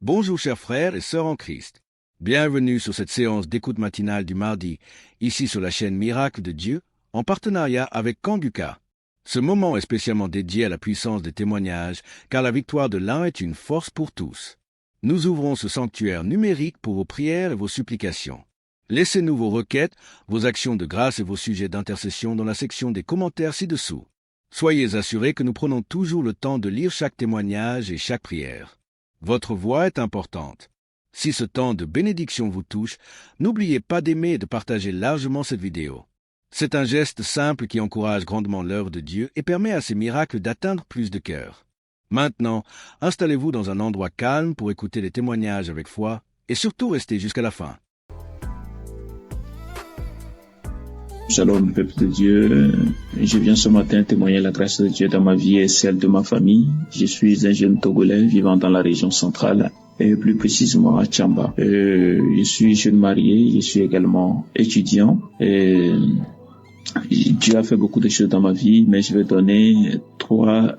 Bonjour chers frères et sœurs en Christ. Bienvenue sur cette séance d'écoute matinale du mardi, ici sur la chaîne Miracle de Dieu, en partenariat avec Kanguka. Ce moment est spécialement dédié à la puissance des témoignages, car la victoire de l'un est une force pour tous. Nous ouvrons ce sanctuaire numérique pour vos prières et vos supplications. Laissez-nous vos requêtes, vos actions de grâce et vos sujets d'intercession dans la section des commentaires ci-dessous. Soyez assurés que nous prenons toujours le temps de lire chaque témoignage et chaque prière. Votre voix est importante. Si ce temps de bénédiction vous touche, n'oubliez pas d'aimer et de partager largement cette vidéo. C'est un geste simple qui encourage grandement l'œuvre de Dieu et permet à ces miracles d'atteindre plus de cœurs. Maintenant, installez-vous dans un endroit calme pour écouter les témoignages avec foi et surtout restez jusqu'à la fin. Shalom, peuple de Dieu. Je viens ce matin témoigner la grâce de Dieu dans ma vie et celle de ma famille. Je suis un jeune Togolais vivant dans la région centrale et plus précisément à Tchamba. Je suis jeune marié, je suis également étudiant. Dieu a fait beaucoup de choses dans ma vie, mais je vais donner trois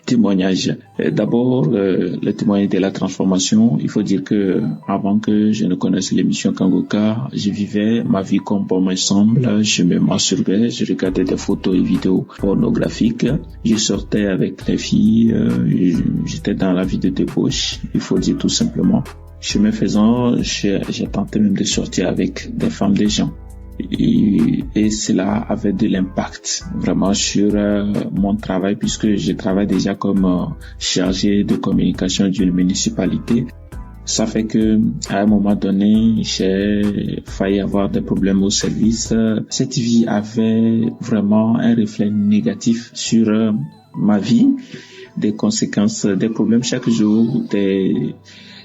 témoignages. D'abord, le témoignage de la transformation. Il faut dire que avant que je ne connaisse l'émission Kanguka, je vivais ma vie comme bon me semble. Je me masturbais, je regardais des photos et vidéos pornographiques. Je sortais avec les filles, j'étais dans la vie de débauche. Il faut dire tout simplement. Chemin faisant, j'ai tenté même de sortir avec des femmes des gens. Et cela avait de l'impact vraiment sur mon travail puisque je travaille déjà comme chargé de communication d'une municipalité. Ça fait que à un moment donné, j'ai failli avoir des problèmes au service. Cette vie avait vraiment un reflet négatif sur ma vie, des conséquences, des problèmes chaque jour,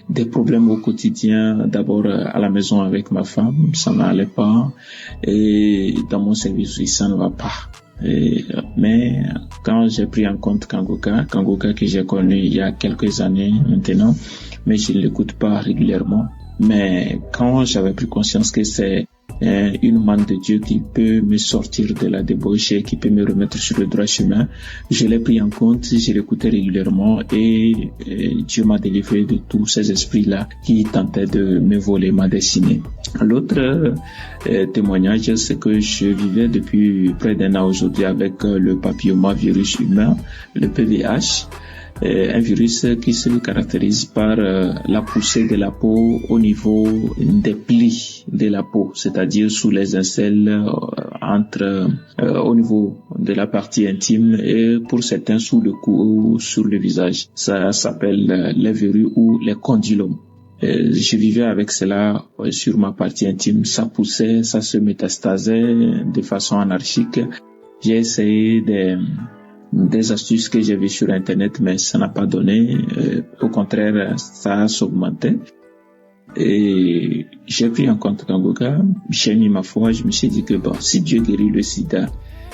des problèmes au quotidien, d'abord à la maison avec ma femme, ça n'allait pas, et dans mon service aussi, ça ne va pas. Mais quand j'ai pris en compte Kanguka que j'ai connu il y a quelques années maintenant, mais je ne l'écoute pas régulièrement, mais quand j'avais pris conscience que c'est une manne de Dieu qui peut me sortir de la débauche et qui peut me remettre sur le droit chemin, je l'ai pris en compte, je l'écoutais régulièrement et Dieu m'a délivré de tous ces esprits-là qui tentaient de me voler ma destinée. L'autre témoignage, c'est que je vivais depuis près d'un an aujourd'hui avec le papillomavirus humain, le PVH. Un virus qui se caractérise par la poussée de la peau au niveau des plis de la peau, c'est-à-dire sous les aisselles, au niveau de la partie intime et pour certains sous le cou ou sur le visage. Ça s'appelle les verrues ou les condylomes. Je vivais avec cela sur ma partie intime, ça poussait, ça se métastasait de façon anarchique. J'ai essayé des astuces que j'ai vues sur Internet, mais ça n'a pas donné. Au contraire, ça s'augmentait. Et j'ai pris en compte Kanguka, j'ai mis ma foi, je me suis dit que bon, si Dieu guérit le sida,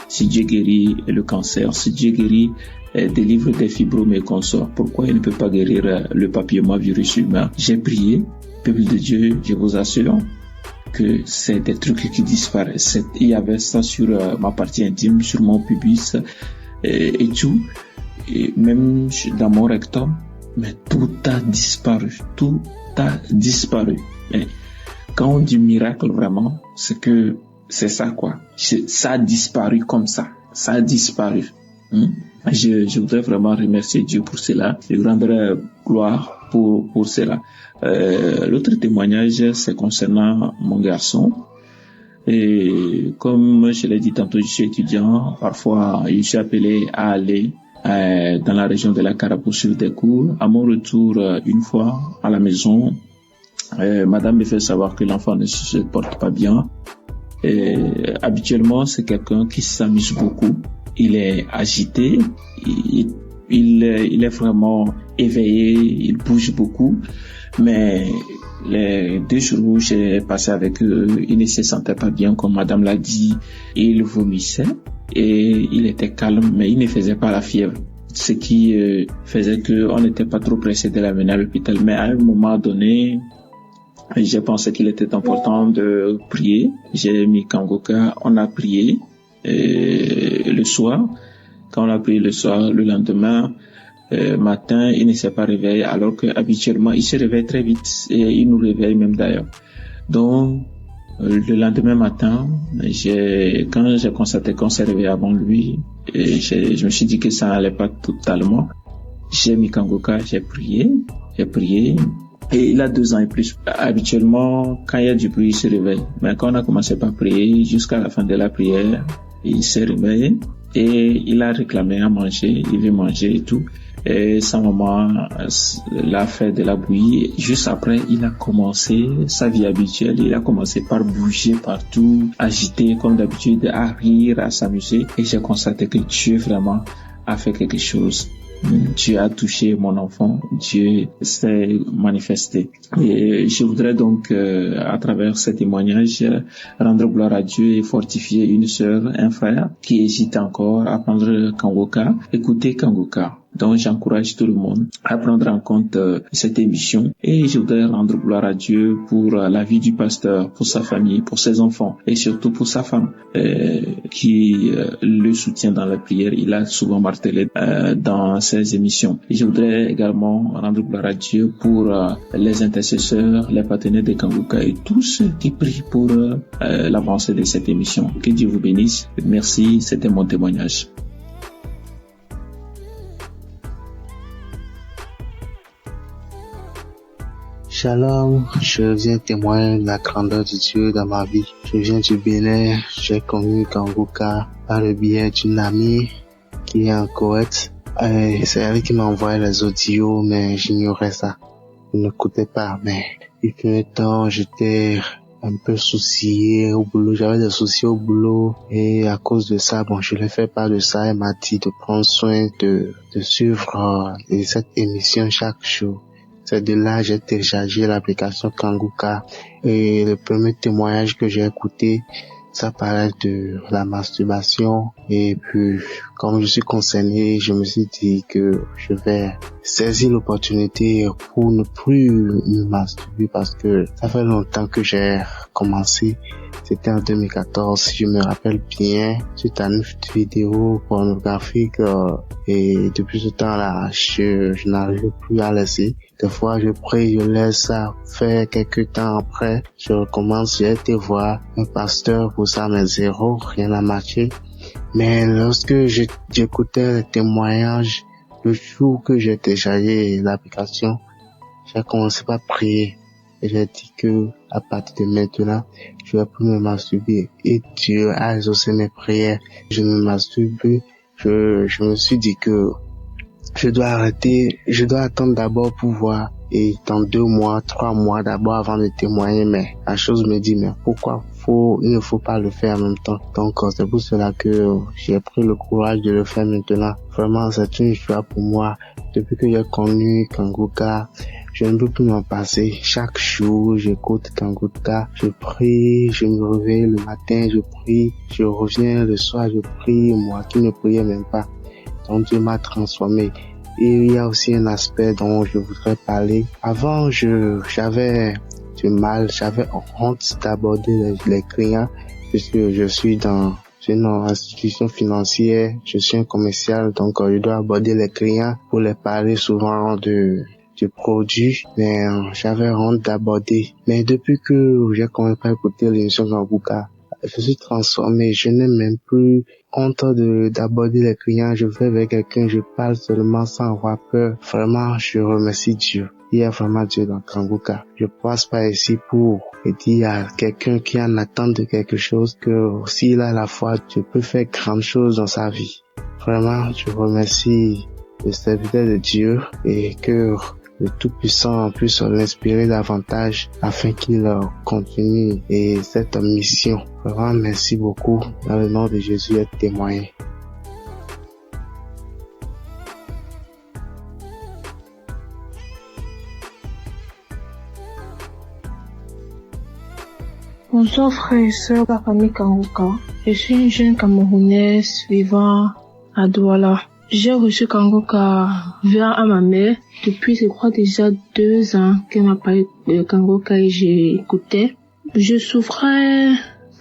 si Dieu guérit le cancer, si Dieu guérit délivre des fibromes et consorts, pourquoi il ne peut pas guérir le papillomavirus humain? J'ai prié, peuple de Dieu, je vous assure que c'est des trucs qui disparaissent. Il y avait ça sur ma partie intime, sur mon pubis, et tout, et même dans mon rectum, mais tout a disparu, Et quand on dit miracle vraiment, c'est ça quoi, ça a disparu comme ça a disparu. Je voudrais vraiment remercier Dieu pour cela, je rendrai gloire pour cela. L'autre témoignage, c'est concernant mon garçon. Et comme je l'ai dit tantôt, je suis étudiant. Parfois, je suis appelé à aller dans la région de la Cara pour suivre des cours. À mon retour, une fois à la maison, madame me fait savoir que l'enfant ne se porte pas bien. Et habituellement, c'est quelqu'un qui s'amuse beaucoup. Il est agité, il est vraiment éveillé, il bouge beaucoup. Mais les 2 jours où j'ai passé avec eux, il ne se sentait pas bien, comme madame l'a dit. Il vomissait et il était calme, mais il ne faisait pas la fièvre. Ce qui faisait qu'on n'était pas trop pressé de l'amener à l'hôpital. Mais à un moment donné, j'ai pensé qu'il était important de prier. J'ai mis Kanguka, on a prié le soir. Quand on a prié le soir, le lendemain, matin, il ne s'est pas réveillé, alors qu'habituellement, il se réveille très vite et il nous réveille même d'ailleurs. Donc, le lendemain matin, quand j'ai constaté qu'on s'est réveillé avant lui, je me suis dit que ça n'allait pas totalement. J'ai mis Kangoka, j'ai prié. Et il a 2 ans et plus. Habituellement, quand il y a du bruit, il se réveille. Mais quand on a commencé par prier, jusqu'à la fin de la prière, il s'est réveillé et il a réclamé à manger, il veut manger et tout. Et sa maman l'a fait de la bouillie. Juste après, il a commencé sa vie habituelle. Il a commencé par bouger partout, agiter comme d'habitude, à rire, à s'amuser. Et j'ai constaté que Dieu vraiment a fait quelque chose. Dieu a touché mon enfant, Dieu s'est manifesté. Et je voudrais donc, à travers ce témoignage, rendre gloire à Dieu et fortifier une sœur, un frère qui hésite encore à prendre Kangoka. Écoutez Kangoka. Donc j'encourage tout le monde à prendre en compte cette émission et je voudrais rendre gloire à Dieu pour la vie du pasteur, pour sa famille, pour ses enfants et surtout pour sa femme qui le soutient dans la prière. Il a souvent martelé dans ses émissions. Et je voudrais également rendre gloire à Dieu pour les intercesseurs, les partenaires de Kangoka et tous ceux qui prient pour l'avancée de cette émission. Que Dieu vous bénisse. Merci, c'était mon témoignage. Shalom, je viens témoigner de la grandeur de Dieu dans ma vie. Je viens du Bénin, j'ai connu Kangoka par le biais d'une amie qui est en Koweït. C'est elle qui m'a envoyé les audios, mais j'ignorais ça. Je n'écoutais pas, mais il fut un temps, j'étais un peu soucié au boulot, j'avais des soucis au boulot et à cause de ça, je lui ai fait part de ça. Elle m'a dit de prendre soin de suivre cette émission chaque jour. C'est de là j'ai téléchargé l'application Kangoka et le premier témoignage que j'ai écouté, ça parlait de la masturbation et puis comme je suis concerné, je me suis dit que je vais saisir l'opportunité pour ne plus me masturber parce que ça fait longtemps que j'ai commencé. C'était en 2014, si je me rappelle bien, suite à une vidéo pornographique et depuis ce temps-là, je n'arrive plus à laisser. Des fois, je prie, je laisse ça faire quelques temps après, je recommence, j'ai été voir un pasteur pour ça, mais zéro, rien n'a marché. Mais lorsque j'écoutais les témoignages, le jour que j'ai téléchargé l'application, j'ai commencé par prier. Et j'ai dit que, à partir de maintenant, je vais plus me masturber. Et Dieu a exaucé mes prières. Je me masturbe. Je me suis dit que je dois arrêter. Je dois attendre d'abord pour voir. Et dans 2 mois, 3 mois d'abord avant de témoigner. Mais la chose me dit, mais pourquoi il ne faut pas le faire en même temps. Donc, c'est pour cela que j'ai pris le courage de le faire maintenant. Vraiment, c'est une joie pour moi. Depuis que j'ai connu Kangoka, je ne peux plus m'en passer. Chaque jour, j'écoute Kangoka, je prie, je me réveille le matin, je prie, je reviens le soir, je prie, moi qui ne priais même pas. Donc Dieu m'a transformé. Et il y a aussi un aspect dont je voudrais parler. Avant, j'avais du mal, j'avais honte d'aborder les clients, puisque je suis dans une institution financière, je suis un commercial, donc je dois aborder les clients pour les parler souvent du produit, mais j'avais honte d'aborder. Mais depuis que j'ai commencé à écouter l'émission Kangoka, je suis transformé, je n'ai même plus honte d'aborder les clients, je vais avec quelqu'un, je parle seulement sans avoir peur. Vraiment, je remercie Dieu. Il y a vraiment Dieu dans Kangoka. Je passe par ici pour dire à quelqu'un qui en attend de quelque chose que s'il a la foi, Dieu peut faire grandes choses dans sa vie. Vraiment, je remercie le serviteur de Dieu et que le Tout-Puissant puisse l'inspirer davantage afin qu'il continue et cette mission. Vraiment, merci beaucoup. Dans le nom de Jésus, être témoigné. Bonsoir frères et sœurs de la famille Kangoka. Je suis une jeune Camerounaise vivant à Douala. J'ai reçu Kangoka via ma mère. Depuis, je crois déjà 2 ans qu'elle m'a parlé de Kangoka et j'ai écouté. Je souffrais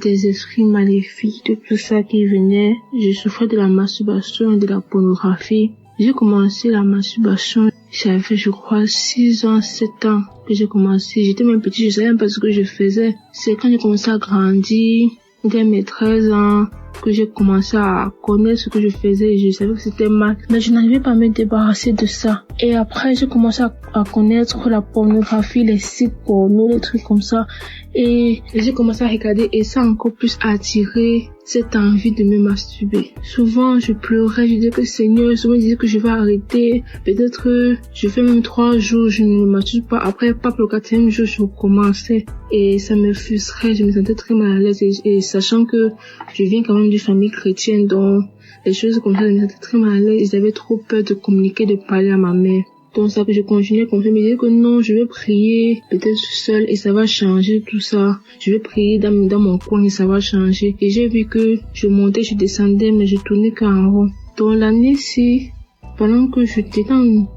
des esprits maléfiques, de tout ça qui venait. Je souffrais de la masturbation et de la pornographie. J'ai commencé la masturbation, j'avais, je crois, 6 ans, 7 ans que j'ai commencé. J'étais même petit, je savais même pas ce que je faisais. C'est quand j'ai commencé à grandir, dès mes 13 ans, que j'ai commencé à connaître ce que je faisais. Je savais que c'était mal, mais je n'arrivais pas à me débarrasser de ça. Et après, j'ai commencé à connaître la pornographie, les sites porno, les trucs comme ça. Et j'ai commencé à regarder et ça a encore plus attiré cette envie de me masturber. Souvent, je pleurais, je disais que Seigneur, souvent je disais que je vais arrêter. Peut-être, je fais même 3 jours, je ne me masturbe pas. Après, pas pour le 4e jour, je recommençais. Et ça me frustrait, je me sentais très mal à l'aise. Et sachant que je viens quand même d'une famille chrétienne, donc les choses comme ça, je me sentais très mal à l'aise. J'avais trop peur de communiquer, de parler à ma mère. Donc ça que je continuais comme ça, me disais que non, je vais prier peut-être seule et ça va changer tout ça. Je vais prier dans mon coin et ça va changer. Et j'ai vu que je montais, je descendais, mais je tournais qu'en rond. Donc l'année-ci, pendant que j'étais en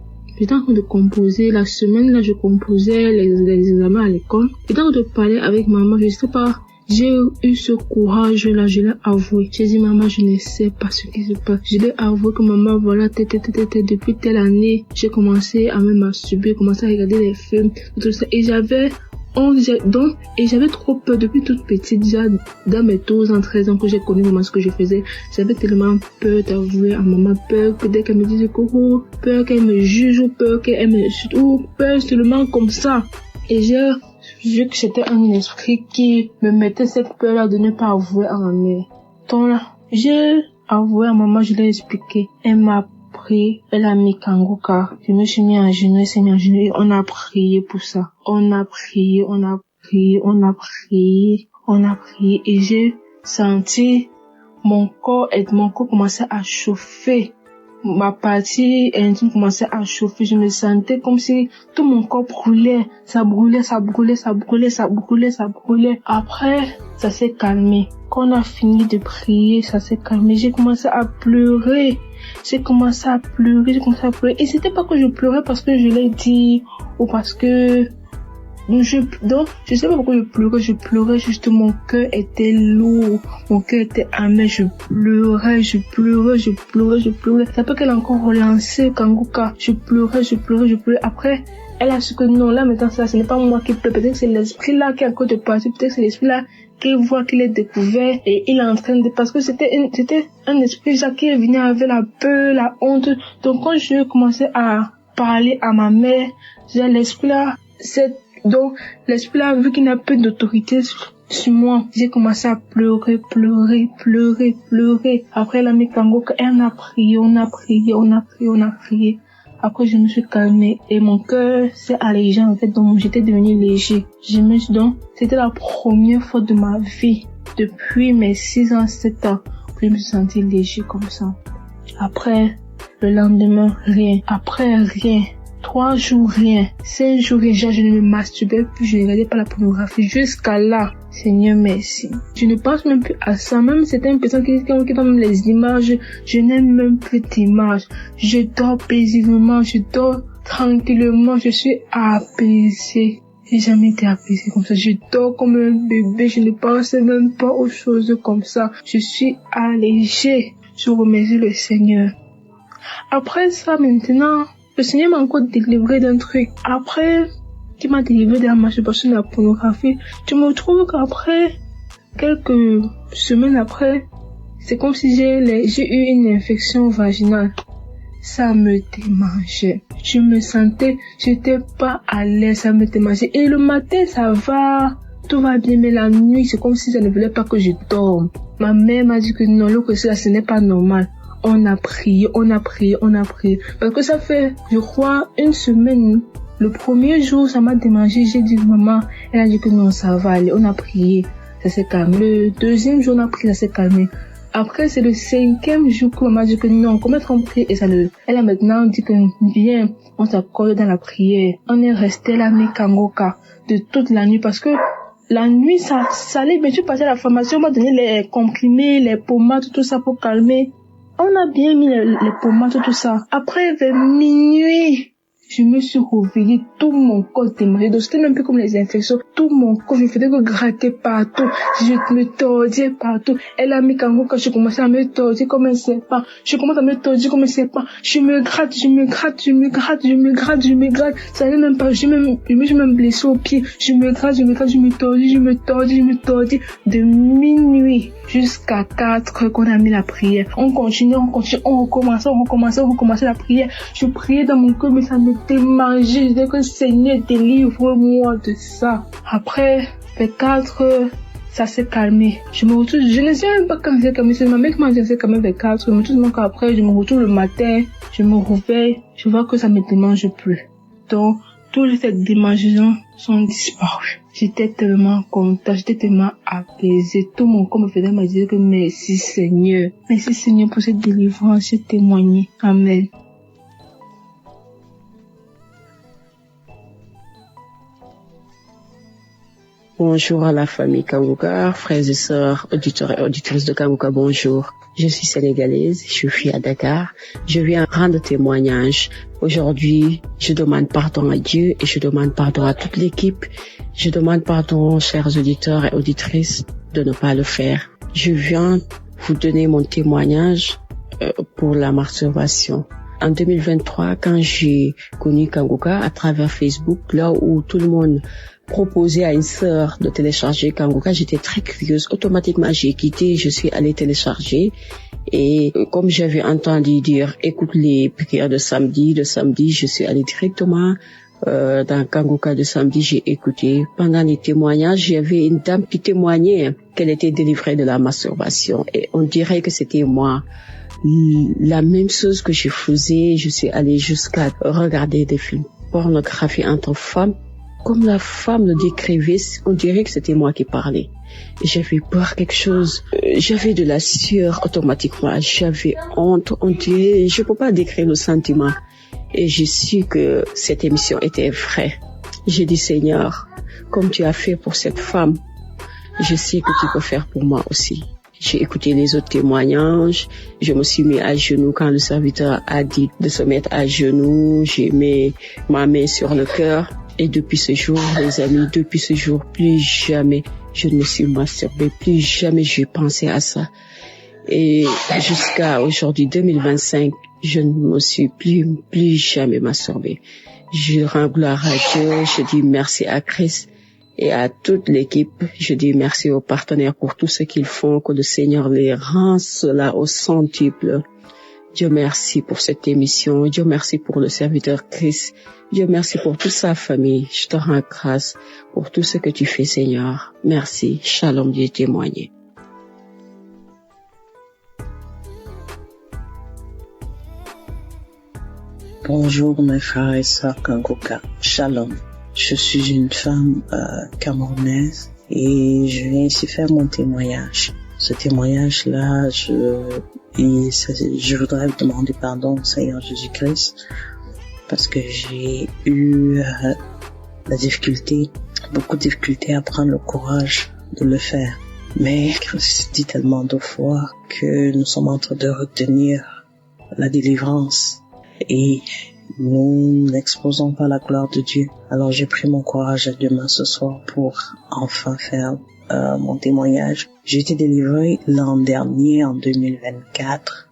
train de composer, la semaine là, je composais les examens à l'école. J'étais en train de parler avec maman, je sais pas. J'ai eu ce courage-là, je l'ai avoué. J'ai dit, maman, je ne sais pas ce qui se passe. Je l'ai avoué que maman, voilà, depuis telle année, j'ai commencé à me masturber, commencé à regarder les films, tout ça. Et j'avais trop peur depuis toute petite, déjà dans mes 12 ans, 13 ans que j'ai connu vraiment ce que je faisais. J'avais tellement peur d'avouer à maman, peur que dès qu'elle me disait que, peur qu'elle me juge, ou peur qu'elle me chute, ou peur seulement comme ça. Et j'ai vu que c'était un esprit qui me mettait cette peur-là de ne pas avouer à ma mère. Donc là, j'ai avoué à maman, je l'ai expliqué. Elle m'a pris, elle a mis Kangoka. Je me suis mis en genoux, elle s'est mis en genoux et on a prié pour ça. On a prié et j'ai senti mon corps commençait à chauffer. Ma partie intime commençait à chauffer. Je me sentais comme si tout mon corps brûlait. Ça brûlait. Après, ça s'est calmé. Quand on a fini de prier, ça s'est calmé. J'ai commencé à pleurer. Et c'était pas que je pleurais parce que je l'ai dit ou parce que je sais pas pourquoi je pleurais juste, mon cœur était lourd, mon cœur était amer, je pleurais. C'est pas qu'elle a encore relancé Kangoka, je pleurais. Après, elle a su que non, là maintenant ça, ce n'est pas moi qui pleure, peut-être que c'est l'esprit là qui est encore de partir, peut-être que c'est l'esprit là qui voit qu'il est découvert et il est en train de, parce que c'était un esprit là qui venait avec la peur, la honte. Donc quand je commençais à parler à ma mère, l'esprit là, donc, l'esprit là, vu qu'il n'a plus d'autorité sur moi, j'ai commencé à pleurer. Après, la Kangoka, elle a prié, on a prié. Après, je me suis calmée et mon cœur s'est allégé, en fait, donc j'étais devenue léger. Donc, c'était la première fois de ma vie, depuis mes 6 ans, 7 ans, que je me suis sentie léger comme ça. Après, le lendemain, rien. Après, rien. 3 jours, rien. 5 jours, déjà, je ne me masturbais plus, je ne regardais pas la pornographie. Jusqu'à là, Seigneur, merci. Je ne pense même plus à ça. Même certaines personnes qui donnent les images, je n'ai même plus d'images. Je dors paisiblement, je dors tranquillement, je suis apaisée. J'ai jamais été apaisée comme ça. Je dors comme un bébé, je ne pense même pas aux choses comme ça. Je suis allégée. Je remercie le Seigneur. Après ça, maintenant, le Seigneur m'a encore délivré d'un truc. Après, qui m'a délivré de la masturbation de la pornographie, je me trouve qu'après, quelques semaines après, c'est comme si j'ai eu une infection vaginale. Ça me démangeait. Je me sentais, j'étais pas à l'aise, ça me démangeait. Et le matin, ça va, tout va bien, mais la nuit, c'est comme si ça ne voulait pas que je dorme. Ma mère m'a dit que non, ce n'est pas normal. On a prié. Parce que ça fait, je crois, 1 semaine. Le premier jour, ça m'a démangé. J'ai dit, maman, elle a dit que non, ça va aller. On a prié. Ça s'est calmé. Le 2e jour, on a prié, ça s'est calmé. Après, c'est le 5e jour que maman a dit que non, comment on prie et ça le, elle a maintenant dit que viens, on s'accorde dans la prière. On est resté là, mais Kangoka, de toute la nuit parce que la nuit, ça allait bien. Je suis passée à la pharmacie, on m'a donné les comprimés, les pommades, tout ça pour calmer. On a bien mis les pommades, tout ça. Après, vers minuit, je me suis réveillée, tout mon corps démarrait. Donc c'était même peu comme les infections. Tout mon corps, je faisais que gratter partout. Je me tordais partout. Elle a mis Kangoka, je commençais à me tordre comme un serpent. Je commence à me tordre comme un serpent. Je me gratte. Ça n'allait même pas. Je me suis même blessée au pied. Je me gratte, je me tordis. De minuit jusqu'à 4 heures qu'on a mis la prière. On continue, on recommençait la prière. Je priais dans mon cœur, mais ça me démangeait. Je disais que Seigneur, délivre-moi de ça. Après, vers 4 heures, ça s'est calmé. Je ne sais même pas quand c'est calmé. C'est ma mère qui m'a dit que c'est calmé vers 4 heures. Mais tout le monde après, je me retrouve le matin, je me réveille, je vois que ça me démange plus. Donc, toutes ces démangeaisons sont disparues. J'étais tellement contente, j'étais tellement apaisée. Tout mon corps me faisait me dire que merci Seigneur. Merci Seigneur pour cette délivrance, j'ai témoigné. Amen. Bonjour à la famille Kangoka, frères et sœurs, auditeurs et auditrices de Kangoka, bonjour. Je suis sénégalaise, je suis à Dakar. Je viens rendre témoignage. Aujourd'hui, je demande pardon à Dieu et je demande pardon à toute l'équipe. Je demande pardon, chers auditeurs et auditrices, de ne pas le faire. Je viens vous donner mon témoignage pour la masturbation. En 2023, quand j'ai connu Kangoka à travers Facebook, là où tout le monde proposait à une sœur de télécharger Kangoka, j'étais très curieuse. Automatiquement, j'ai quitté, je suis allée télécharger. Et comme j'avais entendu dire, écoute les prières de samedi, je suis allée directement dans Kangoka de samedi, j'ai écouté. Pendant les témoignages, il y avait une dame qui témoignait qu'elle était délivrée de la masturbation. Et on dirait que c'était moi. La même chose que je faisais, je suis allée jusqu'à regarder des films pornographiques entre femmes. Comme la femme le décrivait, on dirait que c'était moi qui parlais. J'avais peur quelque chose. J'avais de la sueur automatiquement. J'avais honte. On dirait, je peux pas décrire le sentiment. Et j'ai su que cette émission était vraie. J'ai dit, Seigneur, comme tu as fait pour cette femme, je sais que tu peux faire pour moi aussi. J'ai écouté les autres témoignages. Je me suis mis à genoux quand le serviteur a dit de se mettre à genoux. J'ai mis ma main sur le cœur. Et depuis ce jour, les amis, plus jamais je ne me suis masturbée, plus jamais j'ai pensé à ça. Et jusqu'à aujourd'hui, 2025, je ne me suis plus jamais masturbée. Je rends gloire à Dieu, je dis merci à Christ et à toute l'équipe. Je dis merci aux partenaires pour tout ce qu'ils font, que le Seigneur les rend cela au centuple. Dieu merci pour cette émission. Dieu merci pour le serviteur Christ. Dieu merci pour toute sa famille. Je te rends grâce pour tout ce que tu fais, Seigneur. Merci. Shalom, Dieu témoigné. Bonjour mes frères et sœurs Kangoka. Shalom. Je suis une femme camerounaise et je viens ici faire mon témoignage. Ce témoignage-là, je voudrais vous demander pardon au Seigneur Jésus-Christ parce que j'ai eu beaucoup de difficultés à prendre le courage de le faire. Mais Christ dit tellement de fois que nous sommes en train de retenir la délivrance et nous n'exposons pas la gloire de Dieu. Alors j'ai pris mon courage à deux mains ce soir pour enfin faire mon témoignage. J'ai été délivrée l'an dernier, en 2024,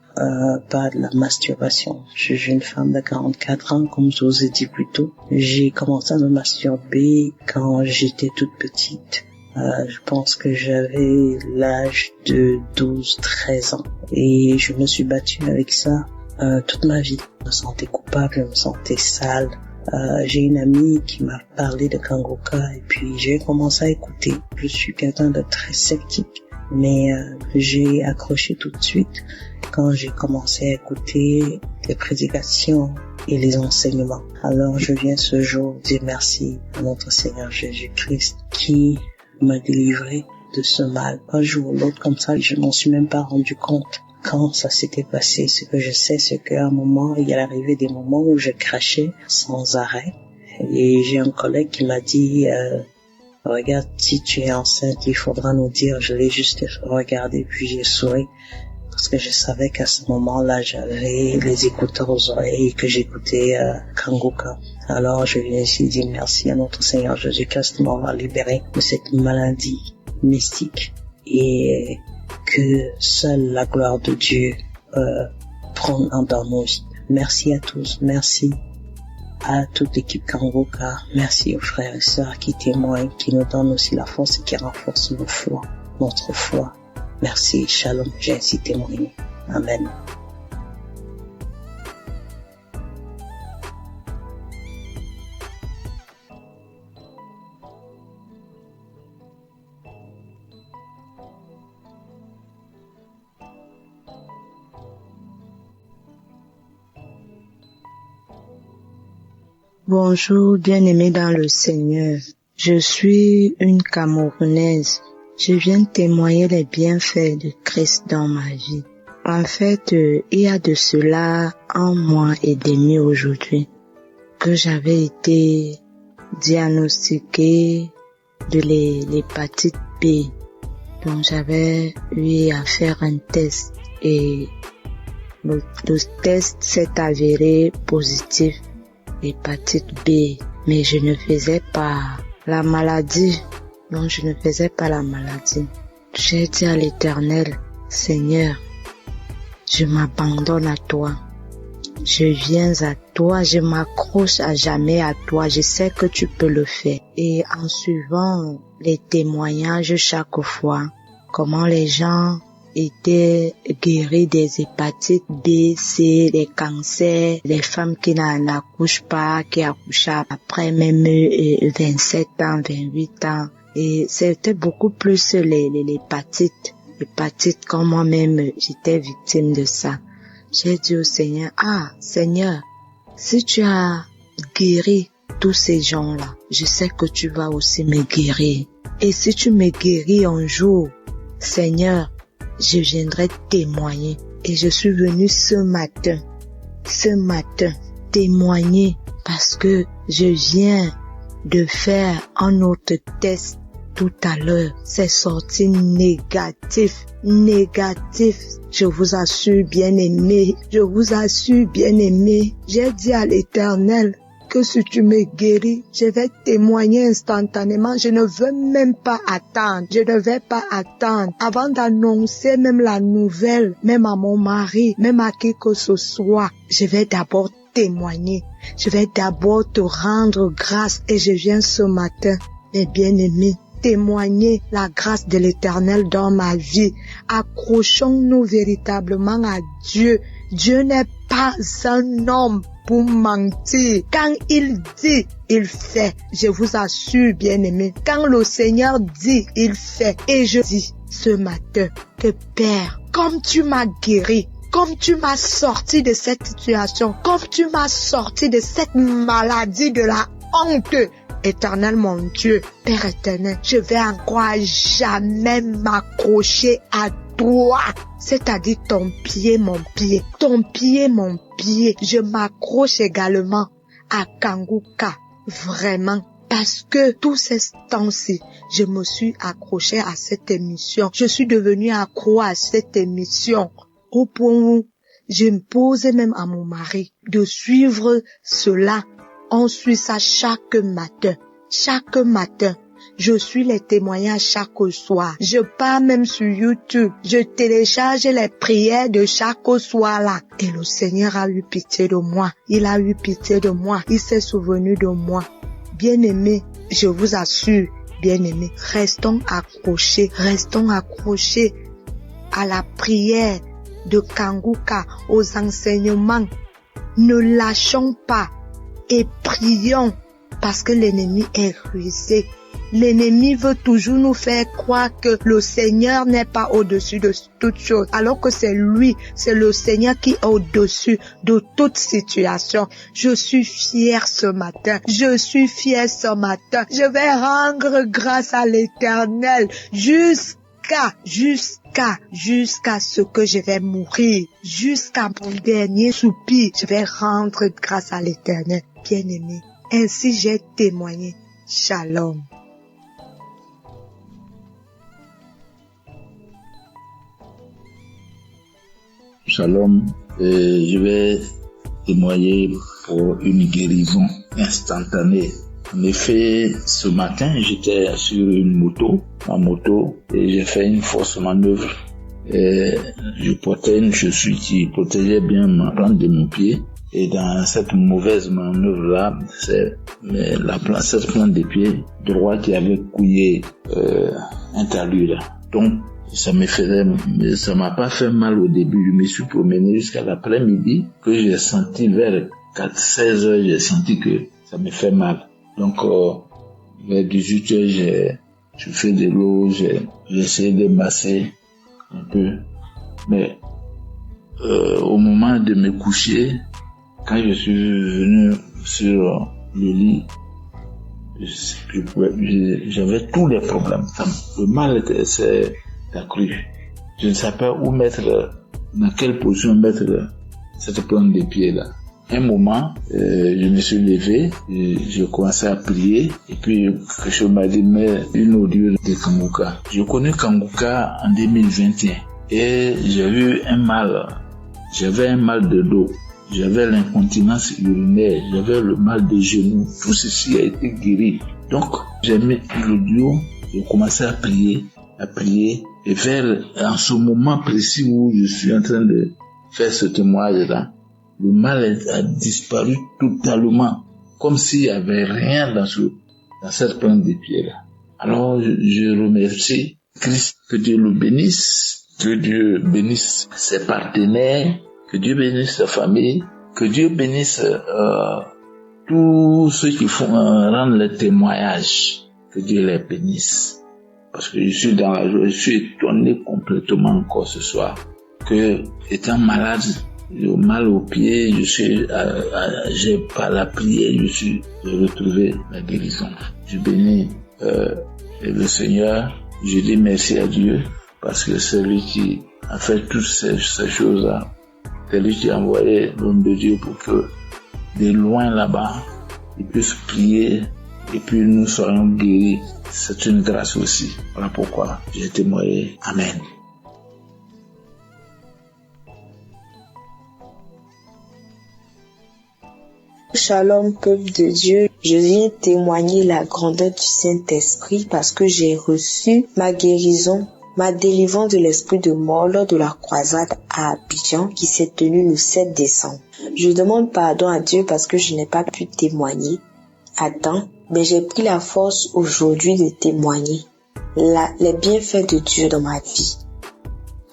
par de la masturbation. Je suis une femme de 44 ans, comme je vous ai dit plus tôt. J'ai commencé à me masturber quand j'étais toute petite. Je pense que j'avais l'âge de 12-13 ans. Et je me suis battue avec ça toute ma vie. Je me sentais coupable, je me sentais sale. J'ai une amie qui m'a parlé de Kangoka et puis j'ai commencé à écouter. Je suis quelqu'un de très sceptique, mais j'ai accroché tout de suite quand j'ai commencé à écouter les prédications et les enseignements. Alors je viens ce jour dire merci à notre Seigneur Jésus-Christ qui m'a délivré de ce mal. Un jour ou l'autre comme ça, je m'en suis même pas rendu compte quand ça s'était passé. Ce que je sais, c'est qu'à un moment, il y a arrivé des moments où je crachais sans arrêt. Et j'ai un collègue qui m'a dit, regarde, si tu es enceinte, il faudra nous dire. Je l'ai juste regardé, puis j'ai souri. Parce que je savais qu'à ce moment-là, j'avais les écouteurs aux oreilles et que j'écoutais Kangoka. Alors je viens ici dire merci à notre Seigneur Jésus-Christ de m'avoir libéré de cette maladie mystique et que seule la gloire de Dieu prenne dans nos vies. Merci à tous, merci à toute l'équipe Kangoka, merci aux frères et sœurs qui témoignent, qui nous donnent aussi la force et qui renforcent notre foi. Merci, shalom, j'ai ainsi témoigné. Amen. Bonjour, bien-aimés dans le Seigneur. Je suis une Camerounaise. Je viens témoigner les bienfaits de Christ dans ma vie. En fait, il y a de cela 1 mois et demi aujourd'hui que j'avais été diagnostiquée de l'hépatite B. Donc j'avais eu à faire un test et le test s'est avéré positif. Hépatite B, mais je ne faisais pas la maladie. Non, je ne faisais pas la maladie. J'ai dit à l'Éternel, Seigneur, je m'abandonne à toi. Je viens à toi, je m'accroche à jamais à toi. Je sais que tu peux le faire. Et en suivant les témoignages chaque fois, comment les gens étaient guéris des hépatites B, C, des cancers, les femmes qui n'accouchent pas, qui accouchent après même 27 ans, 28 ans. Et c'était beaucoup plus l'hépatite quand moi-même j'étais victime de ça. J'ai dit au Seigneur, Seigneur, si tu as guéri tous ces gens-là, je sais que tu vas aussi me guérir. Et si tu me guéris un jour, Seigneur, je viendrai témoigner. Et je suis venue ce matin, témoigner parce que je viens de faire un autre test tout à l'heure. C'est sorti négatif. Je vous assure, bien-aimé. J'ai dit à l'Éternel que si tu me guéris, je vais témoigner instantanément. Je ne veux même pas attendre. Avant d'annoncer même la nouvelle, même à mon mari, même à qui que ce soit, je vais d'abord témoigner. Je vais d'abord te rendre grâce et je viens ce matin, mes bien-aimés, témoigner la grâce de l'Éternel dans ma vie. Accrochons-nous véritablement à Dieu. Dieu n'est pas un homme pour mentir. Quand il dit, il fait. Je vous assure, bien-aimés, quand le Seigneur dit, il fait. Et je dis ce matin que Père, comme tu m'as guéri, comme tu m'as sorti de cette situation, comme tu m'as sorti de cette maladie de la honte, Éternel mon Dieu, Père éternel, je vais encore à jamais m'accrocher à toi, c'est-à-dire ton pied, mon pied. Je m'accroche également à Kangoka, vraiment. Parce que tous ces temps-ci, je me suis accroché à cette émission. Je suis devenue accro à cette émission. Au point où je me posais même à mon mari de suivre cela. On suit ça chaque matin. Je suis les témoignages chaque soir. Je pars même sur YouTube. Je télécharge les prières de chaque soir là. Et le Seigneur a eu pitié de moi. Il s'est souvenu de moi. Bien-aimés, je vous assure, bien-aimés, restons accrochés à la prière de Kangoka, aux enseignements. Ne lâchons pas et prions parce que l'ennemi est rusé. L'ennemi veut toujours nous faire croire que le Seigneur n'est pas au-dessus de toute chose, alors que c'est lui, c'est le Seigneur qui est au-dessus de toute situation. Je suis fière ce matin. Je vais rendre grâce à l'Éternel jusqu'à ce que je vais mourir, jusqu'à mon dernier soupir. Je vais rendre grâce à l'Éternel. Bien-aimé, ainsi j'ai témoigné. Shalom. Shalom, je vais témoigner pour une guérison instantanée. En effet, ce matin, j'étais sur ma moto, et j'ai fait une fausse manœuvre. Et je portais une chaussure qui protégeait bien ma plante de mon pied. Et dans cette mauvaise manœuvre-là, c'est cette plante de pied droit qui avait couillé un talus là. Donc, ça m'a pas fait mal au début. Je me suis promené jusqu'à l'après-midi, que j'ai senti vers 16 heures, j'ai senti que ça me fait mal. Donc, vers 18 heures, j'ai fait de l'eau, j'ai essayé de masser un peu. Mais, au moment de me coucher, quand je suis venu sur le lit, j'avais tous les problèmes. Le mal s'est accru. Je ne savais pas dans quelle position mettre cette plante de pied là. Un moment, je me suis levé, j'ai commencé à prier, et puis quelque chose m'a dit, mais une audio de Kanguka. Je connais Kanguka en 2021, et j'avais un mal de dos. J'avais l'incontinence urinaire, j'avais le mal des genoux, tout ceci a été guéri. Donc, j'ai mis l'audio, j'ai commencé à prier, et en ce moment précis où je suis en train de faire ce témoignage-là, le mal a disparu totalement, comme s'il n'y avait rien dans cette plante de pied-là. Alors, je remercie Christ, que Dieu le bénisse, que Dieu bénisse ses partenaires, que Dieu bénisse sa famille, que Dieu bénisse tous ceux qui rendent le témoignage, que Dieu les bénisse. Parce que je suis dans la joie, je suis étonné complètement encore ce soir, que étant malade, j'ai mal aux pieds, j'ai par la prière, j'ai retrouvé la guérison. Je bénis le Seigneur, je dis merci à Dieu, parce que c'est lui qui a fait toutes ces choses-là. C'est lui qui a envoyé l'homme de Dieu pour que, de loin là-bas, il puisse prier et puis nous soyons guéris. C'est une grâce aussi. Voilà pourquoi j'ai témoigné. Amen. Shalom, peuple de Dieu. Je viens témoigner la grandeur du Saint-Esprit parce que j'ai reçu ma guérison, ma délivrance de l'esprit de mort lors de la croisade à Abidjan qui s'est tenue le 7 décembre. Je demande pardon à Dieu parce que je n'ai pas pu témoigner à temps, mais j'ai pris la force aujourd'hui de témoigner les bienfaits de Dieu dans ma vie.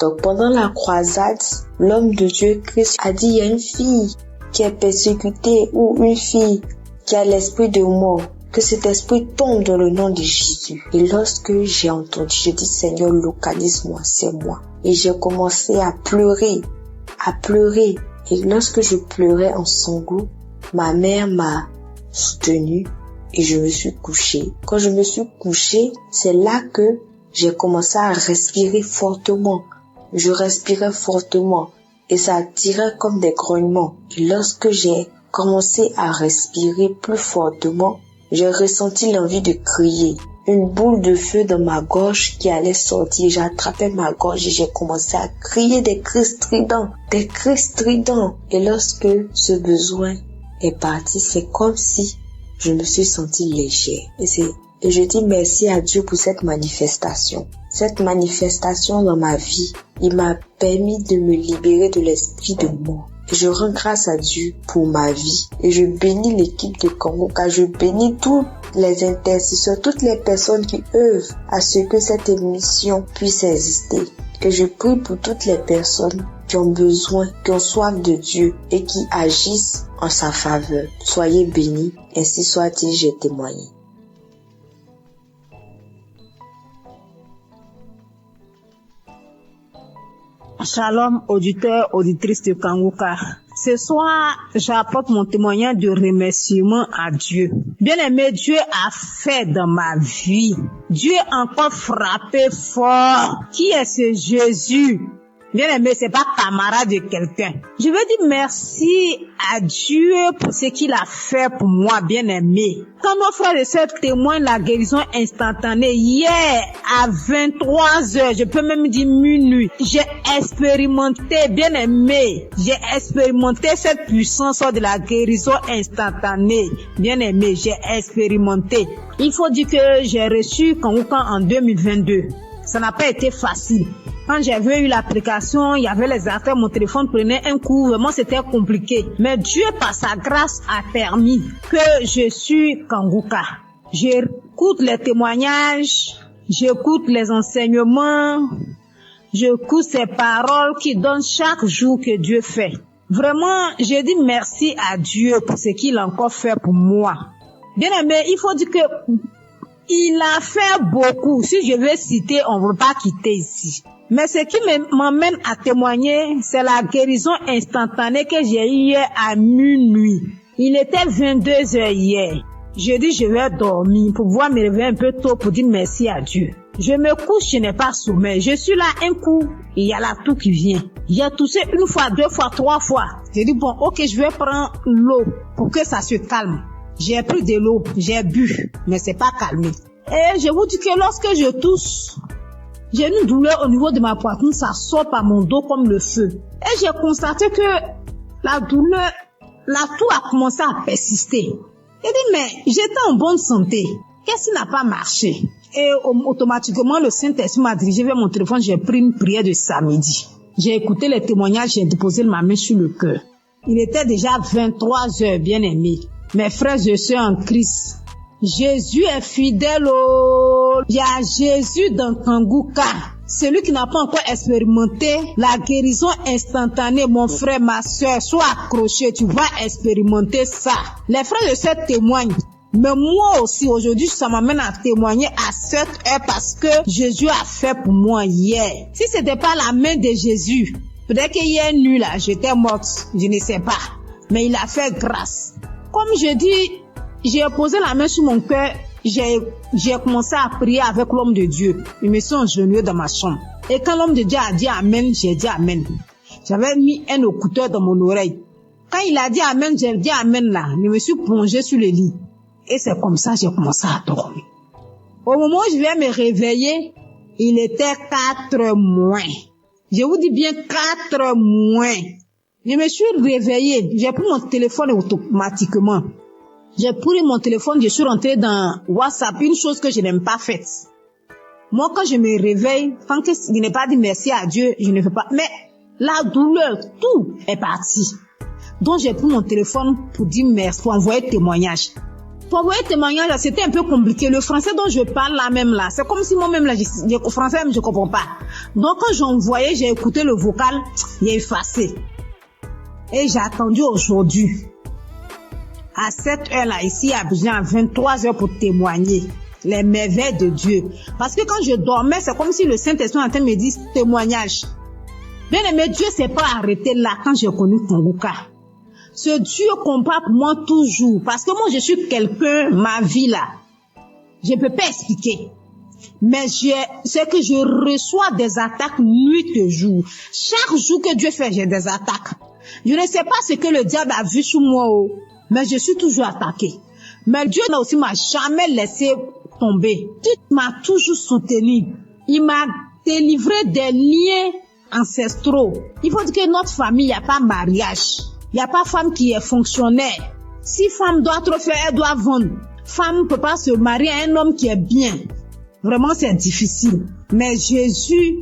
Donc pendant la croisade, l'homme de Dieu Christ a dit, il y a une fille qui est persécutée ou une fille qui a l'esprit de mort, que cet esprit tombe dans le nom de Jésus. Et lorsque j'ai entendu, j'ai dit, Seigneur, localise-moi, c'est moi. Et j'ai commencé à pleurer. Et lorsque je pleurais en sanglots, ma mère m'a soutenue et je me suis couchée. Quand je me suis couchée, c'est là que j'ai commencé à respirer fortement. Je respirais fortement et ça tirait comme des grognements. Et lorsque j'ai commencé à respirer plus fortement, j'ai ressenti l'envie de crier. Une boule de feu dans ma gorge qui allait sortir. J'ai attrapé ma gorge et j'ai commencé à crier des cris stridents. Et lorsque ce besoin est parti, c'est comme si je me suis sentie légère. Et je dis merci à Dieu pour cette manifestation. Cette manifestation dans ma vie, il m'a permis de me libérer de l'esprit de mort. Et je rends grâce à Dieu pour ma vie. Et je bénis l'équipe de Kanguka. Je bénis tous les intercesseurs, toutes les personnes qui œuvrent à ce que cette émission puisse exister. Et je prie pour toutes les personnes qui ont besoin, qui ont soif de Dieu et qui agissent en sa faveur. Soyez bénis, ainsi soit-il, j'ai témoigné. Shalom, auditeurs, auditrices de Kanguka. Ce soir, j'apporte mon témoignage de remerciement à Dieu. Bien-aimé, Dieu a fait dans ma vie. Dieu a encore frappé fort. Qui est ce Jésus? Bien aimé, c'est pas camarade de quelqu'un. Je veux dire merci à Dieu pour ce qu'il a fait pour moi, bien aimé. Quand nos frères et sœurs témoignent la guérison instantanée, hier à 23h, je peux même dire minuit, j'ai expérimenté, bien aimé, j'ai expérimenté cette puissance de la guérison instantanée. Bien aimé, j'ai expérimenté. Il faut dire que j'ai reçu Kangouka en 2022. Ça n'a pas été facile. Quand j'avais eu l'application, il y avait les affaires, mon téléphone prenait un coup, vraiment c'était compliqué. Mais Dieu, par sa grâce, a permis que je suis Kangouka. J'écoute les témoignages, j'écoute les enseignements, j'écoute ces paroles qui donnent chaque jour que Dieu fait. Vraiment, je dis merci à Dieu pour ce qu'il a encore fait pour moi. Bien aimé, il faut dire que il a fait beaucoup. Si je veux citer, on ne veut pas quitter ici. Mais ce qui m'emmène à témoigner, c'est la guérison instantanée que j'ai eue hier à minuit. Il était 22h hier. Je dis je vais dormir pour pouvoir me réveiller un peu tôt pour dire merci à Dieu. Je me couche, je n'ai pas sommeil. Je suis là un coup, il y a la toux qui vient. J'ai toussé une fois, deux fois, trois fois. J'ai dit bon, ok, je vais prendre l'eau pour que ça se calme. J'ai pris de l'eau, j'ai bu, mais c'est pas calmé. Et je vous dis que lorsque je tousse, j'ai une douleur au niveau de ma poitrine, ça sort par mon dos comme le feu. Et j'ai constaté que la douleur, la toux a commencé à persister. J'ai dit, mais j'étais en bonne santé. Qu'est-ce qui n'a pas marché? Et automatiquement, le Saint-Esprit m'a dirigé vers mon téléphone, j'ai pris une prière de samedi. J'ai écouté les témoignages, j'ai déposé ma main sur le cœur. Il était déjà 23h, bien aimé. Mes frères et sœurs en Christ, Jésus est fidèle. Il y a Jésus dans Kangouka. Celui qui n'a pas encore expérimenté la guérison instantanée, mon frère, ma sœur, sois accroché, tu vas expérimenter ça. Les frères et sœurs témoignent. Mais moi aussi, aujourd'hui, ça m'amène à témoigner à cette heure parce que Jésus a fait pour moi hier. Si c'était pas la main de Jésus, peut-être qu'hier nuit là, j'étais morte, je ne sais pas. Mais il a fait grâce. Comme je dis, j'ai posé la main sur mon cœur, j'ai commencé à prier avec l'homme de Dieu. Il me suis agenouillé dans ma chambre. Et quand l'homme de Dieu a dit Amen, j'ai dit Amen. J'avais mis un écouteur dans mon oreille. Quand il a dit Amen, j'ai dit Amen là. Je me suis plongé sur le lit. Et c'est comme ça que j'ai commencé à dormir. Au moment où je vais me réveiller, il était 4 moins. Je vous dis bien 4 moins. Je me suis réveillée. J'ai pris mon téléphone automatiquement. J'ai pris mon téléphone, je suis rentrée dans WhatsApp, une chose que je n'aime pas faite. Moi, quand je me réveille, tant que je n'ai pas dit merci à Dieu, je ne fais pas. Mais la douleur, tout est parti. Donc, j'ai pris mon téléphone pour dire merci, pour envoyer témoignage. Pour envoyer témoignage, c'était un peu compliqué. Le français dont je parle là même là, c'est comme si moi-même là, le français même je comprends pas. Donc, quand j'envoyais, j'ai écouté le vocal, il est effacé. Et j'ai attendu aujourd'hui, à cette heure-là, ici à Abidjan, à 23h pour témoigner les merveilles de Dieu. Parce que quand je dormais, c'est comme si le Saint-Esprit en train de me dire témoignage. Bien aimé, Dieu s'est pas arrêté là quand j'ai connu Kangouka. Ce Dieu combat pour moi toujours. Parce que moi, je suis quelqu'un, ma vie là, je peux pas expliquer. Mais c'est que je reçois des attaques nuit et jour. Chaque jour que Dieu fait, j'ai des attaques. Je ne sais pas ce que le diable a vu sur moi, mais je suis toujours attaquée. Mais Dieu aussi m'a jamais laissé tomber. Dieu m'a toujours soutenu. Il m'a délivré des liens ancestraux. Il faut dire que notre famille, il n'y a pas mariage. Il n'y a pas femme qui est fonctionnaire. Si femme doit trop faire, elle doit vendre. Femme ne peut pas se marier à un homme qui est bien. Vraiment, c'est difficile. Mais Jésus,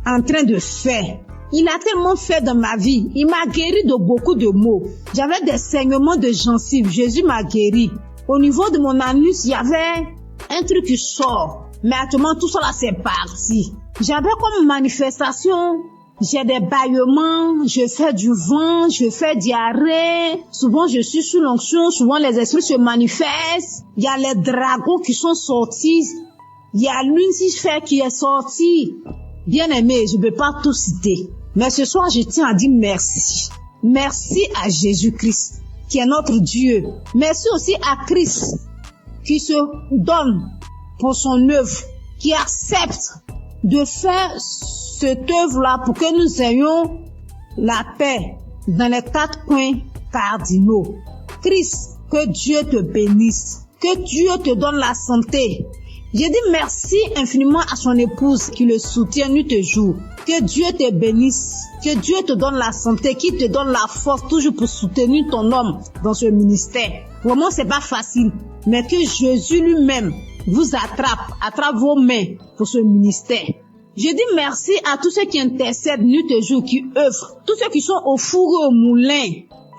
en train de faire, il a tellement fait dans ma vie. Il m'a guéri de beaucoup de maux. J'avais des saignements de gencives. Jésus m'a guéri. Au niveau de mon anus, il y avait un truc qui sort. Mais actuellement, tout ça là, c'est parti. J'avais comme manifestation, j'ai des bâillements, je fais du vent, je fais diarrhée. Souvent, je suis sous l'onction. Souvent, les esprits se manifestent. Il y a les dragons qui sont sortis. Il y a Lucifer qui est sorti. Bien aimé, je ne peux pas tout citer. Mais ce soir, je tiens à dire merci. Merci à Jésus-Christ, qui est notre Dieu. Merci aussi à Christ, qui se donne pour son œuvre, qui accepte de faire cette œuvre-là pour que nous ayons la paix dans les 4 coins cardinaux. Christ, que Dieu te bénisse, que Dieu te donne la santé. Je dis merci infiniment à son épouse qui le soutient nuit et jour. Que Dieu te bénisse, que Dieu te donne la santé, qui te donne la force toujours pour soutenir ton homme dans ce ministère. Vraiment, c'est pas facile, mais que Jésus lui-même vous attrape vos mains pour ce ministère. Je dis merci à tous ceux qui intercèdent nuit et jour, qui œuvrent, tous ceux qui sont au four et au moulin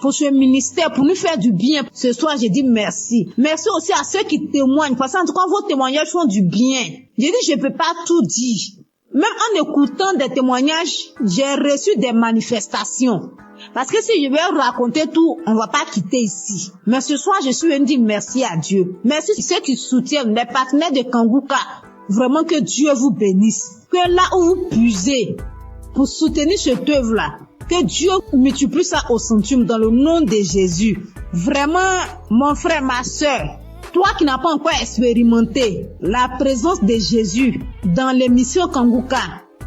pour ce ministère, pour nous faire du bien. Ce soir, je dis merci. Merci aussi à ceux qui témoignent, parce qu'en tout cas, vos témoignages font du bien. Je dis, je peux pas tout dire. Même en écoutant des témoignages, j'ai reçu des manifestations. Parce que si je vais raconter tout, on va pas quitter ici. Mais ce soir, je suis venu dire merci à Dieu. Merci à ceux qui soutiennent, les partenaires de Kanguka. Vraiment que Dieu vous bénisse. Que là où vous puisez pour soutenir cette œuvre-là, que Dieu multiplie ça au centuple dans le nom de Jésus. Vraiment, mon frère, ma soeur, toi qui n'as pas encore expérimenté la présence de Jésus dans l'émission Kanguka,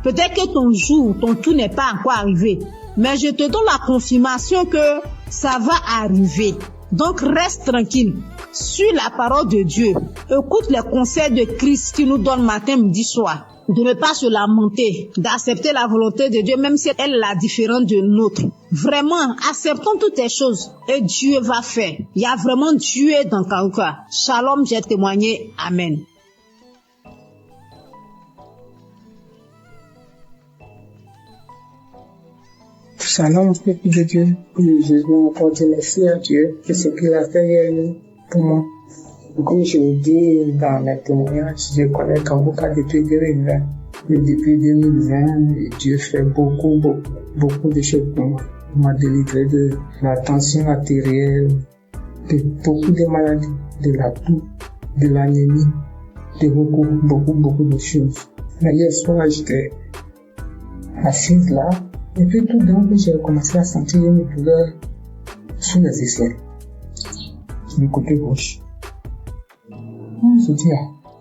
peut-être que ton jour, ton tour n'est pas encore arrivé. Mais je te donne la confirmation que ça va arriver. Donc reste tranquille. Suis la parole de Dieu. Écoute les conseils de Christ qui nous donne matin, midi, soir. De ne pas se lamenter, d'accepter la volonté de Dieu, même si elle est la différente de nôtre. Vraiment, acceptons toutes les choses et Dieu va faire. Il y a vraiment Dieu dans Kanguka. Shalom, j'ai témoigné. Amen. Shalom, peuple de Dieu. Je veux encore dire merci à Dieu de ce qu'il a fait pour moi. Comme je l'ai dit dans mes témoignages, je connais Kanguka depuis 2020. Et depuis 2020, Dieu fait beaucoup de choses pour moi. Il m'a délivré de la tension artérielle, de beaucoup de maladies, de la toux, de l'anémie, de beaucoup de choses. Mais hier soir, j'étais assise là, et puis tout d'un coup, j'ai commencé à sentir une douleur sous les aisselles, sur le côté gauche. Je dis,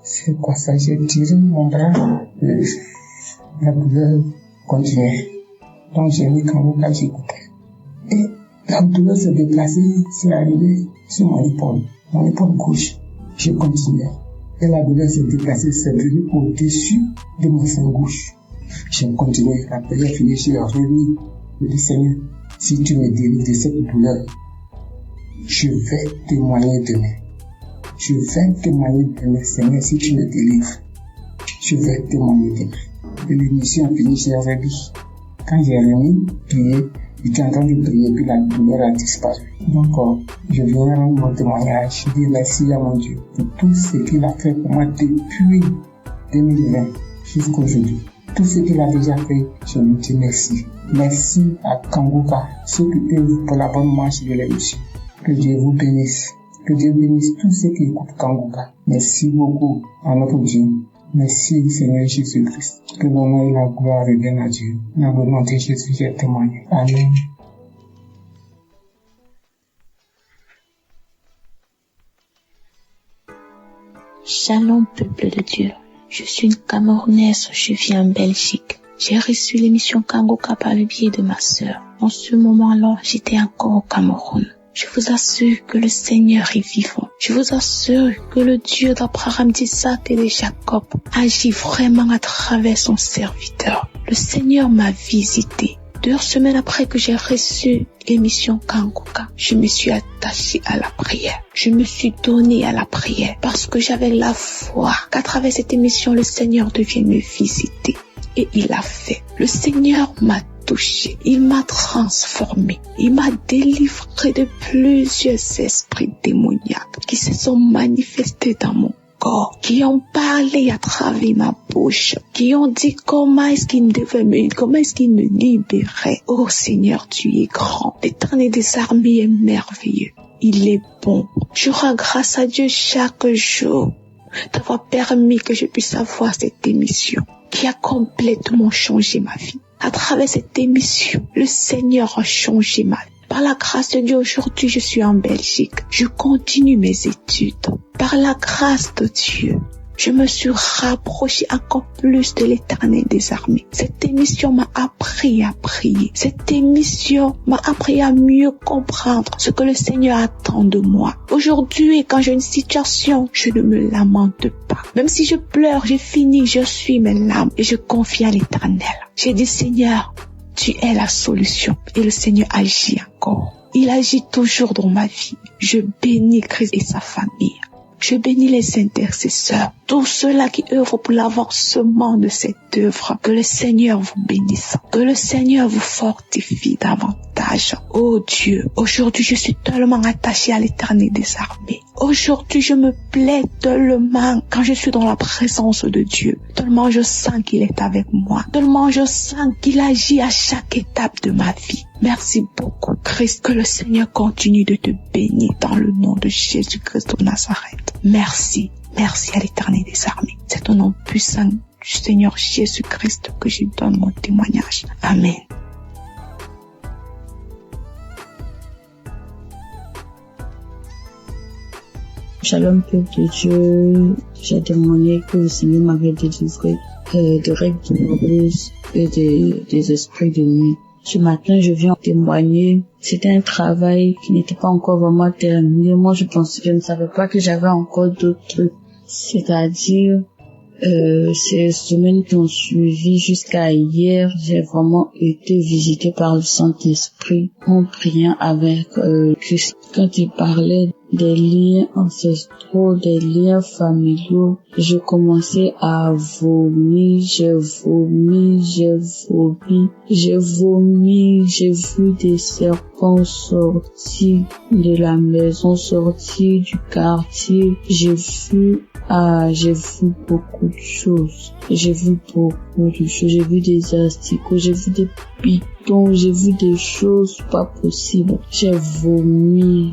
c'est quoi ça? J'ai tiré mon bras, la douleur continuait. Donc j'ai mis Kanguka, j'écoutais. Et la douleur se déplaçait, c'est arrivé sur mon épaule gauche. J'ai continué. Et la douleur se déplaçait, c'est venu au-dessus de mon sein gauche. J'ai continué. Après j'ai fini, j'ai remis. Je dis, Seigneur, si tu me délivres de cette douleur, je vais témoigner demain. Je vais témoigner demain, Seigneur, si tu me délivres. Je vais témoigner demain. Et l'émission a fini, j'ai remis. Quand j'ai remis, prié, j'étais en train de prier, puis la douleur a disparu. Donc, je viens rendre mon témoignage, je dis merci à mon Dieu pour tout ce qu'il a fait pour moi depuis 2020 jusqu'à aujourd'hui. Tout ce qu'il a déjà fait, je lui dis merci. Merci à Kanguka, ceux qui œuvrent pour la bonne marche de l'émission. Que Dieu vous bénisse. Que Dieu bénisse tous ceux qui écoutent Kanguka. Merci beaucoup à notre Dieu. Merci Seigneur Jésus-Christ. Que l'honneur et la gloire reviennent à Dieu. Dans le nom de Jésus, j'ai témoigné. Amen. Shalom, peuple de Dieu. Je suis une Camerounaise, je vis en Belgique. J'ai reçu l'émission Kanguka par le biais de ma sœur. En ce moment-là, j'étais encore au Cameroun. Je vous assure que le Seigneur est vivant. Je vous assure que le Dieu d'Abraham, d'Isaac et de Jacob agit vraiment à travers son serviteur. Le Seigneur m'a visité. 2 semaines après que j'ai reçu l'émission Kanguka, je me suis attachée à la prière. Je me suis donnée à la prière parce que j'avais la foi qu'à travers cette émission, le Seigneur devienne me visiter. Et il a fait. Le Seigneur m'a touché, il m'a transformé, il m'a délivré de plusieurs esprits démoniaques qui se sont manifestés dans mon corps, qui ont parlé à travers ma bouche, qui ont dit comment est-ce qu'il me libérait. Oh Seigneur, tu es grand, l'Éternel des armées est merveilleux, il est bon. Je rends grâce à Dieu chaque jour d'avoir permis que je puisse avoir cette émission qui a complètement changé ma vie. À travers cette émission, le Seigneur a changé ma vie. Par la grâce de Dieu, aujourd'hui, je suis en Belgique. Je continue mes études. Par la grâce de Dieu, Je me suis rapprochée encore plus de l'Éternel des armées. Cette émission m'a appris à prier. Cette émission m'a appris à mieux comprendre ce que le Seigneur attend de moi. Aujourd'hui, quand j'ai une situation, je ne me lamente pas. Même si je pleure, j'ai fini, je suis mes larmes et je confie à l'Éternel. J'ai dit, Seigneur, tu es la solution. Et le Seigneur agit encore. Il agit toujours dans ma vie. Je bénis Christ et sa famille. Je bénis les intercesseurs, tous ceux-là qui œuvrent pour l'avancement de cette œuvre. Que le Seigneur vous bénisse, que le Seigneur vous fortifie davantage. Oh Dieu, aujourd'hui je suis tellement attachée à l'Éternel des armées. Aujourd'hui je me plais tellement quand je suis dans la présence de Dieu. Tellement je sens qu'il est avec moi. Tellement je sens qu'il agit à chaque étape de ma vie. Merci beaucoup Christ, que le Seigneur continue de te bénir dans le nom de Jésus-Christ de Nazareth. Merci, merci à l'Éternel des armées. C'est au nom puissant du Seigneur Jésus-Christ que je donne mon témoignage. Amen. Shalom peuple de Dieu, j'ai témoigné que le Seigneur m'avait délivré de règles douloureuses et des esprits de nuit. Ce matin, je viens témoigner. C'était un travail qui n'était pas encore vraiment terminé. Moi, je ne savais pas que j'avais encore d'autres trucs. C'est-à-dire, ces semaines qui ont suivi jusqu'à hier, j'ai vraiment été visitée par le Saint-Esprit en priant avec Christ. Quand il parlait des liens ancestraux, des liens familiaux, je commençais à vomir, j'ai vu des serpents sortir de la maison, sortir du quartier, j'ai vu beaucoup de choses. J'ai vu des asticots, j'ai vu des pitons, j'ai vu des choses pas possibles. J'ai vomi.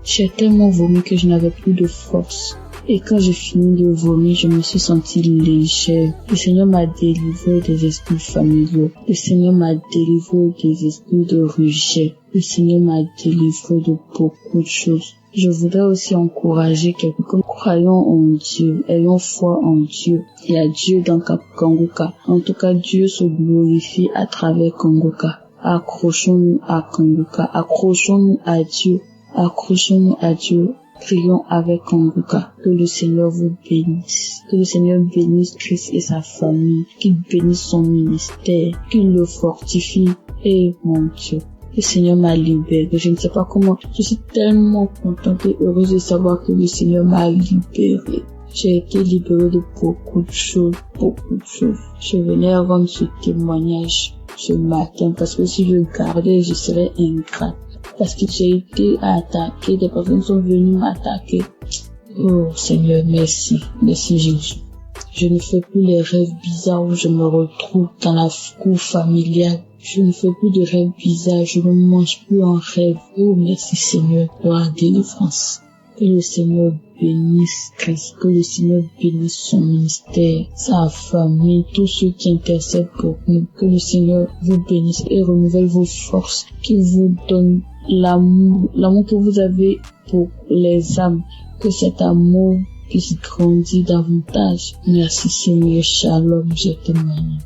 J'ai tellement vomi que je n'avais plus de force. Et quand j'ai fini de vomir, je me suis sentie légère. Le Seigneur m'a délivré des esprits familiaux. Le Seigneur m'a délivré des esprits de rejet. Le Seigneur m'a délivré de beaucoup de choses. Je voudrais aussi encourager quelqu'un. Croyons en Dieu, ayons foi en Dieu. Il y a Dieu dans Kanguka. En tout cas, Dieu se glorifie à travers Kanguka. Accrochons-nous à Kanguka. Accrochons-nous à Dieu. Accrochons-nous à Dieu. Prions avec Kanguka. Que le Seigneur vous bénisse. Que le Seigneur bénisse Christ et sa famille. Qu'il bénisse son ministère. Qu'il le fortifie. Et mon Dieu, le Seigneur m'a libéré. Je ne sais pas comment. Je suis tellement contente et heureuse de savoir que le Seigneur m'a libéré. J'ai été libérée de beaucoup de choses. Je venais rendre ce témoignage ce matin parce que si je gardais, je serais ingrate. Parce que j'ai été attaquée, des personnes sont venues m'attaquer. Oh Seigneur, merci. Merci Jésus. Je ne fais plus les rêves bizarres où je me retrouve dans la cour familiale. Je ne fais plus de rêves bizarres, je ne mange plus en rêve. Oh merci Seigneur, gloire à délivrance. Que le Seigneur bénisse Christ, que le Seigneur bénisse son ministère, sa famille, tous ceux qui intercèdent pour nous. Que le Seigneur vous bénisse et renouvelle vos forces, qu'il vous donne l'amour que vous avez pour les âmes, que cet amour puisse grandir davantage. Merci Seigneur, shalom, j'ai témoigné.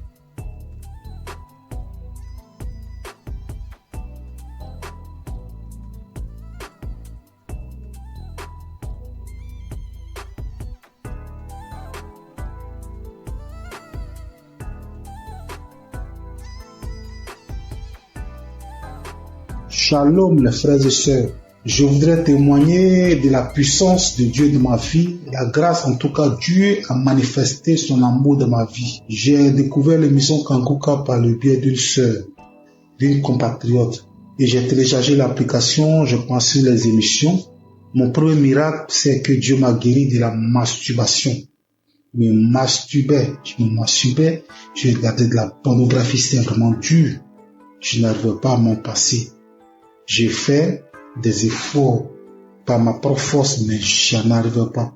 Shalom les frères et sœurs, je voudrais témoigner de la puissance de Dieu dans ma vie, la grâce en tout cas, Dieu a manifesté son amour dans ma vie. J'ai découvert l'émission Kanguka par le biais d'une sœur, d'une compatriote, et j'ai téléchargé l'application, je pense sur les émissions. Mon premier miracle, c'est que Dieu m'a guéri de la masturbation. Je me masturbais, je regardais de la pornographie, c'est vraiment dur. Je n'arrivais pas à m'en passer. J'ai fait des efforts par ma propre force, mais je n'en arrivais pas.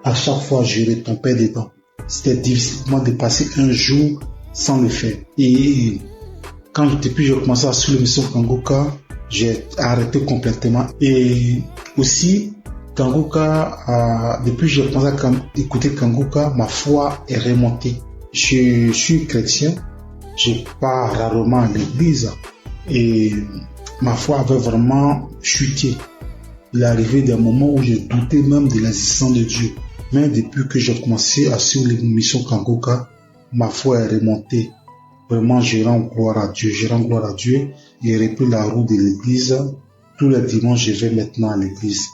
À chaque fois, je retombais dedans. C'était difficile pour moi de passer un jour sans le faire. Et quand depuis je commençais à suivre l'émission Kanguka, j'ai arrêté complètement. Et aussi, Kanguka, depuis que j'ai commencé à écouter Kanguka, ma foi est remontée. Je suis chrétien, je pars rarement à l'église et ma foi avait vraiment chuté. Il est arrivé des moments où je doutais même de l'existence de Dieu. Mais depuis que j'ai commencé à suivre l'émission Kanguka, ma foi est remontée. Vraiment, je rends gloire à Dieu. Je rends gloire à Dieu. J'ai repris la route de l'église. Tous les dimanches, je vais maintenant à l'église.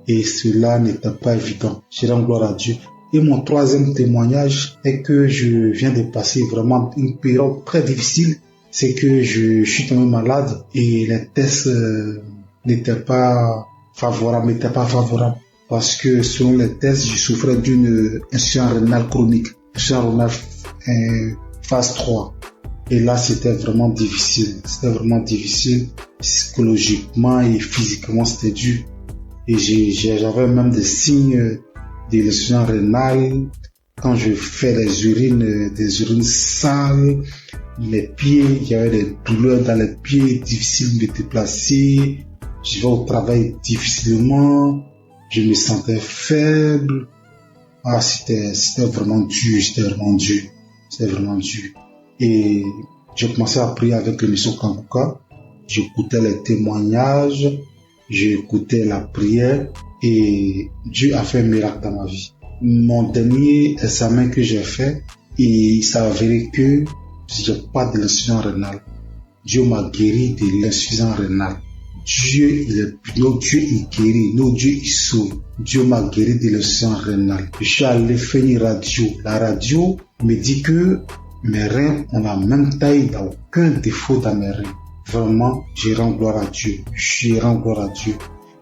Et cela n'était pas évident. Je rends gloire à Dieu. Et mon troisième témoignage est que je viens de passer vraiment une période très difficile. C'est que je suis tombé malade et les tests n'étaient pas favorables. Parce que selon les tests, je souffrais d'une insuffisance rénale chronique. Insuffisance rénale phase 3. Et là, c'était vraiment difficile. C'était vraiment difficile psychologiquement et physiquement, c'était dur. Et j'avais même des signes de l'insuffisance rénale. Quand je fais des urines sales, les pieds, il y avait des douleurs dans les pieds, difficile de me déplacer. Je vais au travail difficilement. Je me sentais faible. Ah, c'était vraiment dur, c'était vraiment dur. Et j'ai commencé à prier avec l'émission Kanguka. J'écoutais les témoignages, j'écoutais la prière et Dieu a fait un miracle dans ma vie. Mon dernier examen que j'ai fait, il s'est avéré que j'ai pas de l'insuffisance rénale. Dieu m'a guéri de l'insuffisance rénale. Notre Dieu il guérit, notre Dieu il sauve. Dieu m'a guéri de l'insuffisance rénale. Je suis allé faire une radio. La radio me dit que mes reins ont la même taille, il n'y a aucun défaut dans mes reins. Vraiment, je rends gloire à Dieu. Je rends gloire à Dieu.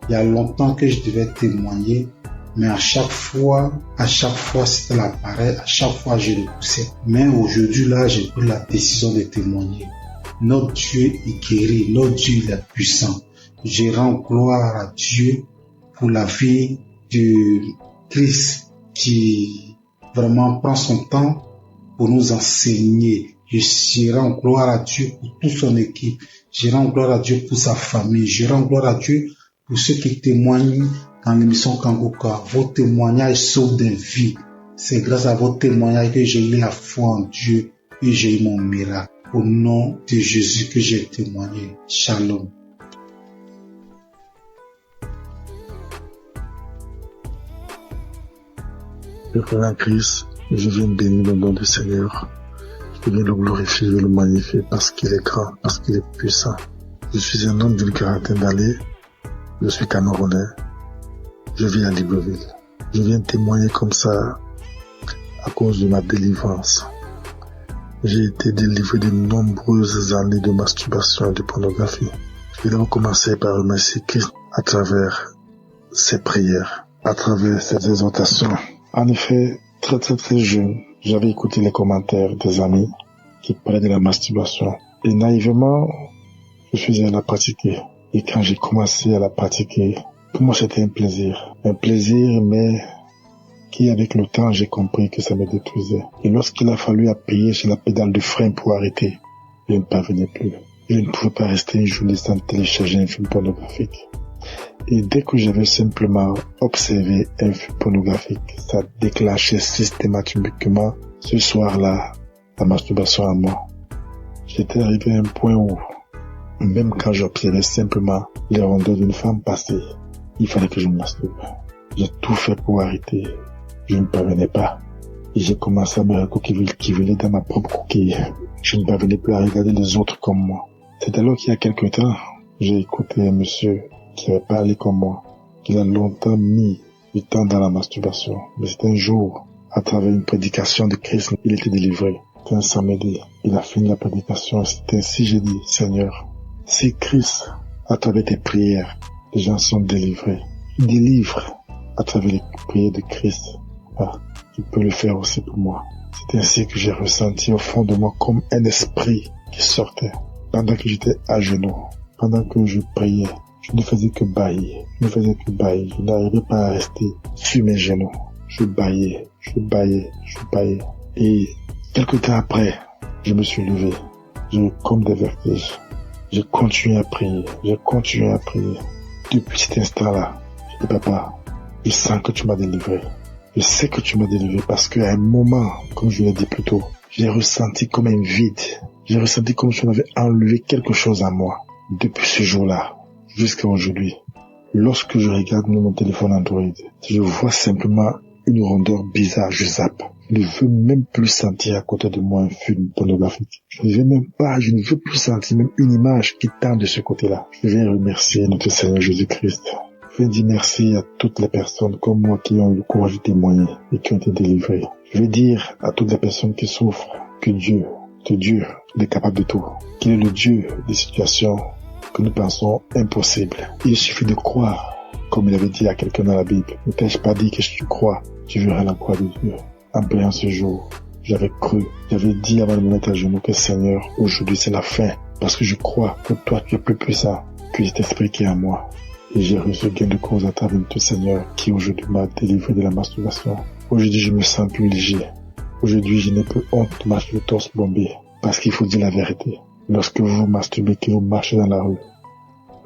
Il y a longtemps que je devais témoigner, mais à chaque fois, c'était la pareille, à chaque fois je repoussais. Mais aujourd'hui, là, j'ai pris la décision de témoigner. Notre Dieu est guéri, notre Dieu il est puissant. Je rends gloire à Dieu pour la vie de Christ qui vraiment prend son temps pour nous enseigner. Je rends gloire à Dieu pour toute son équipe. Je rends gloire à Dieu pour sa famille. Je rends gloire à Dieu pour ceux qui témoignent dans l'émission Kanguka. Vos témoignages sauvent des vies. C'est grâce à vos témoignages que j'ai eu la foi en Dieu et j'ai eu mon miracle. Au nom de Jésus que j'ai témoigné. Shalom. Je crois en Christ, je viens bénir le nom du Seigneur. Je viens le glorifier, je le magnifier parce qu'il est grand, parce qu'il est puissant. Je suis un homme d'une quarantaine d'années. Je suis Camerounais. Je vis à Libreville. Je viens témoigner comme ça à cause de ma délivrance. J'ai été délivré de nombreuses années de masturbation et de pornographie. Je vais donc commencer par remercier Christ à travers ses prières, à travers ses exhortations. En effet, très jeune, j'avais écouté les commentaires des amis qui parlaient de la masturbation. Et naïvement, je suis allé la pratiquer. Et quand j'ai commencé à la pratiquer, pour moi c'était un plaisir. Un plaisir, mais qui avec le temps, j'ai compris que ça me détruisait. Et lorsqu'il a fallu appuyer sur la pédale de frein pour arrêter, je ne parvenais plus. Je ne pouvais pas rester une journée sans télécharger un film pornographique. Et dès que j'avais simplement observé un film pornographique, ça déclenchait systématiquement ce soir-là la masturbation à moi. J'étais arrivé à un point où, même quand j'observais simplement les rondeurs d'une femme passer, il fallait que je me masturbe. J'ai tout fait pour arrêter. Je ne parvenais pas. Et j'ai commencé à me recouquiller dans ma propre coquille. Je ne parvenais plus à regarder les autres comme moi. C'est alors qu'il y a quelque temps, j'ai écouté un monsieur qui avait parlé comme moi, qu'il a longtemps mis du temps dans la masturbation. Mais c'était un jour, à travers une prédication de Christ, il était délivré. C'était un samedi. Il a fini la prédication. C'était ainsi, j'ai dit, Seigneur, si Christ, à travers tes prières, les gens sont délivrés, délivre à travers les prières de Christ. Ah, tu peux le faire aussi pour moi. C'est ainsi que j'ai ressenti au fond de moi comme un esprit qui sortait. Pendant que j'étais à genoux, pendant que je priais, je ne faisais que bâillir. Je n'arrivais pas à rester sur mes genoux. Je bâillais. Et quelque temps après, je me suis levé. J'ai eu comme des vertiges. J'ai continué à prier. Depuis cet instant-là, je dis, papa, Je sens que tu m'as délivré. Je sais que tu m'as délivré parce qu'à un moment, comme je l'ai dit plus tôt, j'ai ressenti comme un vide. J'ai ressenti comme si on avait enlevé quelque chose à moi. Depuis ce jour-là, jusqu'à aujourd'hui, lorsque je regarde mon téléphone Android, je vois simplement une rondeur bizarre, je zappe. Je ne veux même plus sentir à côté de moi un film pornographique. Je ne veux plus sentir même une image qui tend de ce côté-là. Je vais remercier notre Seigneur Jésus-Christ. Je vais dire merci à toutes les personnes comme moi qui ont eu le courage de témoigner et qui ont été délivrées. Je vais dire à toutes les personnes qui souffrent que Dieu est capable de tout. Qu'il est le Dieu des situations que nous pensons impossibles. Il suffit de croire, comme il avait dit à quelqu'un dans la Bible. Ne t'ai-je pas dit que si tu crois, tu verras la croix de Dieu. En priant ce jour, j'avais cru, j'avais dit avant de me mettre à genoux que Seigneur, aujourd'hui c'est la fin, parce que je crois que toi tu es plus puissant que cet esprit qui est en moi. Et j'ai reçu gain de cause à travers tout Seigneur qui aujourd'hui m'a délivré de la masturbation. Aujourd'hui je me sens plus léger. Aujourd'hui je n'ai plus honte de marcher le torse bombé, parce qu'il faut dire la vérité. Lorsque vous masturbez, que vous marchez dans la rue,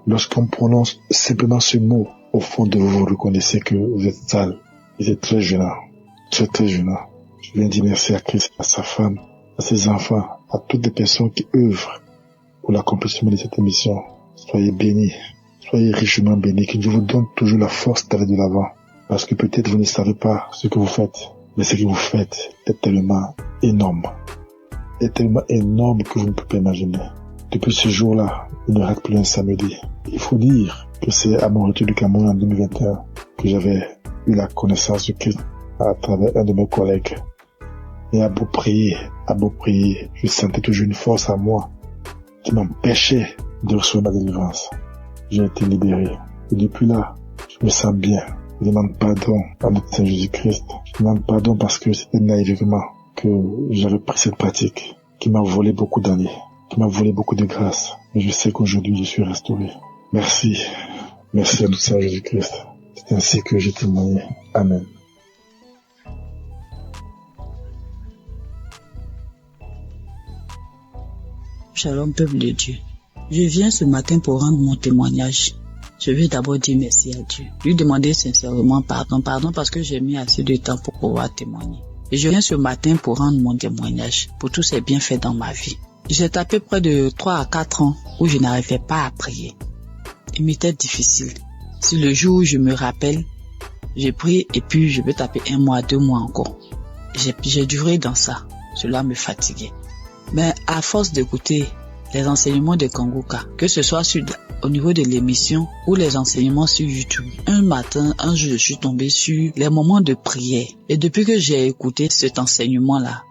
lorsqu'on prononce simplement ce mot, au fond de vous, vous reconnaissez que vous êtes sale. Vous êtes très gênant. Très gênant. Je viens dire merci à Christ, à sa femme, à ses enfants, à toutes les personnes qui œuvrent pour l'accomplissement de cette émission. Soyez bénis. Soyez richement bénis. Que Dieu vous donne toujours la force d'aller de l'avant. Parce que peut-être vous ne savez pas ce que vous faites. Mais ce que vous faites est tellement énorme. Est tellement énorme que vous ne pouvez pas imaginer. Depuis ce jour-là, il ne rate plus un samedi. Il faut dire que c'est à mon retour du Cameroun en 2021 que j'avais eu la connaissance de Christ à travers un de mes collègues. Et à beau prier, je sentais toujours une force à moi qui m'empêchait de recevoir ma délivrance. J'ai été libéré. Et depuis là, je me sens bien. Je demande pardon à notre Seigneur Jésus-Christ. Je demande pardon parce que c'était naïvement que j'avais pris cette pratique qui m'a volé beaucoup d'années, qui m'a volé beaucoup de grâce. Mais je sais qu'aujourd'hui, je suis restauré. Merci. Merci à notre Seigneur Jésus-Christ. C'est ainsi que j'ai témoigné. Amen. Shalom, peuple de Dieu. Je viens ce matin pour rendre mon témoignage. Je vais d'abord dire merci à Dieu. Lui demander sincèrement pardon parce que j'ai mis assez de temps pour pouvoir témoigner. Et je viens ce matin pour rendre mon témoignage pour tous ces bienfaits dans ma vie. J'ai tapé près de 3 à 4 ans où je n'arrivais pas à prier. Il m'était difficile. Si le jour où je me rappelle, j'ai prié et puis je vais taper 1 mois, 2 mois encore. J'ai duré dans ça. Cela me fatiguait. Mais à force d'écouter les enseignements de Kanguka, que ce soit au niveau de l'émission ou les enseignements sur YouTube, un jour, je suis tombé sur les moments de prière. Et depuis que j'ai écouté cet enseignement-là,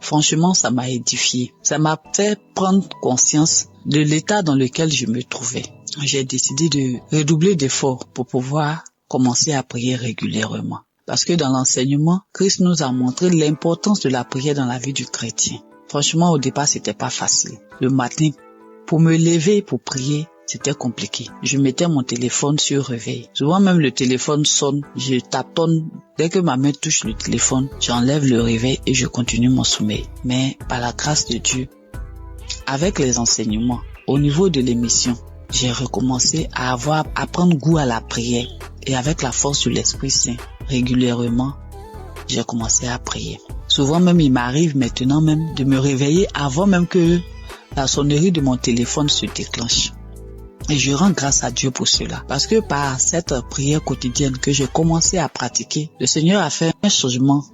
franchement, ça m'a édifié. Ça m'a fait prendre conscience de l'état dans lequel je me trouvais. J'ai décidé de redoubler d'efforts pour pouvoir commencer à prier régulièrement. Parce que dans l'enseignement, Christ nous a montré l'importance de la prière dans la vie du chrétien. Franchement, au départ, c'était pas facile. Le matin, pour me lever, pour prier, c'était compliqué. Je mettais mon téléphone sur réveil. Souvent même le téléphone sonne, je taponne. Dès que ma main touche le téléphone, j'enlève le réveil et je continue mon sommeil. Mais par la grâce de Dieu, avec les enseignements, au niveau de l'émission, j'ai recommencé à prendre goût à la prière. Et avec la force de l'Esprit Saint, régulièrement, j'ai commencé à prier. Souvent même, il m'arrive maintenant même de me réveiller avant même que la sonnerie de mon téléphone se déclenche. Et je rends grâce à Dieu pour cela. Parce que par cette prière quotidienne que j'ai commencé à pratiquer, le Seigneur a fait un changement,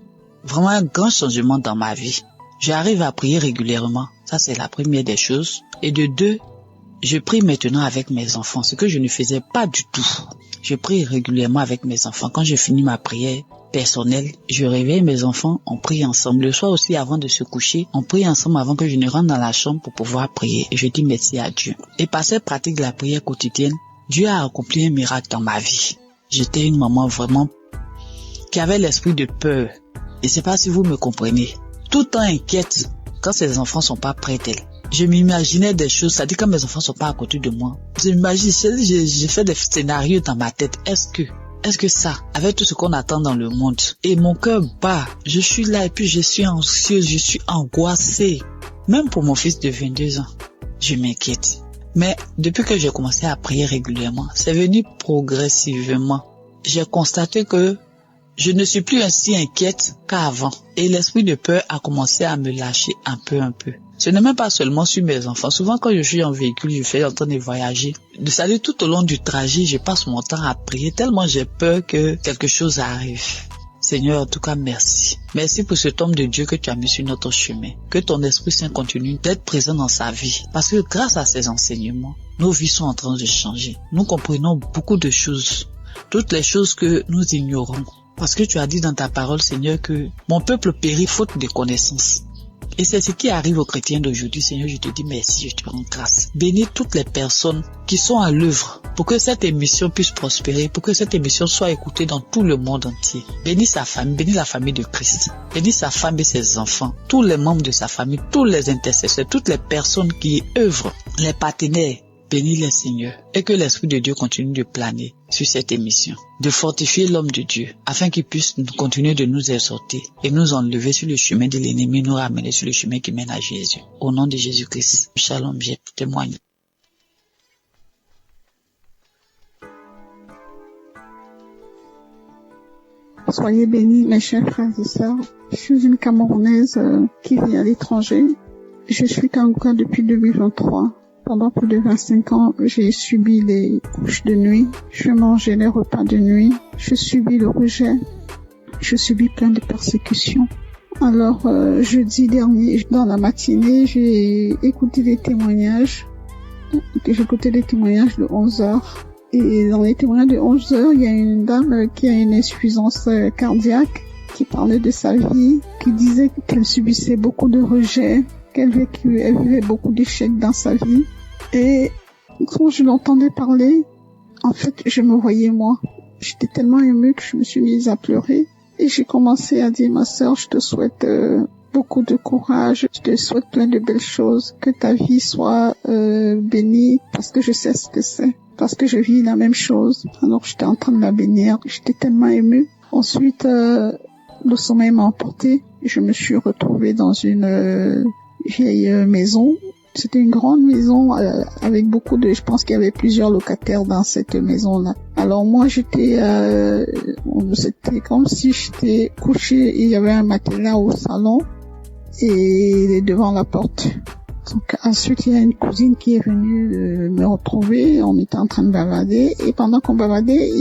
vraiment un grand changement dans ma vie. J'arrive à prier régulièrement. Ça, c'est la première des choses. Et de 2, je prie maintenant avec mes enfants, ce que je ne faisais pas du tout. Je prie régulièrement avec mes enfants. Quand je finis ma prière personnelle, je réveille mes enfants, on prie ensemble. Le soir aussi, avant de se coucher, on prie ensemble avant que je ne rentre dans la chambre pour pouvoir prier. Et je dis merci à Dieu. Et par cette pratique de la prière quotidienne, Dieu a accompli un miracle dans ma vie. J'étais une maman vraiment qui avait l'esprit de peur. Et c'est pas si vous me comprenez. Tout le temps inquiète quand ses enfants sont pas près d'elle. Je m'imaginais des choses, c'est-à-dire quand mes enfants sont pas à côté de moi. J'ai fait des scénarios dans ma tête. Est-ce que ça, avec tout ce qu'on attend dans le monde, et mon cœur bat, je suis là et puis je suis anxieuse, je suis angoissée. Même pour mon fils de 22 ans, je m'inquiète. Mais depuis que j'ai commencé à prier régulièrement, c'est venu progressivement. j'ai constaté que je ne suis plus ainsi inquiète qu'avant. Et l'esprit de peur a commencé à me lâcher un peu. Ce n'est même pas seulement sur mes enfants. Souvent, quand je suis en véhicule, je fais en train de voyager. C'est-à-dire, tout au long du trajet, je passe mon temps à prier tellement j'ai peur que quelque chose arrive. Seigneur, en tout cas, merci. Merci pour cet homme de Dieu que tu as mis sur notre chemin. Que ton Esprit Saint continue d'être présent dans sa vie. Parce que grâce à ces enseignements, nos vies sont en train de changer. Nous comprenons beaucoup de choses. Toutes les choses que nous ignorons. Parce que tu as dit dans ta parole, Seigneur, que mon peuple périt faute de connaissances. Et c'est ce qui arrive aux chrétiens d'aujourd'hui. Seigneur, je te dis merci, je te rends grâce. Bénis toutes les personnes qui sont à l'œuvre pour que cette émission puisse prospérer, pour que cette émission soit écoutée dans tout le monde entier. Bénis sa famille, bénis la famille de Christ. Bénis sa femme et ses enfants, tous les membres de sa famille, tous les intercesseurs, toutes les personnes qui œuvrent, les partenaires. Bénis-les, Seigneur, et que l'Esprit de Dieu continue de planer sur cette émission, de fortifier l'homme de Dieu, afin qu'il puisse continuer de nous exhorter et nous enlever sur le chemin de l'ennemi, nous ramener sur le chemin qui mène à Jésus. Au nom de Jésus-Christ, shalom, je témoigne. Soyez bénis, mes chers frères et sœurs. Je suis une Camerounaise qui vit à l'étranger. Je suis Kanguka depuis 2023. Pendant plus de 25 ans, j'ai subi les couches de nuit, je mangeais les repas de nuit, je subis le rejet, je subis plein de persécutions. Alors, jeudi dernier, dans la matinée, j'ai écouté des témoignages. J'ai écouté des témoignages de 11h. Et dans les témoignages de 11h, il y a une dame qui a une insuffisance cardiaque, qui parlait de sa vie, qui disait qu'elle subissait beaucoup de rejet, qu'elle vivait beaucoup d'échecs dans sa vie. Et quand je l'entendais parler, en fait, je me voyais moi. J'étais tellement émue que je me suis mise à pleurer. Et j'ai commencé à dire, ma sœur, je te souhaite beaucoup de courage. Je te souhaite plein de belles choses. Que ta vie soit bénie, parce que je sais ce que c'est. Parce que je vis la même chose. Alors j'étais en train de la bénir. J'étais tellement émue. Ensuite, le sommeil m'a emporté. Je me suis retrouvée dans une vieille maison. C'était une grande maison avec beaucoup de... Je pense qu'il y avait plusieurs locataires dans cette maison-là. Alors moi, c'était comme si j'étais couchée. Il y avait un matelas au salon et devant la porte. Donc ensuite, il y a une cousine qui est venue me retrouver. On était en train de bavader. Et pendant qu'on bavadait,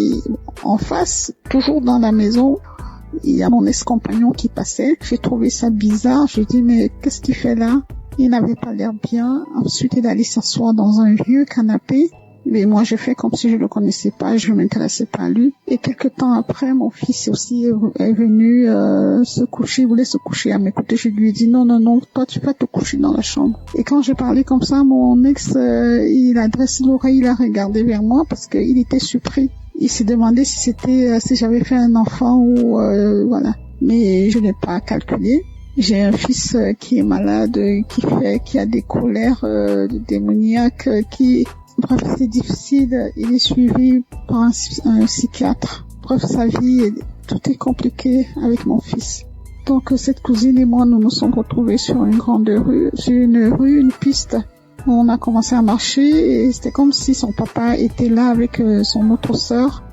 en face, toujours dans la maison, il y a mon ex-compagnon qui passait. J'ai trouvé ça bizarre. J'ai dit, mais qu'est-ce qu'il fait là? Il n'avait pas l'air bien. Ensuite, il allait s'asseoir dans un vieux canapé. Mais moi, j'ai fait comme si je le connaissais pas, je m'intéressais pas à lui. Et quelque temps après, mon fils aussi est venu se coucher, il voulait se coucher à mes côtés. Je lui ai dit, non, toi, tu vas te coucher dans la chambre. Et quand j'ai parlé comme ça, mon ex, il a dressé l'oreille, il a regardé vers moi parce qu'il était surpris. Il s'est demandé si j'avais fait un enfant ou voilà. Mais je n'ai pas calculé. J'ai un fils qui est malade, qui a des colères démoniaques, bref, c'est difficile. Il est suivi par un psychiatre. Bref, sa vie, tout est compliqué avec mon fils. Donc, cette cousine et moi, nous nous sommes retrouvés sur une grande rue, une piste. On a commencé à marcher et c'était comme si son papa était là avec son autre sœur.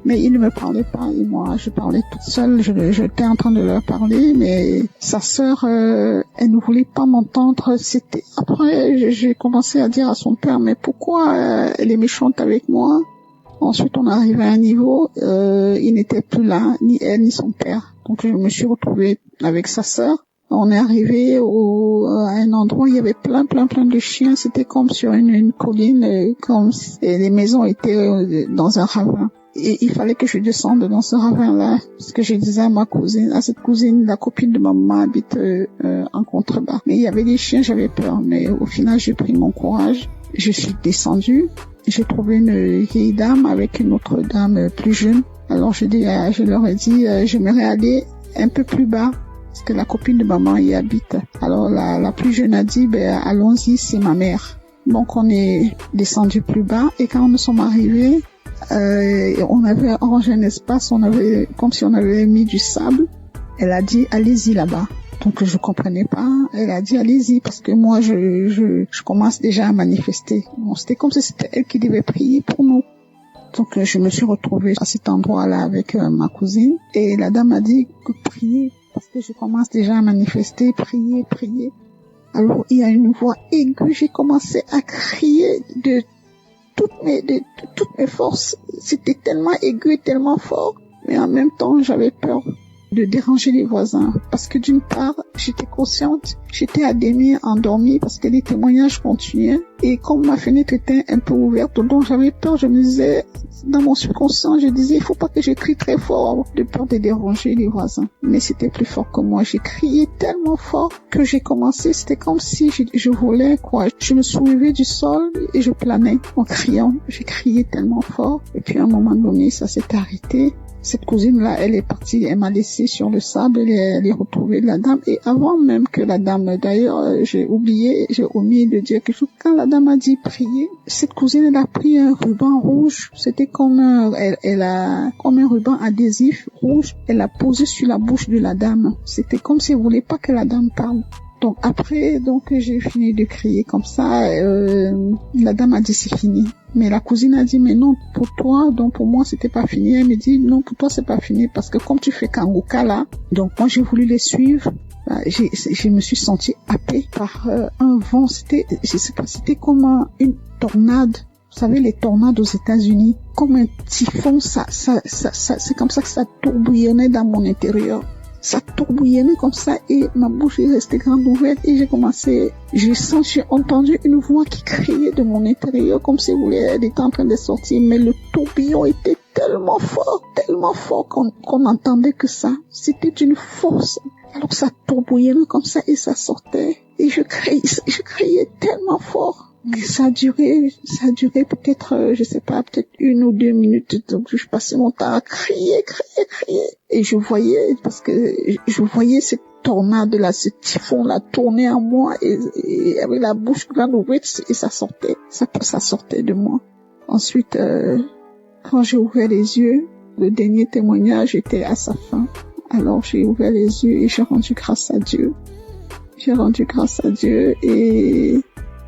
Mais il ne me parlait pas et moi, je parlais toute seule. J'étais en train de leur parler, mais sa sœur, elle ne voulait pas m'entendre. Après, j'ai commencé à dire à son père, mais pourquoi elle est méchante avec moi? Ensuite, on arrivait à un niveau, il n'était plus là, ni elle, ni son père. Donc, je me suis retrouvée avec sa sœur. On est arrivé à un endroit où il y avait plein de chiens. C'était comme sur une colline, et les maisons étaient dans un ravin. Et il fallait que je descende dans ce ravin-là, parce que je disais à cette cousine, la copine de maman habite en contrebas. Mais il y avait des chiens, j'avais peur. Mais au final, j'ai pris mon courage. Je suis descendue. J'ai trouvé une vieille dame avec une autre dame plus jeune. Alors je leur ai dit, j'aimerais aller un peu plus bas, parce que la copine de maman y habite. Alors la plus jeune a dit, allons-y, c'est ma mère. Donc on est descendu plus bas et quand nous sommes arrivés, on avait arrangé un espace, comme si on avait mis du sable. Elle a dit, allez-y là-bas. Donc je comprenais pas. Elle a dit, allez-y, parce que moi je commence déjà à manifester. Bon, c'était comme si c'était elle qui devait prier pour nous. Donc, je me suis retrouvée à cet endroit-là avec ma cousine. Et la dame m'a dit que prier, parce que je commence déjà à manifester, prier. Alors, il y a une voix aiguë. J'ai commencé à crier de toutes mes forces. C'était tellement aigu et tellement fort. Mais en même temps, j'avais peur de déranger les voisins. Parce que d'une part, j'étais consciente, j'étais à demi endormie parce que les témoignages continuaient. Et comme ma fenêtre était un peu ouverte, donc j'avais peur, je me disais, dans mon subconscient, je disais, il faut pas que je crie très fort de peur de déranger les voisins. Mais c'était plus fort que moi. J'ai crié tellement fort que j'ai commencé, c'était comme si je volais, quoi. Je me soulevais du sol et je planais en criant. J'ai crié tellement fort. Et puis à un moment donné, ça s'est arrêté. Cette cousine-là, elle est partie, elle m'a laissé sur le sable, elle est retrouvée la dame. Et avant même que la dame, d'ailleurs, j'ai omis de dire quelque chose. Quand la dame a dit prier, cette cousine, elle a pris un ruban rouge. C'était comme comme un ruban adhésif rouge. Elle l'a posé sur la bouche de la dame. C'était comme si elle voulait pas que la dame parle. Donc après, j'ai fini de crier comme ça. La dame a dit c'est fini. Mais la cousine a dit mais non pour toi, donc pour moi c'était pas fini. Elle me dit non pour toi c'est pas fini parce que comme tu fais Kanguka là, donc moi j'ai voulu les suivre. Je me suis sentie happée par un vent. C'était comme une tornade. Vous savez les tornades aux États-Unis, comme un typhon. C'est comme ça que ça tourbillonnait dans mon intérieur. Ça tourbillonnait comme ça et ma bouche est restée grande ouverte et j'ai entendu une voix qui criait de mon intérieur comme si elle était en train de sortir, mais le tourbillon était tellement fort qu'on entendait que ça. C'était d'une force. Alors ça tourbillonnait comme ça et ça sortait et je criais tellement fort. Ça a duré peut-être, je sais pas, peut-être 1 ou 2 minutes. Donc, je passais mon temps à crier. Et je voyais cette tornade-là, ce typhon-là tourner en moi et avec la bouche grande ouverte et ça sortait. Ça sortait de moi. Ensuite, quand j'ai ouvert les yeux, le dernier témoignage était à sa fin. Alors, j'ai ouvert les yeux et j'ai rendu grâce à Dieu. Et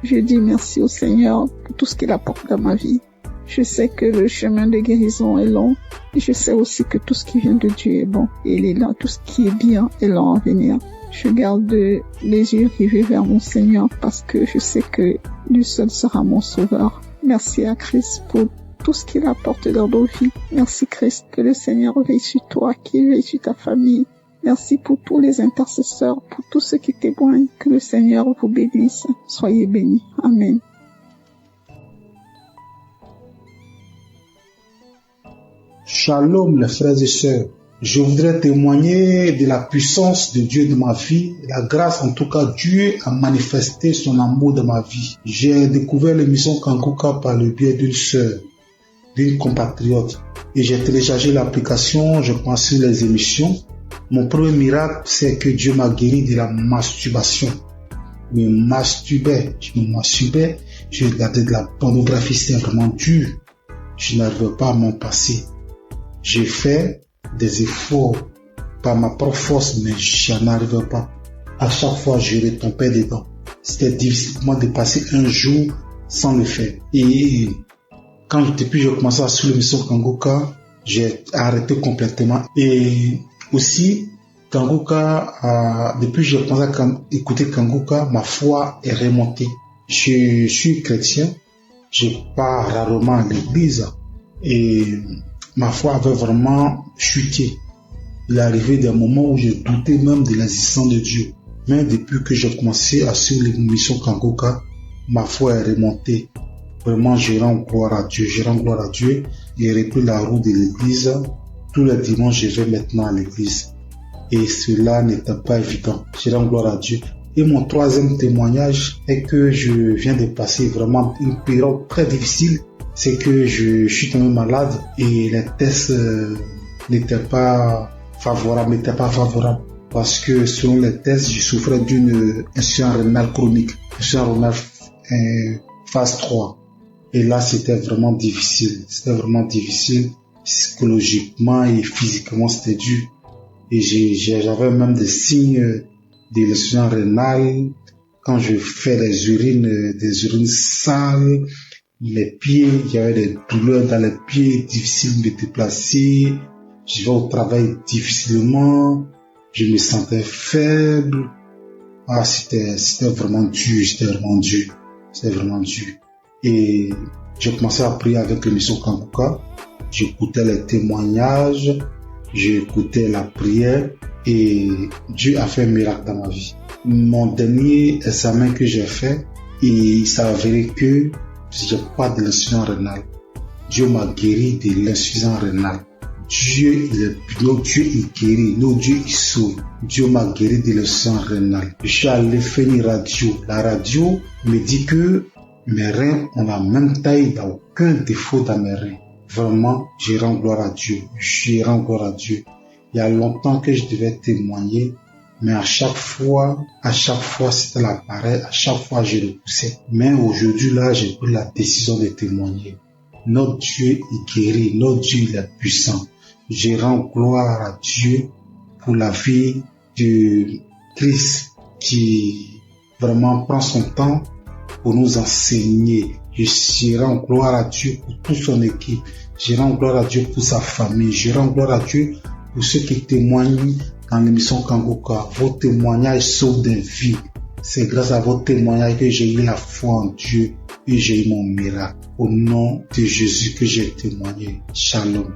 je dis merci au Seigneur pour tout ce qu'il apporte dans ma vie. Je sais que le chemin de guérison est long. Et je sais aussi que tout ce qui vient de Dieu est bon. Et il est là, tout ce qui est bien est long à venir. Je garde les yeux rivés vers mon Seigneur parce que je sais que lui seul sera mon sauveur. Merci à Christ pour tout ce qu'il apporte dans nos vies. Merci Christ, que le Seigneur veille sur toi, qu'il veille sur ta famille. Merci pour tous les intercesseurs, pour tous ceux qui témoignent. Que le Seigneur vous bénisse. Soyez bénis. Amen. Shalom les frères et sœurs. Je voudrais témoigner de la puissance de Dieu dans ma vie, la grâce en tout cas Dieu a manifesté son amour dans ma vie. J'ai découvert l'émission Kanguka par le biais d'une sœur, d'une compatriote. Et j'ai téléchargé l'application, je pense sur les émissions. Mon premier miracle, c'est que Dieu m'a guéri de la masturbation. Je me masturbais, je regardais de la pornographie, c'était vraiment dur. Je n'arrivais pas à m'en passer. J'ai fait des efforts par ma propre force, mais je n'arrivais pas. À chaque fois, je retombais dedans. C'était difficile pour moi de passer un jour sans le faire. Et depuis que j'ai commencé à suivre l'émission Kanguka, j'ai arrêté complètement. Et aussi, Kanguka, depuis que j'ai commencé à écouter Kanguka, ma foi est remontée. Je suis chrétien, je pars rarement à l'église et ma foi avait vraiment chuté. Il est arrivé des moments où je doutais même de l'existence de Dieu. Mais depuis que j'ai commencé à suivre l'émission Kanguka, ma foi est remontée. Vraiment, je rends gloire à Dieu. J'ai repris la route de l'église. Tous les dimanches, je vais maintenant à l'église. Et cela n'était pas évident. Je rends gloire à Dieu. Et mon troisième témoignage est que je viens de passer vraiment une période très difficile. C'est que je suis tombé malade et les tests n'étaient pas favorables. Parce que selon les tests, je souffrais d'une insuffisance rénale chronique. Insuffisance rénale phase 3. Et là, c'était vraiment difficile. Psychologiquement et physiquement, c'était dur. Et j'avais même des signes de l'insuffisance rénale. Quand je fais des urines sales, Les pieds, j'avais des douleurs dans les pieds, difficile de me déplacer. Je vais au travail difficilement. Je me sentais faible. Ah, c'était vraiment dur, c'était vraiment dur. Et j'ai commencé à prier avec l'émission Kanguka. J'écoutais les témoignages, j'écoutais la prière et Dieu a fait un miracle dans ma vie. Mon dernier examen que j'ai fait, il s'avérait que j'ai pas de l'insuffisance rénale. Dieu m'a guéri de l'insuffisance rénale. Dieu, notre Dieu, il guérit, notre Dieu, il sauve. Dieu m'a guéri de l'insuffisance rénale. Je suis allé faire une radio. La radio me dit que mes reins ont la même taille, il n'y a aucun défaut dans mes reins. Vraiment, je rends gloire à Dieu. Je rends gloire à Dieu. Il y a longtemps que je devais témoigner, mais à chaque fois, c'était la pareille, à chaque fois, je repoussais. Mais aujourd'hui, là, j'ai pris la décision de témoigner. Notre Dieu, il guérit. Notre Dieu, il est puissant. Je rends gloire à Dieu pour la vie de Christ qui vraiment prend son temps pour nous enseigner. Je rends gloire à Dieu pour toute son équipe. Je rends gloire à Dieu pour sa famille. Je rends gloire à Dieu pour ceux qui témoignent dans l'émission Kanguka. Vos témoignages sauvent des vies. C'est grâce à vos témoignages que j'ai eu la foi en Dieu et j'ai eu mon miracle. Au nom de Jésus que j'ai témoigné. Shalom.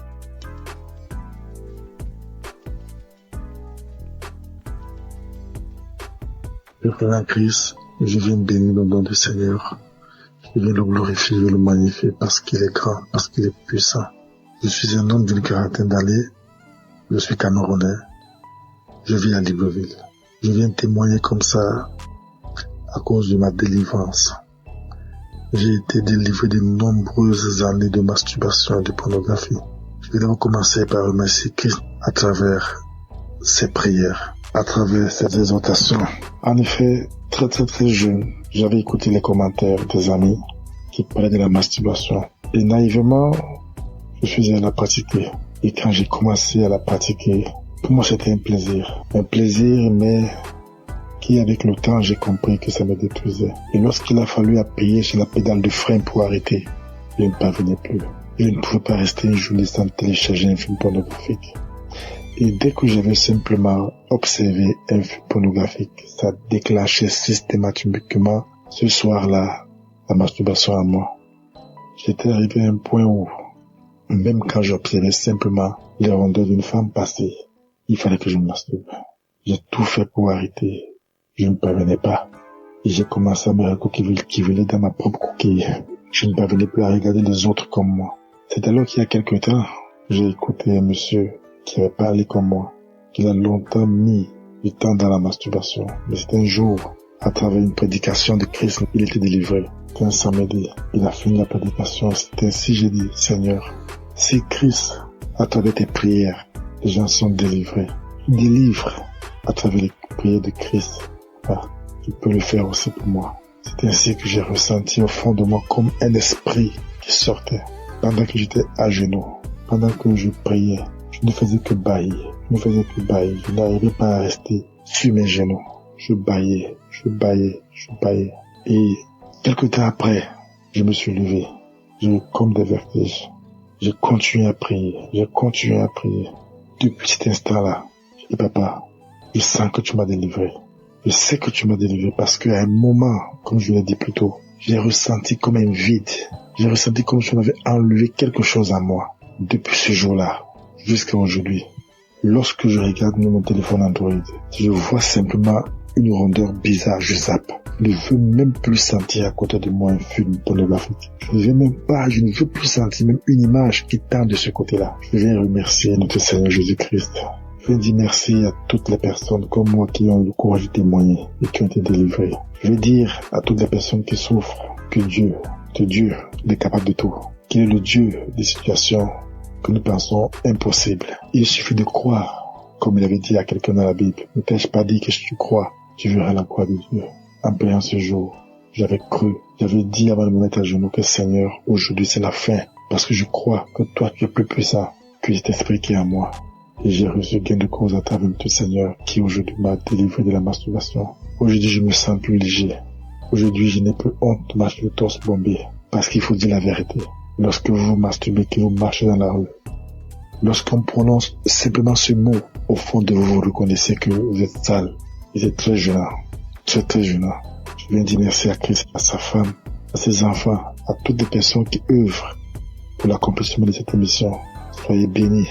Père en Christ, je viens bénir le nom du Seigneur. Je viens le glorifier, je le magnifier parce qu'il est grand, parce qu'il est puissant. Je suis un homme d'une quarantaine d'années. Je suis Camerounais. Je vis à Libreville. Je viens témoigner comme ça à cause de ma délivrance. J'ai été délivré de nombreuses années de masturbation et de pornographie. Je vais donc commencer par remercier Christ à travers ses prières, à travers ses exhortations. En effet, très jeune, j'avais écouté les commentaires des amis qui parlaient de la masturbation. Et naïvement, je suis allé la pratiquer. Et quand j'ai commencé à la pratiquer, pour moi c'était un plaisir. Un plaisir, mais qui avec le temps, j'ai compris que ça me détruisait. Et lorsqu'il a fallu appuyer sur la pédale de frein pour arrêter, je ne parvenais plus. Je ne pouvais pas rester une journée sans télécharger un film pornographique. Et dès que j'avais simplement observé un film pornographique, ça déclenchait systématiquement ce soir-là la masturbation à moi. J'étais arrivé à un point où, même quand j'observais simplement les rondeurs d'une femme passer, il fallait que je me masturbe. J'ai tout fait pour arrêter. Je ne parvenais pas. Et j'ai commencé à me recouquiller dans ma propre coquille. Je ne parvenais plus à regarder les autres comme moi. C'est alors qu'il y a quelque temps, j'ai écouté un monsieur qui avait parlé comme moi, qu'il a longtemps mis du temps dans la masturbation. Mais c'était un jour, à travers une prédication de Christ, il était délivré. C'était un samedi. Il a fini la prédication. C'était ainsi, j'ai dit, Seigneur, si Christ, à travers tes prières, les gens sont délivrés, délivre à travers les prières de Christ. Tu peux le faire aussi pour moi. C'est ainsi que j'ai ressenti au fond de moi comme un esprit qui sortait. Pendant que j'étais à genoux, pendant que je priais, je ne faisais que bâillir. Je n'arrivais pas à rester sur mes genoux. Je bâillais. Et quelque temps après, je me suis levé. J'ai eu comme des vertiges. J'ai continué à prier. Depuis cet instant-là, j'ai dit, papa, je sens que tu m'as délivré. Je sais que tu m'as délivré parce qu'à un moment, comme je l'ai dit plus tôt, j'ai ressenti comme un vide. J'ai ressenti comme si on avait enlevé quelque chose à moi. Depuis ce jour-là, jusqu'à aujourd'hui, lorsque je regarde mon téléphone Android, je vois simplement une rondeur bizarre, je zappe. Je ne veux même plus sentir à côté de moi un film pornographique. Je ne veux plus sentir même une image qui tend de ce côté-là. Je viens remercier notre Seigneur Jésus-Christ. Je veux dire merci à toutes les personnes comme moi qui ont eu le courage de témoigner et qui ont été délivrées. Je veux dire à toutes les personnes qui souffrent que Dieu, il est capable de tout. Qu'il est le Dieu des situations que nous pensons impossibles. Il suffit de croire, comme il avait dit à quelqu'un dans la Bible. Ne t'ai-je pas dit que si tu crois, tu verras la croix de Dieu. En priant ce jour, j'avais cru, j'avais dit avant de me mettre à genoux que Seigneur, aujourd'hui c'est la fin. Parce que je crois que toi tu es plus puissant que cet esprit qui est en moi. Et j'ai reçu gain de cause à travers tout Seigneur qui aujourd'hui m'a délivré de la masturbation. Aujourd'hui, je me sens plus léger. Aujourd'hui, je n'ai plus honte de marcher le torse bombé. Parce qu'il faut dire la vérité. Lorsque vous vous masturbez, que vous marchez dans la rue, lorsqu'on prononce simplement ce mot, au fond de vous, vous reconnaissez que vous êtes sale. Vous êtes très gênant. Très très gênant. Je viens dire merci à Christ, à sa femme, à ses enfants, à toutes les personnes qui œuvrent pour l'accomplissement de cette émission. Soyez bénis.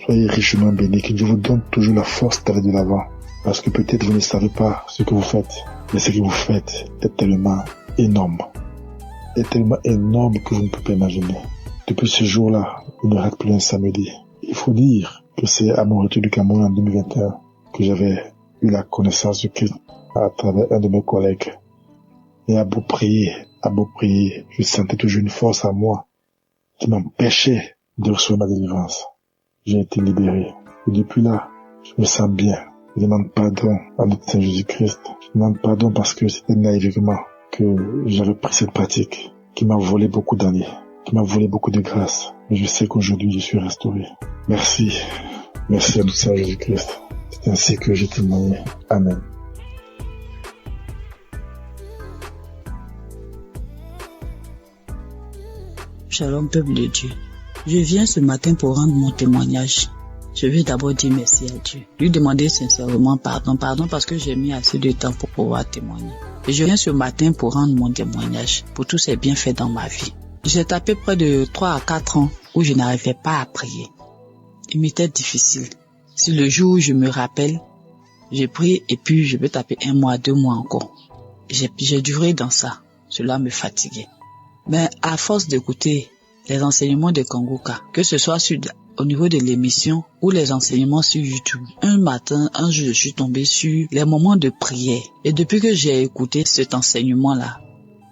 Soyez richement bénis. Que Dieu vous donne toujours la force d'aller de l'avant. Parce que peut-être vous ne savez pas ce que vous faites. Mais ce que vous faites est tellement énorme. Est tellement énorme que vous ne pouvez pas imaginer. Depuis ce jour-là, il ne rate plus un samedi. Il faut dire que c'est à mon retour du Cameroun en 2021 que j'avais eu la connaissance de Christ à travers un de mes collègues. Et à beau prier, je sentais toujours une force en moi qui m'empêchait de recevoir ma délivrance. J'ai été libéré. Et depuis là, je me sens bien. Je demande pardon à notre Seigneur Jésus-Christ. Je demande pardon parce que c'était naïvement que j'avais pris cette pratique qui m'a volé beaucoup d'années, qui m'a volé beaucoup de grâce. Mais je sais qu'aujourd'hui, je suis restauré. Merci. Merci à notre Seigneur Jésus-Christ. C'est ainsi que j'ai témoigné. Amen. Shalom, peuple de Dieu. Je viens ce matin pour rendre mon témoignage. Je veux d'abord dire merci à Dieu. Lui demander sincèrement pardon parce que j'ai mis assez de temps pour pouvoir témoigner. Et je viens ce matin pour rendre mon témoignage pour tous ces bienfaits dans ma vie. J'ai tapé près de 3 à 4 ans où je n'arrivais pas à prier. Il m'était difficile. Si le jour où je me rappelle, j'ai prié et puis je peux taper 1 mois, 2 mois encore. J'ai duré dans ça. Cela me fatiguait. Mais à force d'écouter les enseignements de Kanguka, que ce soit au niveau de l'émission ou les enseignements sur YouTube, un jour, je suis tombé sur les moments de prière. Et depuis que j'ai écouté cet enseignement-là,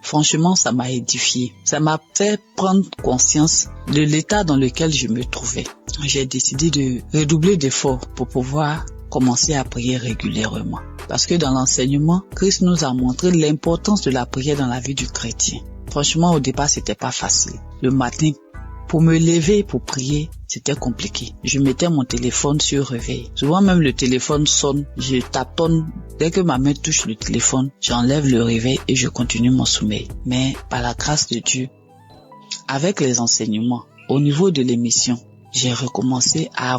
franchement, ça m'a édifié. Ça m'a fait prendre conscience de l'état dans lequel je me trouvais. J'ai décidé de redoubler d'efforts pour pouvoir commencer à prier régulièrement. Parce que dans l'enseignement, Christ nous a montré l'importance de la prière dans la vie du chrétien. Franchement, au départ, c'était pas facile. Le matin, pour me lever pour prier, c'était compliqué. Je mettais mon téléphone sur réveil. Souvent même le téléphone sonne, je tâtonne. Dès que ma main touche le téléphone, j'enlève le réveil et je continue mon sommeil. Mais par la grâce de Dieu, avec les enseignements, au niveau de l'émission, j'ai recommencé à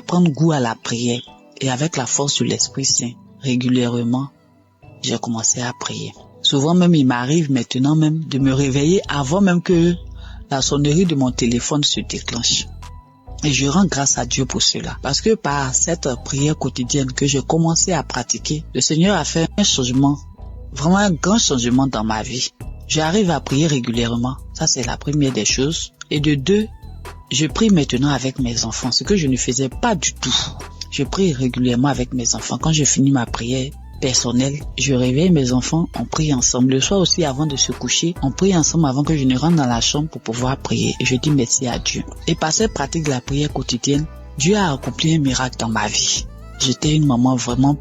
prendre goût à la prière. Et avec la force de l'Esprit Saint, régulièrement, j'ai commencé à prier. Souvent même, il m'arrive maintenant même de me réveiller avant même que la sonnerie de mon téléphone se déclenche. Et je rends grâce à Dieu pour cela. Parce que par cette prière quotidienne que j'ai commencé à pratiquer, le Seigneur a fait un changement, vraiment un grand changement dans ma vie. J'arrive à prier régulièrement. Ça, c'est la première des choses. Et de 2, je prie maintenant avec mes enfants, ce que je ne faisais pas du tout. Je prie régulièrement avec mes enfants. Quand je finis ma prière personnelle, je réveille mes enfants, on prie ensemble. Le soir aussi, avant de se coucher, on prie ensemble avant que je ne rentre dans la chambre pour pouvoir prier. Et je dis merci à Dieu. Et par cette pratique de la prière quotidienne, Dieu a accompli un miracle dans ma vie. J'étais une maman vraiment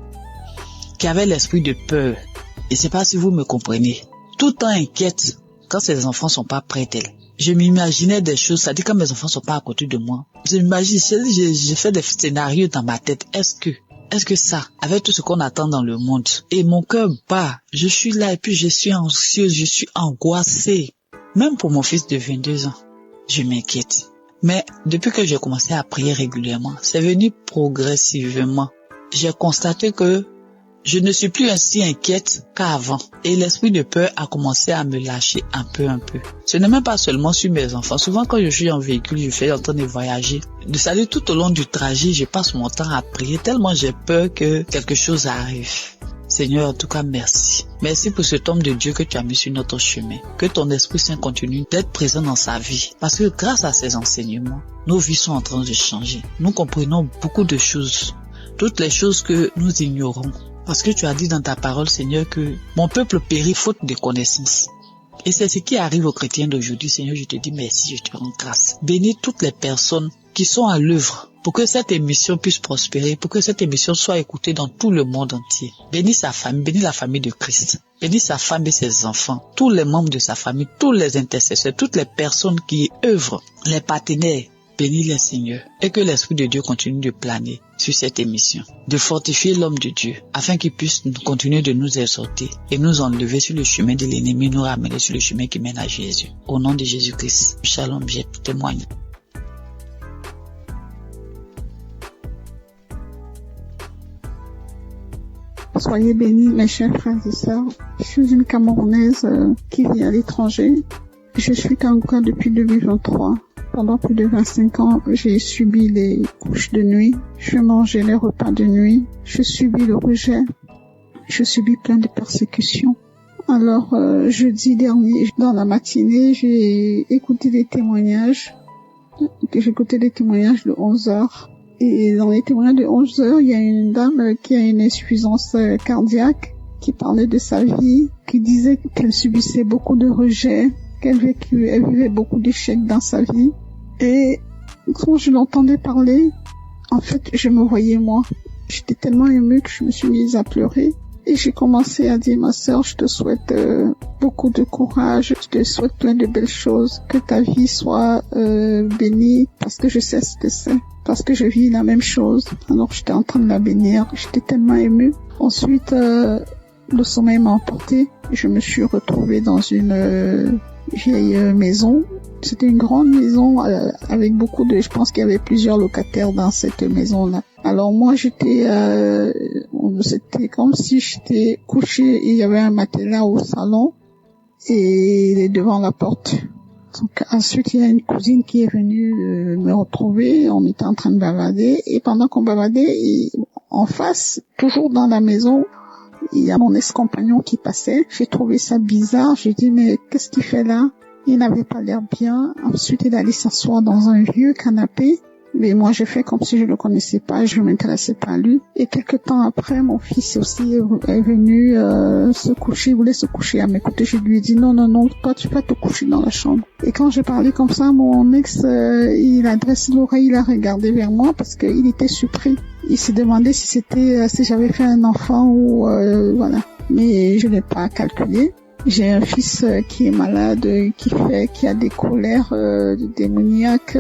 qui avait l'esprit de peur. Et c'est pas si vous me comprenez. Tout le temps inquiète quand ses enfants sont pas près d'elle. Je m'imaginais des choses, c'est-à-dire quand mes enfants sont pas à côté de moi. J'ai fait des scénarios dans ma tête. Est-ce que ça, avec tout ce qu'on attend dans le monde, et mon cœur bat, je suis là et puis je suis anxieuse, je suis angoissée. Même pour mon fils de 22 ans, je m'inquiète. Mais depuis que j'ai commencé à prier régulièrement, c'est venu progressivement. J'ai constaté que je ne suis plus ainsi inquiète qu'avant. Et l'esprit de peur a commencé à me lâcher un peu. Ce n'est même pas seulement sur mes enfants. Souvent quand je suis en véhicule, je fais en train de voyager. C'est-à-dire tout au long du trajet, je passe mon temps à prier tellement j'ai peur que quelque chose arrive. Seigneur, en tout cas, merci. Merci pour cet homme de Dieu que tu as mis sur notre chemin. Que ton Esprit Saint continue d'être présent dans sa vie. Parce que grâce à ces enseignements, nos vies sont en train de changer. Nous comprenons beaucoup de choses. Toutes les choses que nous ignorons. Parce que tu as dit dans ta parole, Seigneur, que mon peuple périt faute de connaissance. Et c'est ce qui arrive aux chrétiens d'aujourd'hui. Seigneur, je te dis merci, je te rends grâce. Bénis toutes les personnes qui sont à l'œuvre pour que cette émission puisse prospérer, pour que cette émission soit écoutée dans tout le monde entier. Bénis sa famille, bénis la famille de Christ. Bénis sa femme et ses enfants, tous les membres de sa famille, tous les intercesseurs, toutes les personnes qui œuvrent, les partenaires. bénis-les, Seigneur, et que l'Esprit de Dieu continue de planer sur cette émission, de fortifier l'homme de Dieu, afin qu'il puisse continuer de nous exhorter et nous enlever sur le chemin de l'ennemi, nous ramener sur le chemin qui mène à Jésus. Au nom de Jésus-Christ, shalom, j'ai témoigné. Soyez bénis, mes chers frères et sœurs. Je suis une Camerounaise qui vit à l'étranger. Je suis Kanguka depuis 2023. Pendant plus de 25 ans, j'ai subi les couches de nuit. Je mangeais les repas de nuit. Je subis le rejet. Je subis plein de persécutions. Alors, jeudi dernier, dans la matinée, j'ai écouté des témoignages. J'ai écouté des témoignages de 11 heures. Et dans les témoignages de 11 heures, il y a une dame qui a une insuffisance cardiaque, qui parlait de sa vie, qui disait qu'elle subissait beaucoup de rejets, qu'elle vivait beaucoup d'échecs dans sa vie. Et quand je l'entendais parler, en fait, je me voyais moi. J'étais tellement émue que je me suis mise à pleurer. Et j'ai commencé à dire, ma sœur, je te souhaite beaucoup de courage, je te souhaite plein de belles choses, que ta vie soit bénie, parce que je sais ce que c'est, parce que je vis la même chose. Alors j'étais en train de la bénir, j'étais tellement émue. Ensuite, le sommeil m'a emporté, je me suis retrouvée dans une vieille maison. C'était une grande maison avec beaucoup de... Je pense qu'il y avait plusieurs locataires dans cette maison-là. Alors moi, c'était comme si j'étais couchée et il y avait un matelas au salon et devant la porte. Donc ensuite, il y a une cousine qui est venue me retrouver. On était en train de bavarder et pendant qu'on bavardait, en face, toujours dans la maison, il y a mon ex-compagnon qui passait. J'ai trouvé ça bizarre. J'ai dit, mais qu'est-ce qu'il fait là? Il n'avait pas l'air bien. Ensuite, il allait s'asseoir dans un vieux canapé. Mais moi, j'ai fait comme si je le connaissais pas, je ne m'intéressais pas à lui. Et quelque temps après, mon fils aussi est venu se coucher, il voulait se coucher à mes côtés. Je lui ai dit, non, toi, tu vas te coucher dans la chambre. Et quand j'ai parlé comme ça, mon ex, il a dressé l'oreille, il a regardé vers moi parce qu'il était surpris. Il s'est demandé si j'avais fait un enfant ou voilà. Mais je l'ai pas calculé. J'ai un fils qui est malade, qui a des colères démoniaques,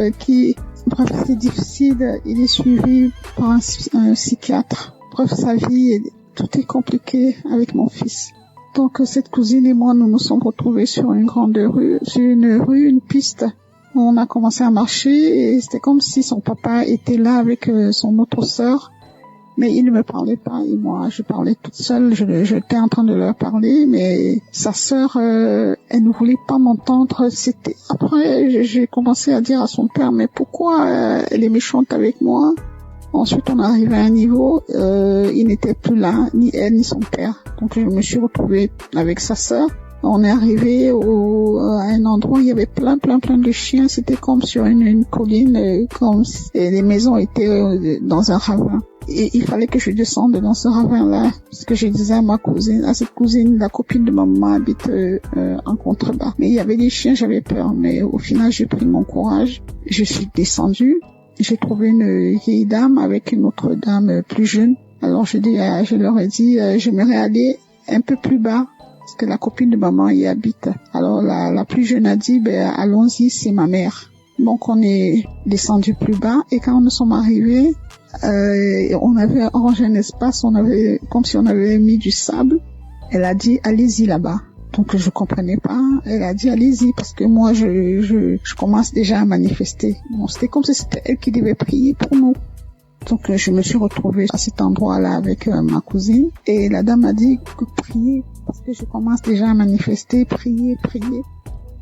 bref, c'est difficile. Il est suivi par un psychiatre. Bref, sa vie, tout est compliqué avec mon fils. Donc, cette cousine et moi, nous nous sommes retrouvés sur une grande rue, une piste. On a commencé à marcher et c'était comme si son papa était là avec son autre sœur. Mais il ne me parlait pas et moi, je parlais toute seule. J'étais en train de leur parler, mais sa sœur, elle ne voulait pas m'entendre. Après, j'ai commencé à dire à son père, mais pourquoi elle est méchante avec moi? Ensuite, on est arrivé à un niveau, il n'était plus là, ni elle ni son père. Donc, je me suis retrouvée avec sa sœur. On est arrivé à un endroit où il y avait plein de chiens. C'était comme sur une colline, et les maisons étaient dans un ravin. Et il fallait que je descende dans ce ravin-là, parce que je disais à cette cousine, la copine de ma maman habite en contrebas. Mais il y avait des chiens, j'avais peur. Mais au final, j'ai pris mon courage. Je suis descendue. J'ai trouvé une vieille dame avec une autre dame plus jeune. Alors je leur ai dit, j'aimerais aller un peu plus bas, parce que la copine de maman y habite. Alors la plus jeune a dit, allons-y, c'est ma mère. Donc on est descendu plus bas et quand nous sommes arrivés, on avait arrangé un espace, comme si on avait mis du sable. Elle a dit, allez-y là-bas. Donc je comprenais pas. Elle a dit, allez-y, parce que moi je commence déjà à manifester. Bon, c'était comme si c'était elle qui devait prier pour nous. Donc je me suis retrouvée à cet endroit-là avec ma cousine et la dame a dit, priez, parce que je commence déjà à manifester, priez.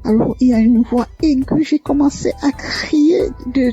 Alors il y a une voix aiguë, j'ai commencé à crier de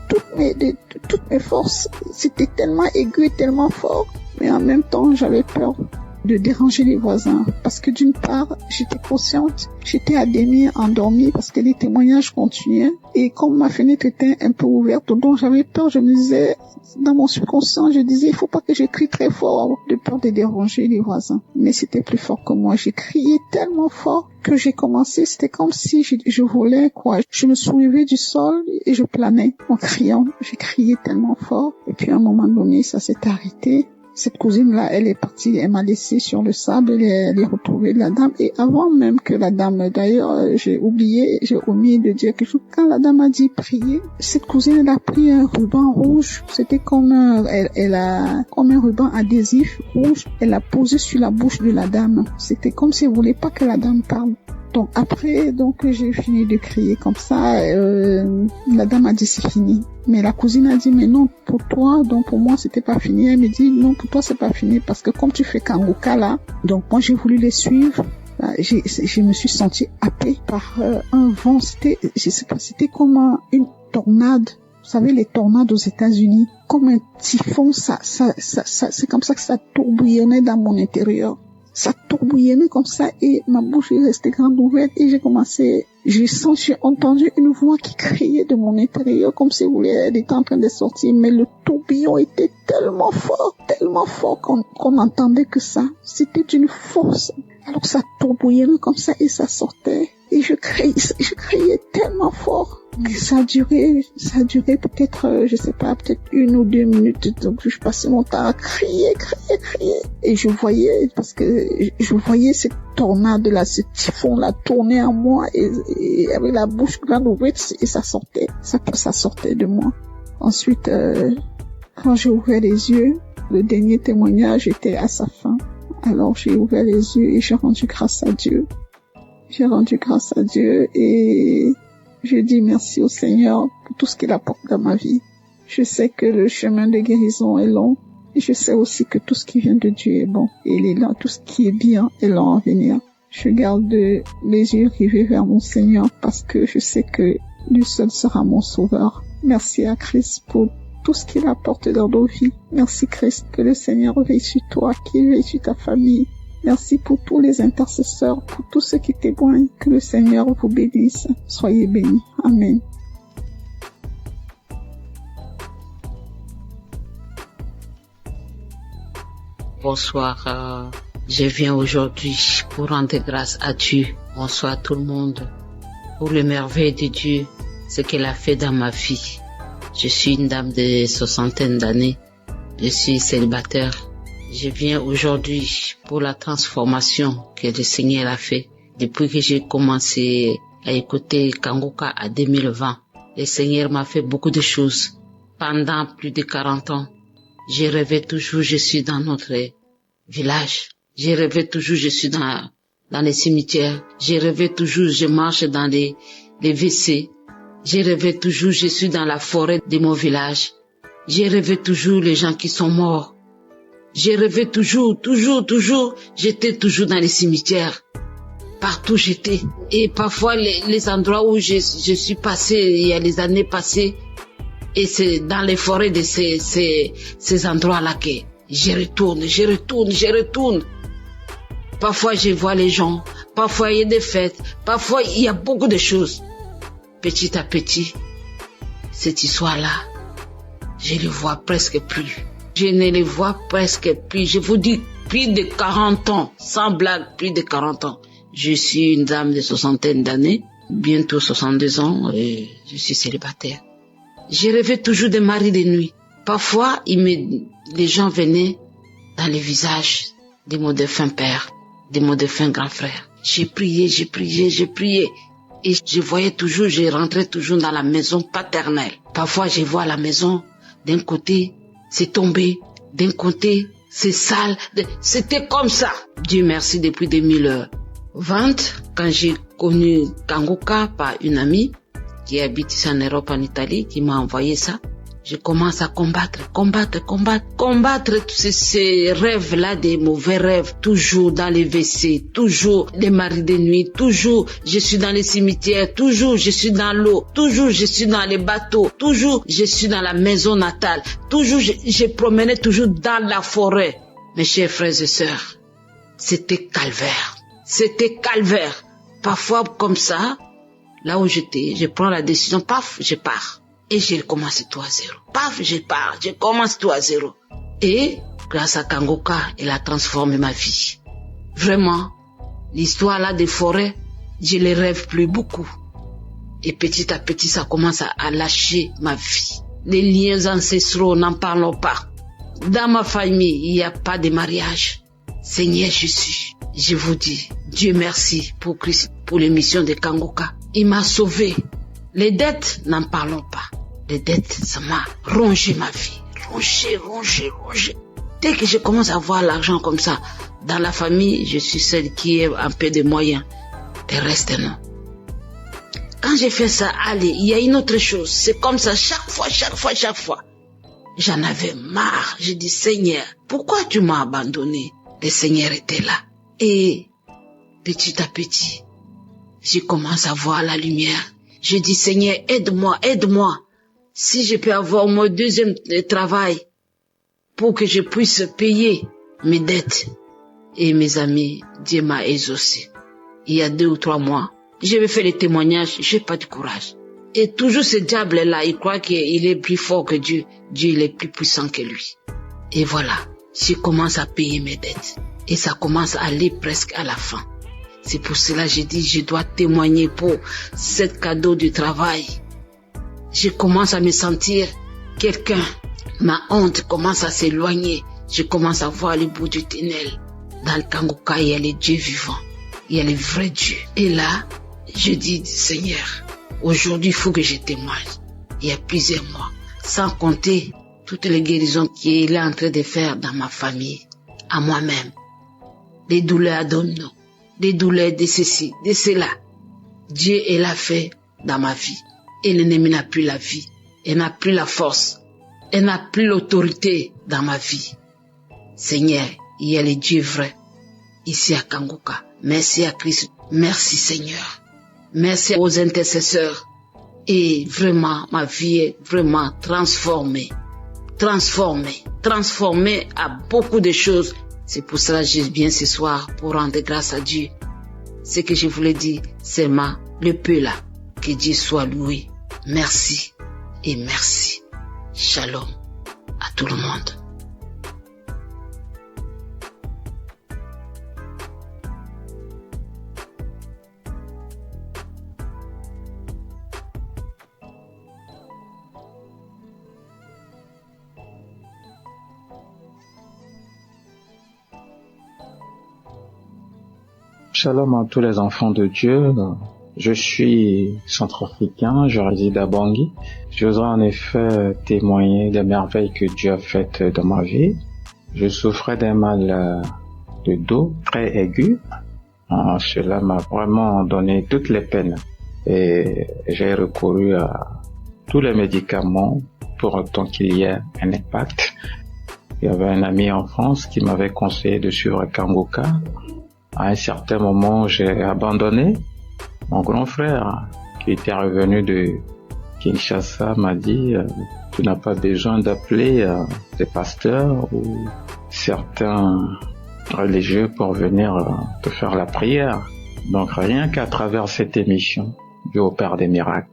toutes mes forces. C'était tellement aigu et tellement fort, mais en même temps j'avais peur de déranger les voisins, parce que d'une part j'étais consciente, j'étais à demi endormie parce que les témoignages continuaient et comme ma fenêtre était un peu ouverte, donc j'avais peur. Je me disais, dans mon subconscient, je disais, il faut pas que je crie très fort de peur de déranger les voisins. Mais c'était plus fort que moi. J'ai crié tellement fort que j'ai commencé, c'était comme si je volais, quoi. Je me soulevais du sol et je planais en criant. J'ai crié tellement fort. Et puis à un moment donné, ça s'est arrêté. Cette cousine-là, elle est partie, elle m'a laissé sur le sable, elle est retrouvée la dame. Et avant même que la dame, d'ailleurs, j'ai omis de dire quelque chose. Quand la dame a dit prier, cette cousine, elle a pris un ruban rouge. C'était comme comme un ruban adhésif rouge. Elle l'a posé sur la bouche de la dame. C'était comme si elle voulait pas que la dame parle. Donc après, j'ai fini de crier comme ça. La dame a dit c'est fini. Mais la cousine a dit mais non pour toi, donc pour moi c'était pas fini. Elle me dit non pour toi c'est pas fini parce que comme tu fais Kangoka là, donc moi j'ai voulu les suivre. Je me suis sentie happée par un vent. Je sais pas, c'était comme une tornade. Vous savez les tornades aux États-Unis, comme un typhon. Ça c'est comme ça que ça tourbillonnait dans mon intérieur. Ça tourbillonnait comme ça et ma bouche est restée grande ouverte et j'ai entendu une voix qui criait de mon intérieur comme si elle était en train de sortir, mais le tourbillon était tellement fort qu'on entendait que ça. C'était d'une force. Alors ça tourbillonnait comme ça et ça sortait. Et je criais tellement fort que ça a duré peut-être, je sais pas, peut-être 1 ou 2 minutes. Donc je passais mon temps à crier. Et je voyais cette tornade là, ce typhon là tourner en moi et avec la bouche grande ouverte et ça sortait de moi. Ensuite, quand j'ai ouvert les yeux, le dernier témoignage était à sa fin. Alors j'ai ouvert les yeux et j'ai rendu grâce à Dieu. Et je dis merci au Seigneur pour tout ce qu'il apporte dans ma vie. Je sais que le chemin de guérison est long et je sais aussi que tout ce qui vient de Dieu est bon. Et il est là, tout ce qui est bien est long à venir. Je garde les yeux rivés vers mon Seigneur parce que je sais que lui seul sera mon sauveur. Merci à Christ pour tout ce qu'il apporte dans nos vies. Merci Christ, que le Seigneur veille sur toi, qu'il veille sur ta famille. Merci pour tous les intercesseurs, pour tous ceux qui témoignent. Que le Seigneur vous bénisse. Soyez bénis. Amen. Bonsoir. Je viens aujourd'hui pour rendre grâce à Dieu. Bonsoir tout le monde. Pour le merveille de Dieu, ce qu'il a fait dans ma vie. Je suis une dame de 60 d'années. Je suis célibataire. Je viens aujourd'hui pour la transformation que le Seigneur a fait. Depuis que j'ai commencé à écouter Kangoka en 2020, le Seigneur m'a fait beaucoup de choses. Pendant plus de 40 ans, j'ai rêvé toujours, je suis dans notre village. J'ai rêvé toujours, je suis dans les cimetières. J'ai rêvé toujours, je marche dans les WC. J'ai rêvé toujours, je suis dans la forêt de mon village. J'ai rêvé toujours les gens qui sont morts. J'ai rêvé toujours, j'étais toujours dans les cimetières. Partout j'étais. Et parfois les endroits où je suis passé, il y a les années passées, et c'est dans les forêts de ces endroits-là que je retourne. Parfois je vois les gens, parfois il y a des fêtes, parfois il y a beaucoup de choses. Petit à petit, cette histoire-là, je ne vois presque plus. Je ne les vois presque plus. Je vous dis, plus de 40 ans. Sans blague, plus de 40 ans. Je suis une dame de 60 d'années. Bientôt 62 ans. Et je suis célibataire. Je rêvais toujours de mari de nuit. Parfois, les gens venaient dans les visages de mon défunt père, de mon défunt grand frère. J'ai prié. Et je voyais toujours, je rentrais toujours dans la maison paternelle. Parfois, je vois la maison d'un côté, c'est tombé, d'un côté, c'est sale. C'était comme ça. Dieu merci, depuis 2020, quand j'ai connu Kangoka par une amie qui habite ici en Europe, en Italie, qui m'a envoyé ça, je commence à combattre ces rêves-là, des mauvais rêves, toujours dans les WC, toujours les maris de nuit, toujours je suis dans les cimetières, toujours je suis dans l'eau, toujours je suis dans les bateaux, toujours je suis dans la maison natale, toujours je promenais toujours dans la forêt. Mes chers frères et sœurs, c'était calvaire. Parfois comme ça, là où j'étais, je prends la décision, paf, je pars. Et j'ai commencé tout à zéro. Paf, je pars, je commence tout à zéro. Et grâce à Kangoka, il a transformé ma vie. Vraiment, l'histoire là des forêts, je les rêve plus beaucoup. Et petit à petit, ça commence à lâcher ma vie. Les liens ancestraux, n'en parlons pas. Dans ma famille, il n'y a pas de mariage. Seigneur Jésus, je vous dis, Dieu merci pour Christ, pour l'émission de Kangoka. Il m'a sauvé. Les dettes, n'en parlons pas. Les dettes, ça m'a rongé ma vie. Rongé. Dès que je commence à voir l'argent comme ça, dans la famille, je suis celle qui a un peu de moyens. Le reste, non. Quand j'ai fait ça, allez, il y a une autre chose. C'est comme ça, chaque fois. J'en avais marre. J'ai dit, Seigneur, pourquoi tu m'as abandonné? Le Seigneur était là. Et petit à petit, je commence à voir la lumière. Je dis, Seigneur, aide-moi. Si je peux avoir mon deuxième travail pour que je puisse payer mes dettes. Et mes amis, Dieu m'a exaucé. Il y a 2 ou 3 mois, je vais faire les témoignages, j'ai pas de courage. Et toujours ce diable-là, il croit qu'il est plus fort que Dieu. Dieu, il est plus puissant que lui. Et voilà, je commence à payer mes dettes. Et ça commence à aller presque à la fin. C'est pour cela que j'ai dit, je dois témoigner pour ce cadeau du travail. Je commence à me sentir quelqu'un. Ma honte commence à s'éloigner. Je commence à voir le bout du tunnel. Dans le Kangoka, il y a les dieux vivants. Il y a les vrais dieux. Et là, je dis, Seigneur, aujourd'hui, il faut que je témoigne. Il y a plusieurs mois. Sans compter toutes les guérisons qu'il est en train de faire dans ma famille, à moi-même. Des douleurs abdominaux, des douleurs de ceci, de cela. Dieu, il a fait dans ma vie. Et l'ennemi n'a plus la vie. Il n'a plus la force. Il n'a plus l'autorité dans ma vie. Seigneur, il y a les dieux vrais ici à Kangoka. Merci à Christ. Merci Seigneur. Merci aux intercesseurs. Et vraiment, ma vie est vraiment transformée à beaucoup de choses. C'est pour cela que je viens ce soir pour rendre grâce à Dieu. Ce que je voulais dire, c'est le peu là. Que Dieu soit loué. Merci et merci. Shalom à tout le monde. Shalom à tous les enfants de Dieu. Je suis centrafricain, je réside à Bangui. Je voudrais en effet témoigner des merveilles que Dieu a faites dans ma vie. Je souffrais d'un mal de dos très aigu. Cela m'a vraiment donné toutes les peines. Et j'ai recouru à tous les médicaments pour autant qu'il y ait un impact. Il y avait un ami en France qui m'avait conseillé de suivre Kangoka. À un certain moment, j'ai abandonné. Mon grand frère, qui était revenu de Kinshasa, m'a dit « Tu n'as pas besoin d'appeler des pasteurs ou certains religieux pour venir te faire la prière. » Donc rien qu'à travers cette émission, Dieu opère des miracles.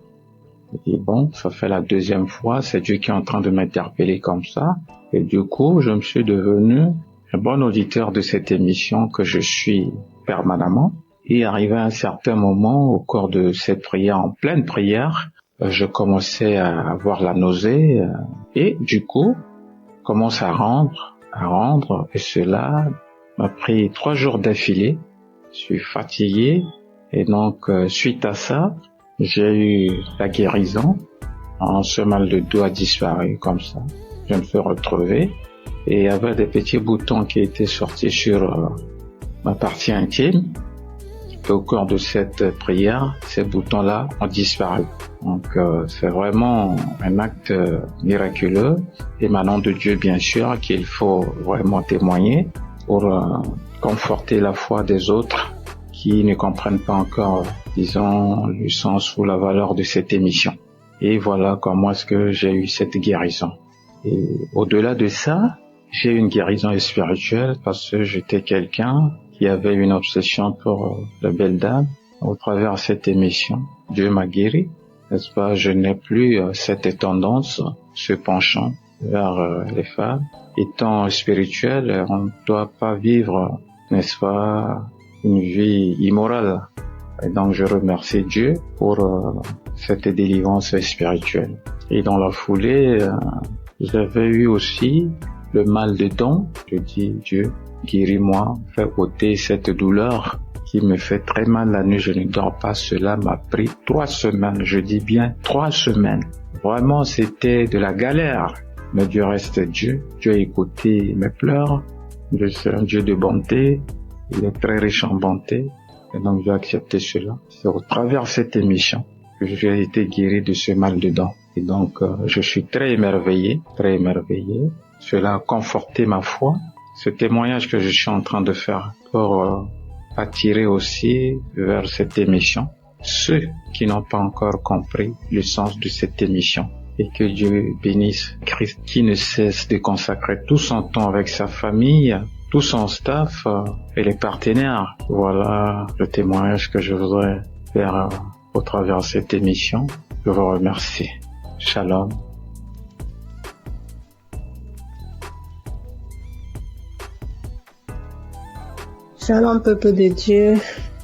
J'ai dit bon, ça fait la 2e fois, c'est Dieu qui est en train de m'interpeller comme ça. Et du coup, je me suis devenu un bon auditeur de cette émission que je suis permanemment. Et arrivé à un certain moment, au cours de cette prière, en pleine prière, je commençais à avoir la nausée et du coup, commence à rendre, et cela m'a pris 3 jours d'affilée. Je suis fatigué et donc suite à ça, j'ai eu la guérison. Ce mal de dos a disparu comme ça. Je me suis retrouvé et il y avait des petits boutons qui étaient sortis sur ma partie intime. Et au cours de cette prière, ces boutons-là ont disparu. Donc c'est vraiment un acte miraculeux, émanant de Dieu bien sûr, qu'il faut vraiment témoigner pour conforter la foi des autres qui ne comprennent pas encore, disons, le sens ou la valeur de cette émission. Et voilà comment est-ce que j'ai eu cette guérison. Et au-delà de ça, j'ai eu une guérison spirituelle parce que j'étais quelqu'un qui avait une obsession pour la belle dame. Au travers de cette émission, Dieu m'a guéri, n'est-ce pas? Je n'ai plus cette tendance, ce penchant vers les femmes. Étant spirituel, on ne doit pas vivre, n'est-ce pas, une vie immorale. Et donc je remercie Dieu pour cette délivrance spirituelle. Et dans la foulée, j'avais eu aussi le mal de dents. Je dis, Dieu, guéris-moi, fais ôter cette douleur qui me fait très mal la nuit, je ne dors pas. Cela m'a pris 3 semaines, je dis bien 3 semaines. Vraiment, c'était de la galère. Mais Dieu reste Dieu. Dieu a écouté mes pleurs. Dieu est un Dieu de bonté. Il est très riche en bonté. Et donc, j'ai accepté cela. C'est au travers de cette émission que j'ai été guéri de ce mal de dents. Et donc, je suis très émerveillé, très émerveillé. Cela a conforté ma foi. Ce témoignage que je suis en train de faire pour attirer aussi vers cette émission ceux qui n'ont pas encore compris le sens de cette émission. Et que Dieu bénisse Christ qui ne cesse de consacrer tout son temps avec sa famille, tout son staff et les partenaires. Voilà le témoignage que je voudrais faire au travers de cette émission. Je vous remercie. Shalom. Shalom peuple de Dieu,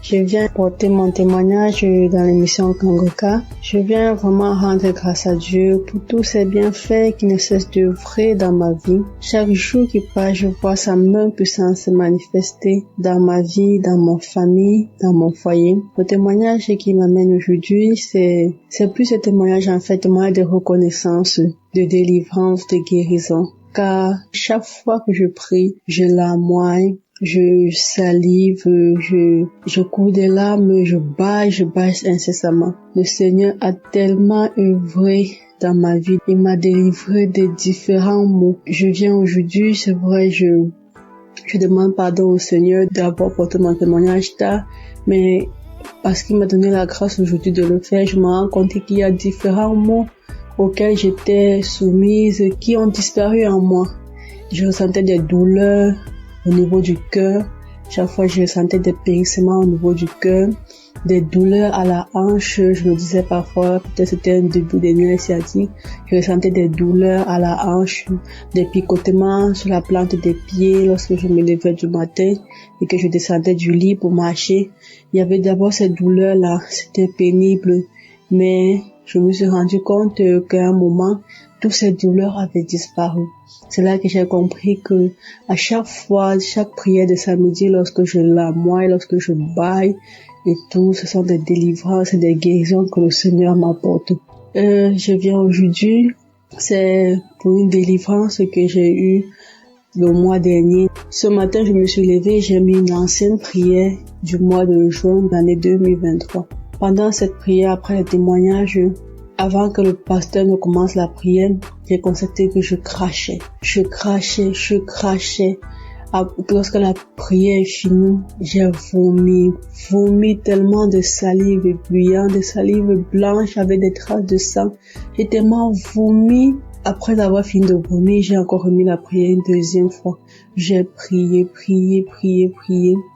je viens porter mon témoignage dans l'émission Kangoka. Je viens vraiment rendre grâce à Dieu pour tous ses bienfaits qui ne cessent d'œuvrer dans ma vie. Chaque jour qui passe, je vois sa main puissante se manifester dans ma vie, dans mon famille, dans mon foyer. Le témoignage qui m'amène aujourd'hui, c'est plus un témoignage en fait, témoignage de reconnaissance, de délivrance, de guérison. Car chaque fois que je prie, je larmoie, je salive, je cours des larmes, je bâille incessamment. Le Seigneur a tellement œuvré dans ma vie. Il m'a délivré de différents maux. Je viens aujourd'hui, c'est vrai, je demande pardon au Seigneur d'avoir porté mon témoignage tard, mais parce qu'il m'a donné la grâce aujourd'hui de le faire, je me rends compte qu'il y a différents maux auxquels j'étais soumise qui ont disparu en moi. Je ressentais des douleurs au niveau du cœur. Chaque fois, je ressentais des périssements au niveau du cœur, des douleurs à la hanche. Je me disais parfois, peut-être c'était un début des nerfs sciatiques. Je ressentais des douleurs à la hanche, des picotements sur la plante des pieds lorsque je me levais du matin et que je descendais du lit pour marcher. Il y avait d'abord ces douleurs-là, c'était pénible, mais je me suis rendu compte qu'à un moment, toutes ces douleurs avaient disparu. C'est là que j'ai compris que à chaque fois, chaque prière de samedi, lorsque je larmoie, lorsque je bâille et tout, ce sont des délivrances et des guérisons que le Seigneur m'apporte. Je viens aujourd'hui, c'est pour une délivrance que j'ai eue le mois dernier. Ce matin, je me suis levée, j'ai mis une ancienne prière du mois de juin de l'année 2023. Pendant cette prière, après le témoignage, avant que le pasteur ne commence la prière, j'ai constaté que je crachais. Lorsque la prière est finie, j'ai vomi tellement de salive bruyante, de salive blanche avec des traces de sang. J'ai tellement vomi. Après avoir fini de vomir, j'ai encore remis la prière une deuxième fois. J'ai prié.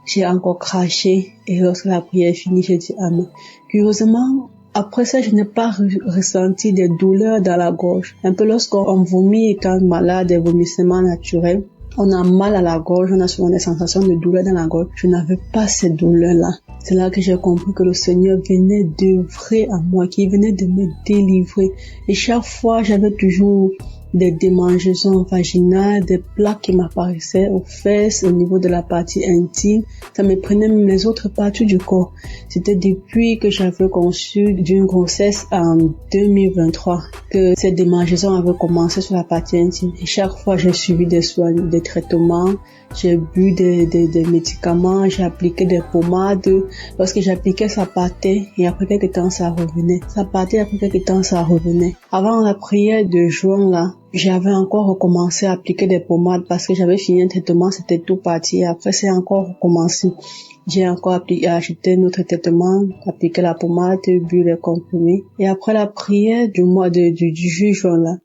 J'ai encore craché. Et lorsque la prière est finie, j'ai dit Amen. Curieusement, après ça, je n'ai pas ressenti des douleurs dans la gorge. Un peu lorsqu'on vomit étant malade, des vomissements naturels, on a mal à la gorge, on a souvent des sensations de douleur dans la gorge. Je n'avais pas ces douleurs-là. C'est là que j'ai compris que le Seigneur venait d'œuvrer à moi, qu'il venait de me délivrer. Et chaque fois, j'avais toujours des démangeaisons vaginales, des plaques qui m'apparaissaient aux fesses, au niveau de la partie intime. Ça me prenait même les autres parties du corps. C'était depuis que j'avais conçu d'une grossesse en 2023 que ces démangeaisons avaient commencé sur la partie intime. Et chaque fois, j'ai suivi des soins, des traitements, j'ai bu des médicaments, j'ai appliqué des pommades. Lorsque j'appliquais, ça partait et après quelques temps, ça revenait. Ça partait, après quelques temps, ça revenait. Avant la prière de juin, là, j'avais encore recommencé à appliquer des pommades parce que j'avais fini un traitement, c'était tout parti. Après, c'est encore recommencé. J'ai encore acheté un autre traitement, appliqué la pommade, bu les comprimés. Et après la prière du mois du juin, là,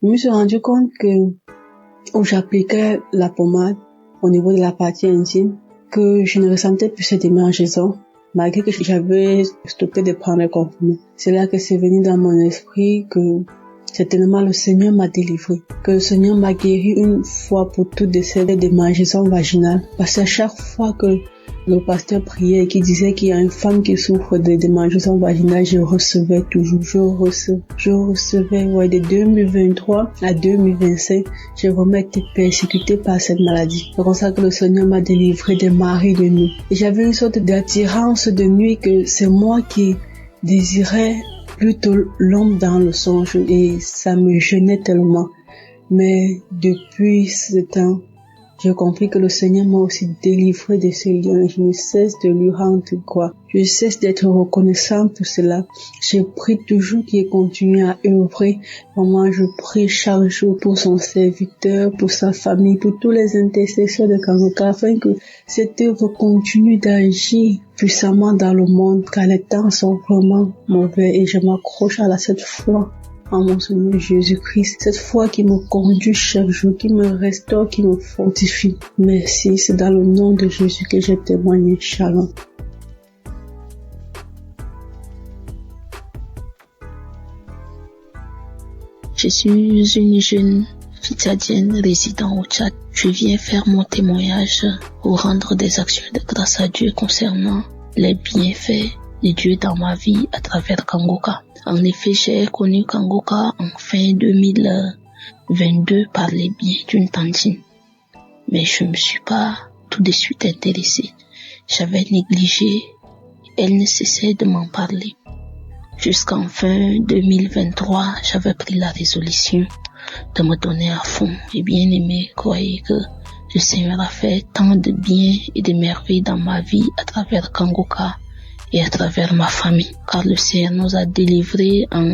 je me suis rendu compte que où j'appliquais la pommade au niveau de la partie intime, que je ne ressentais plus ces démangeaisons, malgré que j'avais stoppé de prendre les comprimés. C'est là que c'est venu dans mon esprit que certainement le Seigneur m'a délivré, que le Seigneur m'a guéri une fois pour toutes de ces démangeaisons vaginales. Parce que chaque fois que le pasteur priait et qui disait qu'il y a une femme qui souffre de démangeaison vaginale, je recevais toujours, je recevais, de 2023 à 2025, j'ai vraiment été persécutée par cette maladie. C'est comme ça que le Seigneur m'a délivré des maris de nuit. Et j'avais une sorte d'attirance de nuit que c'est moi qui désirais plutôt l'homme dans le songe et ça me gênait tellement. Mais depuis ce temps, j'ai compris que le Seigneur m'a aussi délivré de ces liens. Je ne cesse de lui rendre gloire. Je cesse d'être reconnaissant pour cela. Je prie toujours qu'il continue à œuvrer. Vraiment, je prie chaque jour pour son serviteur, pour sa famille, pour tous les intercesseurs de Kangoka, afin que cette œuvre continue d'agir puissamment dans le monde, car les temps sont vraiment mauvais et je m'accroche à cette foi en mon Seigneur Jésus-Christ, cette foi qui me conduit chaque jour, qui me restaure, qui me fortifie. Merci, c'est dans le nom de Jésus que j'ai témoigné. Shalom. Je suis une jeune fille tchadienne résidant au Tchad. Je viens faire mon témoignage pour rendre des actions de grâce à Dieu concernant les bienfaits de Dieu dans ma vie à travers Kangoka. En effet, j'ai connu Kangoka en fin 2022 par les biais d'une tantine. Mais je me suis pas tout de suite intéressée. J'avais négligé. Elle ne cessait de m'en parler. Jusqu'en fin 2023, j'avais pris la résolution de me donner à fond. Et bien aimé, croyez que le Seigneur a fait tant de bien et de merveilles dans ma vie à travers Kangoka et à travers ma famille, car le Seigneur nous a délivrés en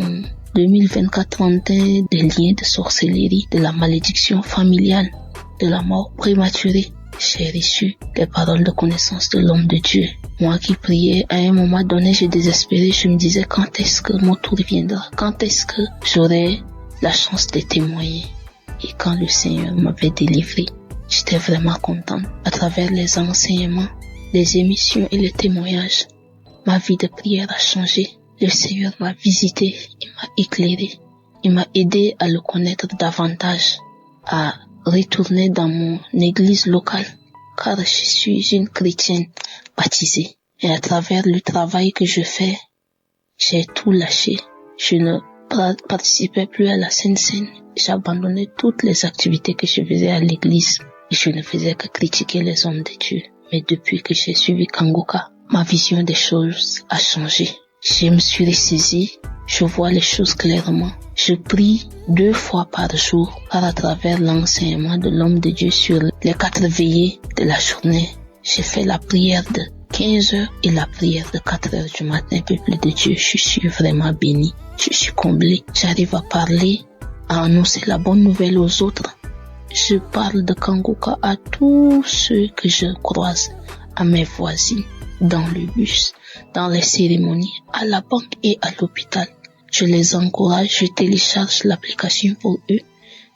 2024-31 des liens de sorcellerie, de la malédiction familiale, de la mort prématurée. J'ai reçu les paroles de connaissance de l'homme de Dieu. Moi qui priais, à un moment donné, j'ai désespéré. Je me disais, quand est-ce que mon tour viendra? Quand est-ce que j'aurai la chance de témoigner? Et quand le Seigneur m'avait délivré, j'étais vraiment contente. À travers les enseignements, les émissions et les témoignages, ma vie de prière a changé. Le Seigneur m'a visité, il m'a éclairé, il m'a aidé à le connaître davantage, à retourner dans mon église locale, car je suis une chrétienne baptisée. Et à travers le travail que je fais, j'ai tout lâché. Je ne participais plus à la Sainte Seine. J'ai abandonné toutes les activités que je faisais à l'église. Et je ne faisais que critiquer les hommes de Dieu. Mais depuis que j'ai suivi Kangoka, ma vision des choses a changé. Je me suis ressaisie, je vois les choses clairement. Je prie 2 fois par jour, car à travers l'enseignement de l'homme de Dieu sur les 4 veillées de la journée, j'ai fait la prière de 15 heures et la prière de 4 heures du matin, peuple de Dieu. Je suis vraiment béni, je suis comblé. J'arrive à parler, à annoncer la bonne nouvelle aux autres. Je parle de Kangoka à tous ceux que je croise, à mes voisines, dans le bus, dans les cérémonies, à la banque et à l'hôpital. Je les encourage, je télécharge l'application pour eux.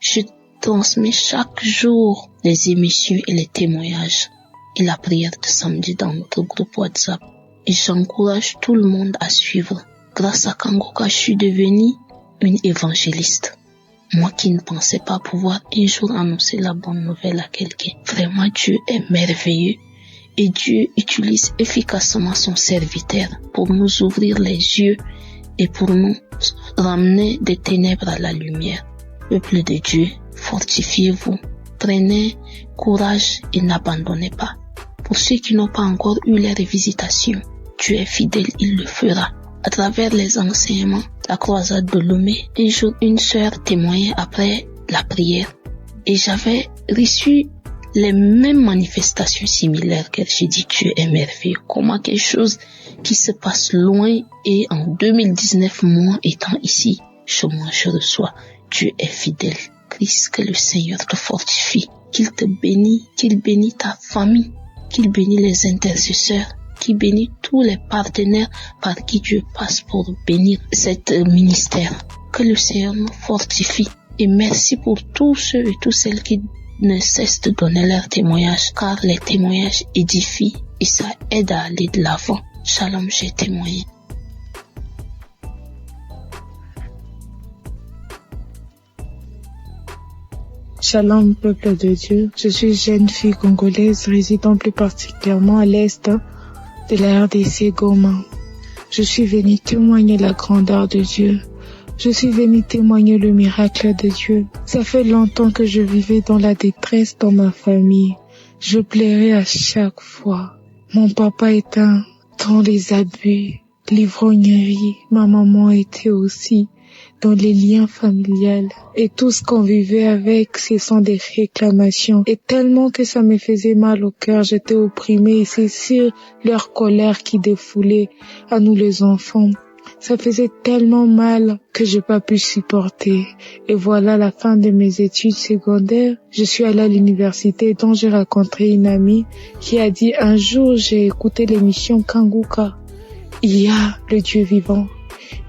Je transmets chaque jour les émissions et les témoignages et la prière de samedi dans notre groupe WhatsApp. Et j'encourage tout le monde à suivre. Grâce à Kangoka, je suis devenue une évangéliste. Moi qui ne pensais pas pouvoir un jour annoncer la bonne nouvelle à quelqu'un. Vraiment, Dieu est merveilleux. Et Dieu utilise efficacement son serviteur pour nous ouvrir les yeux et pour nous ramener des ténèbres à la lumière. Peuple de Dieu, fortifiez-vous, prenez courage et n'abandonnez pas. Pour ceux qui n'ont pas encore eu les visitations, Dieu est fidèle, il le fera. À travers les enseignements, la croisade de Lomé, un jour une sœur témoignait après la prière et j'avais reçu les mêmes manifestations similaires qu'elle. J'ai dit, Dieu est merveilleux. Comment quelque chose qui se passe loin et en 2019, moi étant ici, je reçois. Dieu est fidèle. Christ, que le Seigneur te fortifie, qu'il te bénisse, qu'il bénisse ta famille, qu'il bénisse les intercesseurs, qu'il bénisse tous les partenaires par qui Dieu passe pour bénir cet ministère. Que le Seigneur nous fortifie. Et merci pour tous ceux et toutes celles qui ne cessent de donner leur témoignage, car les témoignages édifient et ça aide à aller de l'avant. Shalom, j'ai témoigné. Shalom, peuple de Dieu. Je suis jeune fille congolaise résidant plus particulièrement à l'est de la RDC Goma. Je suis venue témoigner la grandeur de Dieu. Je suis venue témoigner le miracle de Dieu. Ça fait longtemps que je vivais dans la détresse dans ma famille. Je pleurais à chaque fois. Mon papa était dans les abus, l'ivrognerie. Ma maman était aussi dans les liens familiales. Et tout ce qu'on vivait avec, ce sont des réclamations. Et tellement que ça me faisait mal au cœur, j'étais opprimée. Et c'est sur leur colère qui défoulait à nous les enfants. Ça faisait tellement mal que j'ai pas pu supporter. Et voilà la fin de mes études secondaires. Je suis allée à l'université dont j'ai rencontré une amie qui a dit un jour j'ai écouté l'émission Kanguka. Il y a le Dieu vivant.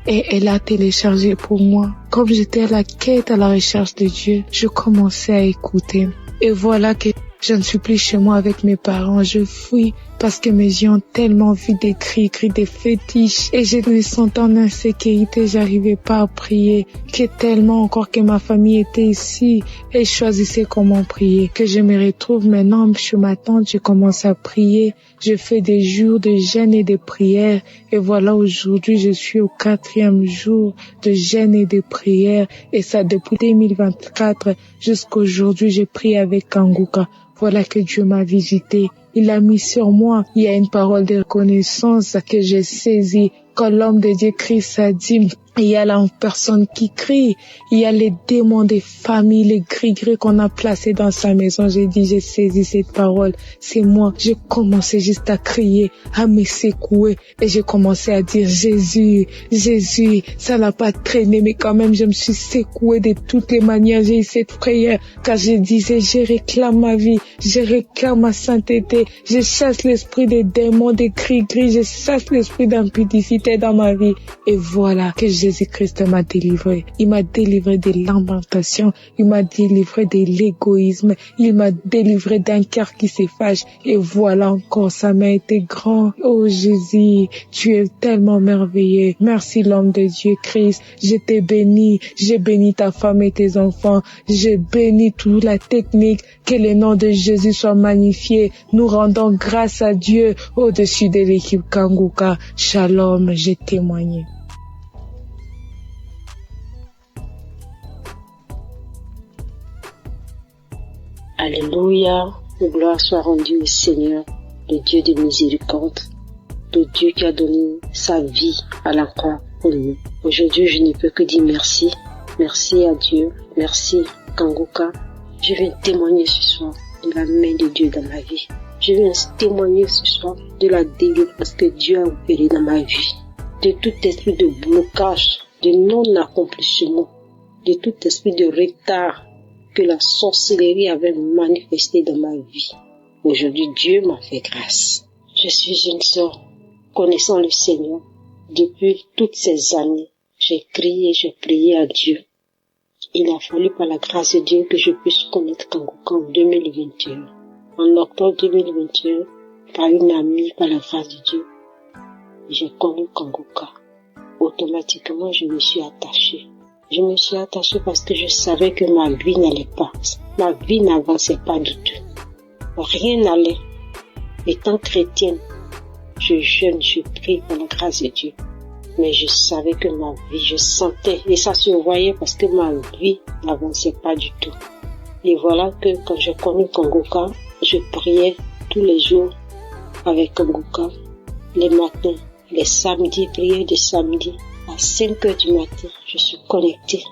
Et elle a téléchargé pour moi. Comme j'étais à la quête, à la recherche de Dieu, je commençais à écouter. Et voilà que je ne suis plus chez moi avec mes parents. Je fuis parce que mes yeux ont tellement vu des cris, des fétiches. Et je me sentais en insécurité. J'arrivais pas à prier. Que tellement encore que ma famille était ici. Et je choisissais comment prier. Que je me retrouve maintenant chez ma tante. Je commence à prier. Je fais des jours de jeûne et de prière. Et voilà, aujourd'hui, je suis au 4e jour de jeûne et de prière. Et ça, depuis 2024 jusqu'à aujourd'hui, je prie avec Kanguka. Voilà que Dieu m'a visité. Il a mis sur moi. Il y a une parole de reconnaissance que j'ai saisie. Quand l'homme de Dieu crie, ça dit, il y a la personne qui crie. Il y a les démons des familles, les gris-gris qu'on a placés dans sa maison. J'ai dit, j'ai saisi cette parole. C'est moi. J'ai commencé juste à crier, à me secouer. Et j'ai commencé à dire, Jésus, Jésus. Ça n'a pas traîné, mais quand même, je me suis secouée de toutes les manières. J'ai eu cette prière. Car je disais, je réclame ma vie. Je réclame ma sainteté. Je chasse l'esprit des démons, des gris-gris. Je chasse l'esprit d'impudicité dans ma vie. Et voilà que Jésus-Christ m'a délivré. Il m'a délivré de lamentations. Il m'a délivré de l'égoïsme. Il m'a délivré d'un cœur qui se fâche. Et voilà encore, ça m'a été grand. Oh Jésus, tu es tellement merveilleux. Merci l'homme de Dieu Christ. Je t'ai béni. J'ai béni ta femme et tes enfants. J'ai béni toute la technique. Que le nom de Jésus soit magnifié. Nous rendons grâce à Dieu au-dessus de l'équipe Kanguka. Shalom, j'ai témoigné. Alléluia, que gloire soit rendue au Seigneur, le Dieu de miséricorde, le Dieu qui a donné sa vie à la croix pour nous. Aujourd'hui, je ne peux que dire merci. Merci à Dieu, merci Kanguka. Je viens témoigner ce soir de la main de Dieu dans ma vie. Je viens témoigner ce soir de la délivrance que Dieu a opérée dans ma vie, de tout esprit de blocage, de non-accomplissement, de tout esprit de retard que la sorcellerie avait manifesté dans ma vie. Aujourd'hui, Dieu m'a fait grâce. Je suis une sœur connaissant le Seigneur. Depuis toutes ces années, j'ai crié, j'ai prié à Dieu. Il a fallu par la grâce de Dieu que je puisse connaître Kanguka en 2021. En octobre 2021, par une amie, par la grâce de Dieu, j'ai connu Kanguka. Automatiquement, je me suis attachée. Je me suis attachée parce que je savais que ma vie n'allait pas. Ma vie n'avançait pas du tout. Rien n'allait. Étant chrétienne, je jeûne, je prie par la grâce de Dieu. Mais je savais que ma vie, je sentais, et ça se voyait parce que ma vie n'avançait pas du tout. Et voilà que quand j'ai connu Kanguka, je priais tous les jours avec Kanguka, les matins, les samedis, prière de samedi. À 5 heures du matin, je suis connectée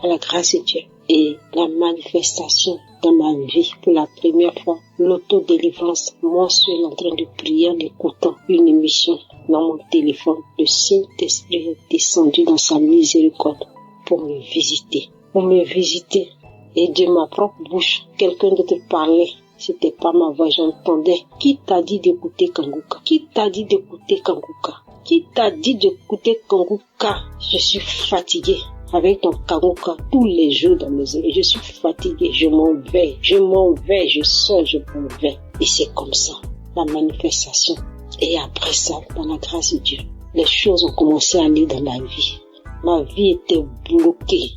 à la grâce de Dieu. Et la manifestation dans ma vie, pour la première fois, l'autodélivrance mensuelle en train de prier en écoutant une émission dans mon téléphone. Le Saint-Esprit est descendu dans sa miséricorde pour me visiter. Et de ma propre bouche, quelqu'un d'autre parlait. C'était pas ma voix, j'entendais. Qui t'a dit d'écouter Kanguka? Qui t'a dit d'écouter Kanguka? Qui t'a dit d'écouter Kanguka? Je suis fatiguée avec ton Kanguka tous les jours dans mes oreilles. Je suis fatiguée, je m'en vais, je sors, je m'en vais. Et c'est comme ça, la manifestation. Et après ça, dans la grâce de Dieu, les choses ont commencé à aller dans ma vie. Ma vie était bloquée.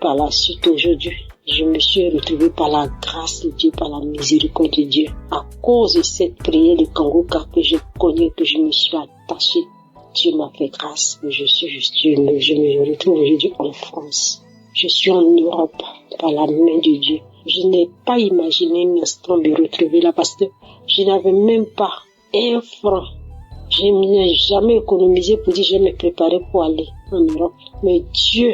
par la suite aujourd'hui, je me suis retrouvée par la grâce de Dieu, par la miséricorde de Dieu. À cause de cette prière de Kangoka que je connais, que je me suis attachée, Dieu m'a fait grâce. Je me retrouve aujourd'hui en France. Je suis en Europe par la main de Dieu. Je n'ai pas imaginé un instant me retrouver là parce que je n'avais même pas un franc. Je n'ai jamais économisé pour dire je vais me préparer pour aller en Europe. Mais Dieu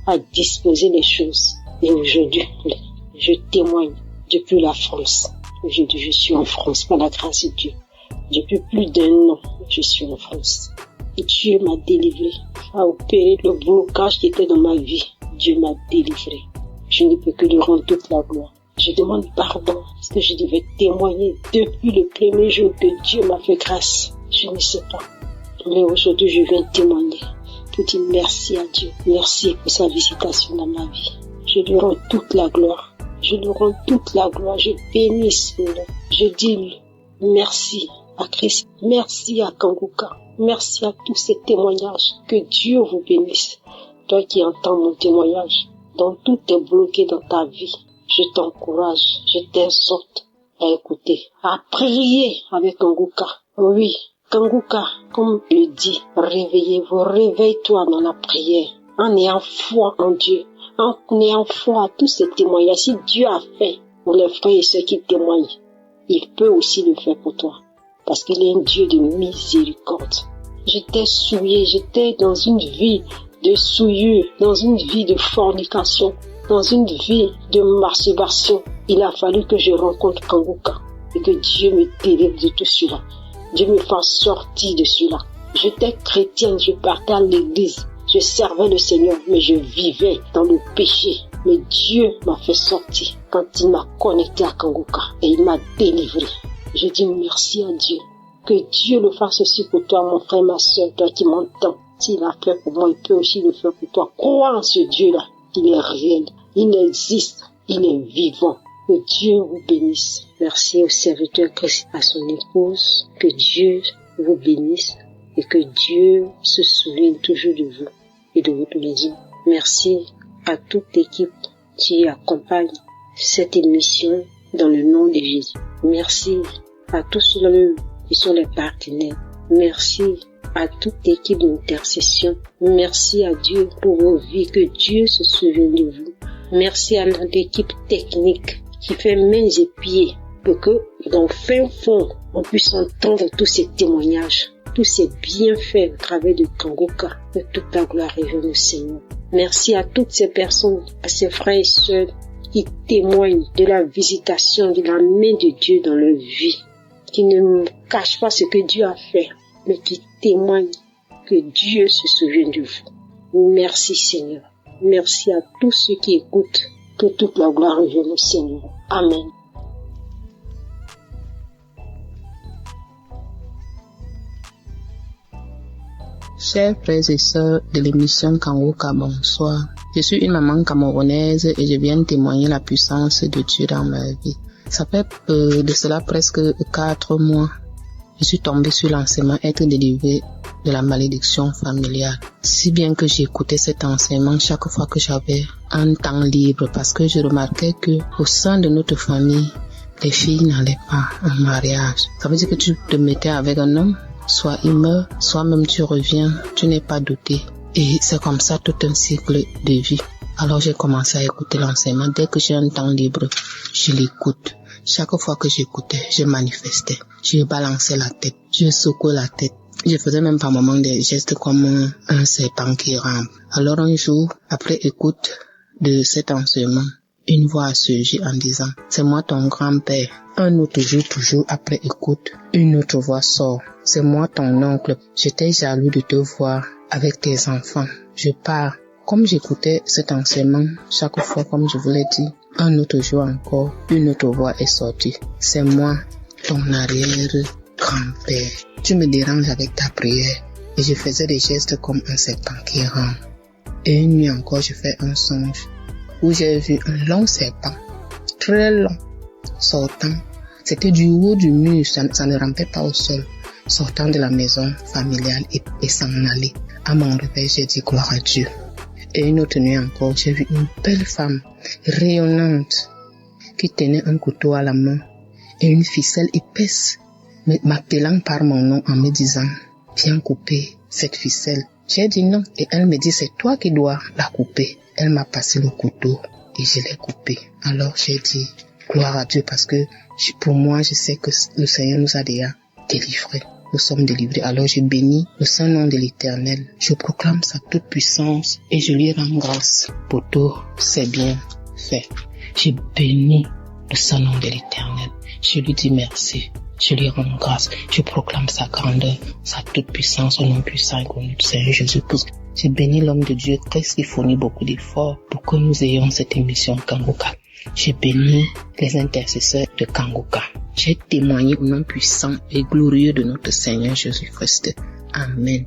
a disposé les choses. Et aujourd'hui, je témoigne depuis la France. Aujourd'hui, je suis en France par la grâce de Dieu. Depuis plus d'un an, je suis en France. Et Dieu m'a délivré, a opéré le blocage qui était dans ma vie. Dieu m'a délivré. Je ne peux que lui rendre toute la gloire. Je demande pardon parce que je devais témoigner depuis le premier jour que Dieu m'a fait grâce. Je ne sais pas. Mais aujourd'hui, je viens témoigner pour dire merci à Dieu. Merci pour sa visitation dans ma vie. Je lui rends toute la gloire. Je lui rends toute la gloire. Je bénis son nom. Je dis merci à Christ. Merci à Kangoka. Merci à tous ces témoignages. Que Dieu vous bénisse. Toi qui entends mon témoignage, dont tout est bloqué dans ta vie, je t'encourage, je t'exhorte à écouter, à prier avec Kangoka. Oui, Kangoka, comme il dit, réveillez-vous, réveille-toi dans la prière, en ayant foi en Dieu, en ayant foi à tous ces témoignages. Si Dieu a fait pour les frères et ceux qui témoignent, il peut aussi le faire pour toi, parce qu'il est un Dieu de miséricorde. J'étais souillé, j'étais dans une vie de souillure, dans une vie de fornication, dans une vie de masturbation. Il a fallu que je rencontre Kangoka et que Dieu me délivre de tout cela. Dieu me fasse sortir de cela. J'étais chrétienne, je partais à l'église, je servais le Seigneur, mais je vivais dans le péché. Mais Dieu m'a fait sortir quand il m'a connecté à Kangoka et il m'a délivré. Je dis merci à Dieu. Que Dieu le fasse aussi pour toi, mon frère, ma soeur, toi qui m'entends. S'il a fait pour moi, il peut aussi le faire pour toi. Crois en ce Dieu-là. Il est réel. Il existe. Il est vivant. Que Dieu vous bénisse. Merci au serviteur Christ, à son épouse. Que Dieu vous bénisse et que Dieu se souvienne toujours de vous et de votre maison. Merci à toute l'équipe qui accompagne cette émission dans le nom de Jésus. Merci à tous ceux qui sont les partenaires. Merci à toute l'équipe d'intercession. Merci à Dieu pour vos vies, que Dieu se souvienne de vous. Merci à notre équipe technique qui fait mains et pieds pour que dans le fin fond, on puisse entendre tous ces témoignages, tous ces bienfaits au travers de Kangoka. Que toute la gloire revienne au Seigneur. Merci à toutes ces personnes, à ces frères et sœurs qui témoignent de la visitation de la main de Dieu dans leur vie, qui ne cachent pas ce que Dieu a fait, mais qui témoignent que Dieu se souvient de vous. Merci Seigneur. Merci à tous ceux qui écoutent. Que toute la gloire revienne au Seigneur. Amen. Chers frères et sœurs de l'émission Kangoka, bonsoir. Je suis une maman camerounaise et je viens témoigner la puissance de Dieu dans ma vie. Ça fait de cela presque 4 mois. Je suis tombée sur l'enseignement être délivrée de la malédiction familiale. Si bien que j'écoutais cet enseignement chaque fois que j'avais un temps libre parce que je remarquais que au sein de notre famille, les filles n'allaient pas en mariage. Ça veut dire que tu te mettais avec un homme, soit il meurt, soit même tu reviens, tu n'es pas doté. Et c'est comme ça tout un cycle de vie. Alors j'ai commencé à écouter l'enseignement. Dès que j'ai un temps libre, je l'écoute. Chaque fois que j'écoutais, je manifestais. Je balançais la tête, je secouais la tête. Je faisais même par moments des gestes comme un serpent qui rampe. Alors un jour, après écoute de cet enseignement, une voix a surgi en disant « C'est moi ton grand-père ». Un autre jour, toujours après écoute, une autre voix sort « C'est moi ton oncle. J'étais jaloux de te voir avec tes enfants. Je pars ». Comme j'écoutais cet enseignement, chaque fois, comme je vous l'ai dit, un autre jour encore, une autre voix est sortie. « C'est moi, ton arrière-grand-père. Tu me déranges avec ta prière. » Et je faisais des gestes comme un serpent qui rampe. Et une nuit encore, je fais un songe où j'ai vu un long serpent, très long, sortant. C'était du haut du mur, ça ne rampait pas au sol, sortant de la maison familiale et s'en aller. À mon réveil, j'ai dit gloire à Dieu. Et une autre nuit encore, j'ai vu une belle femme rayonnante qui tenait un couteau à la main et une ficelle épaisse, m'appelant par mon nom en me disant « Viens couper cette ficelle ». J'ai dit non et elle me dit « C'est toi qui dois la couper ». Elle m'a passé le couteau et je l'ai coupé. Alors j'ai dit gloire à Dieu parce que pour moi, je sais que le Seigneur nous a déjà délivrés. Nous sommes délivrés. Alors je bénis le saint nom de l'Éternel. Je proclame sa toute puissance et je lui rends grâce pour tout ses bienfaits. Je bénis le saint nom de l'Éternel. Je lui dis merci. Je lui rends grâce. Je proclame sa grandeur, sa toute puissance au nom puissant et connu du Seigneur Jésus-Christ. Je bénis l'homme de Dieu Christ qui fournit beaucoup d'efforts pour que nous ayons cette émission Kangoka. Je bénis les intercesseurs de Kangoka. J'ai témoigné au nom puissant et glorieux de notre Seigneur Jésus-Christ. Amen.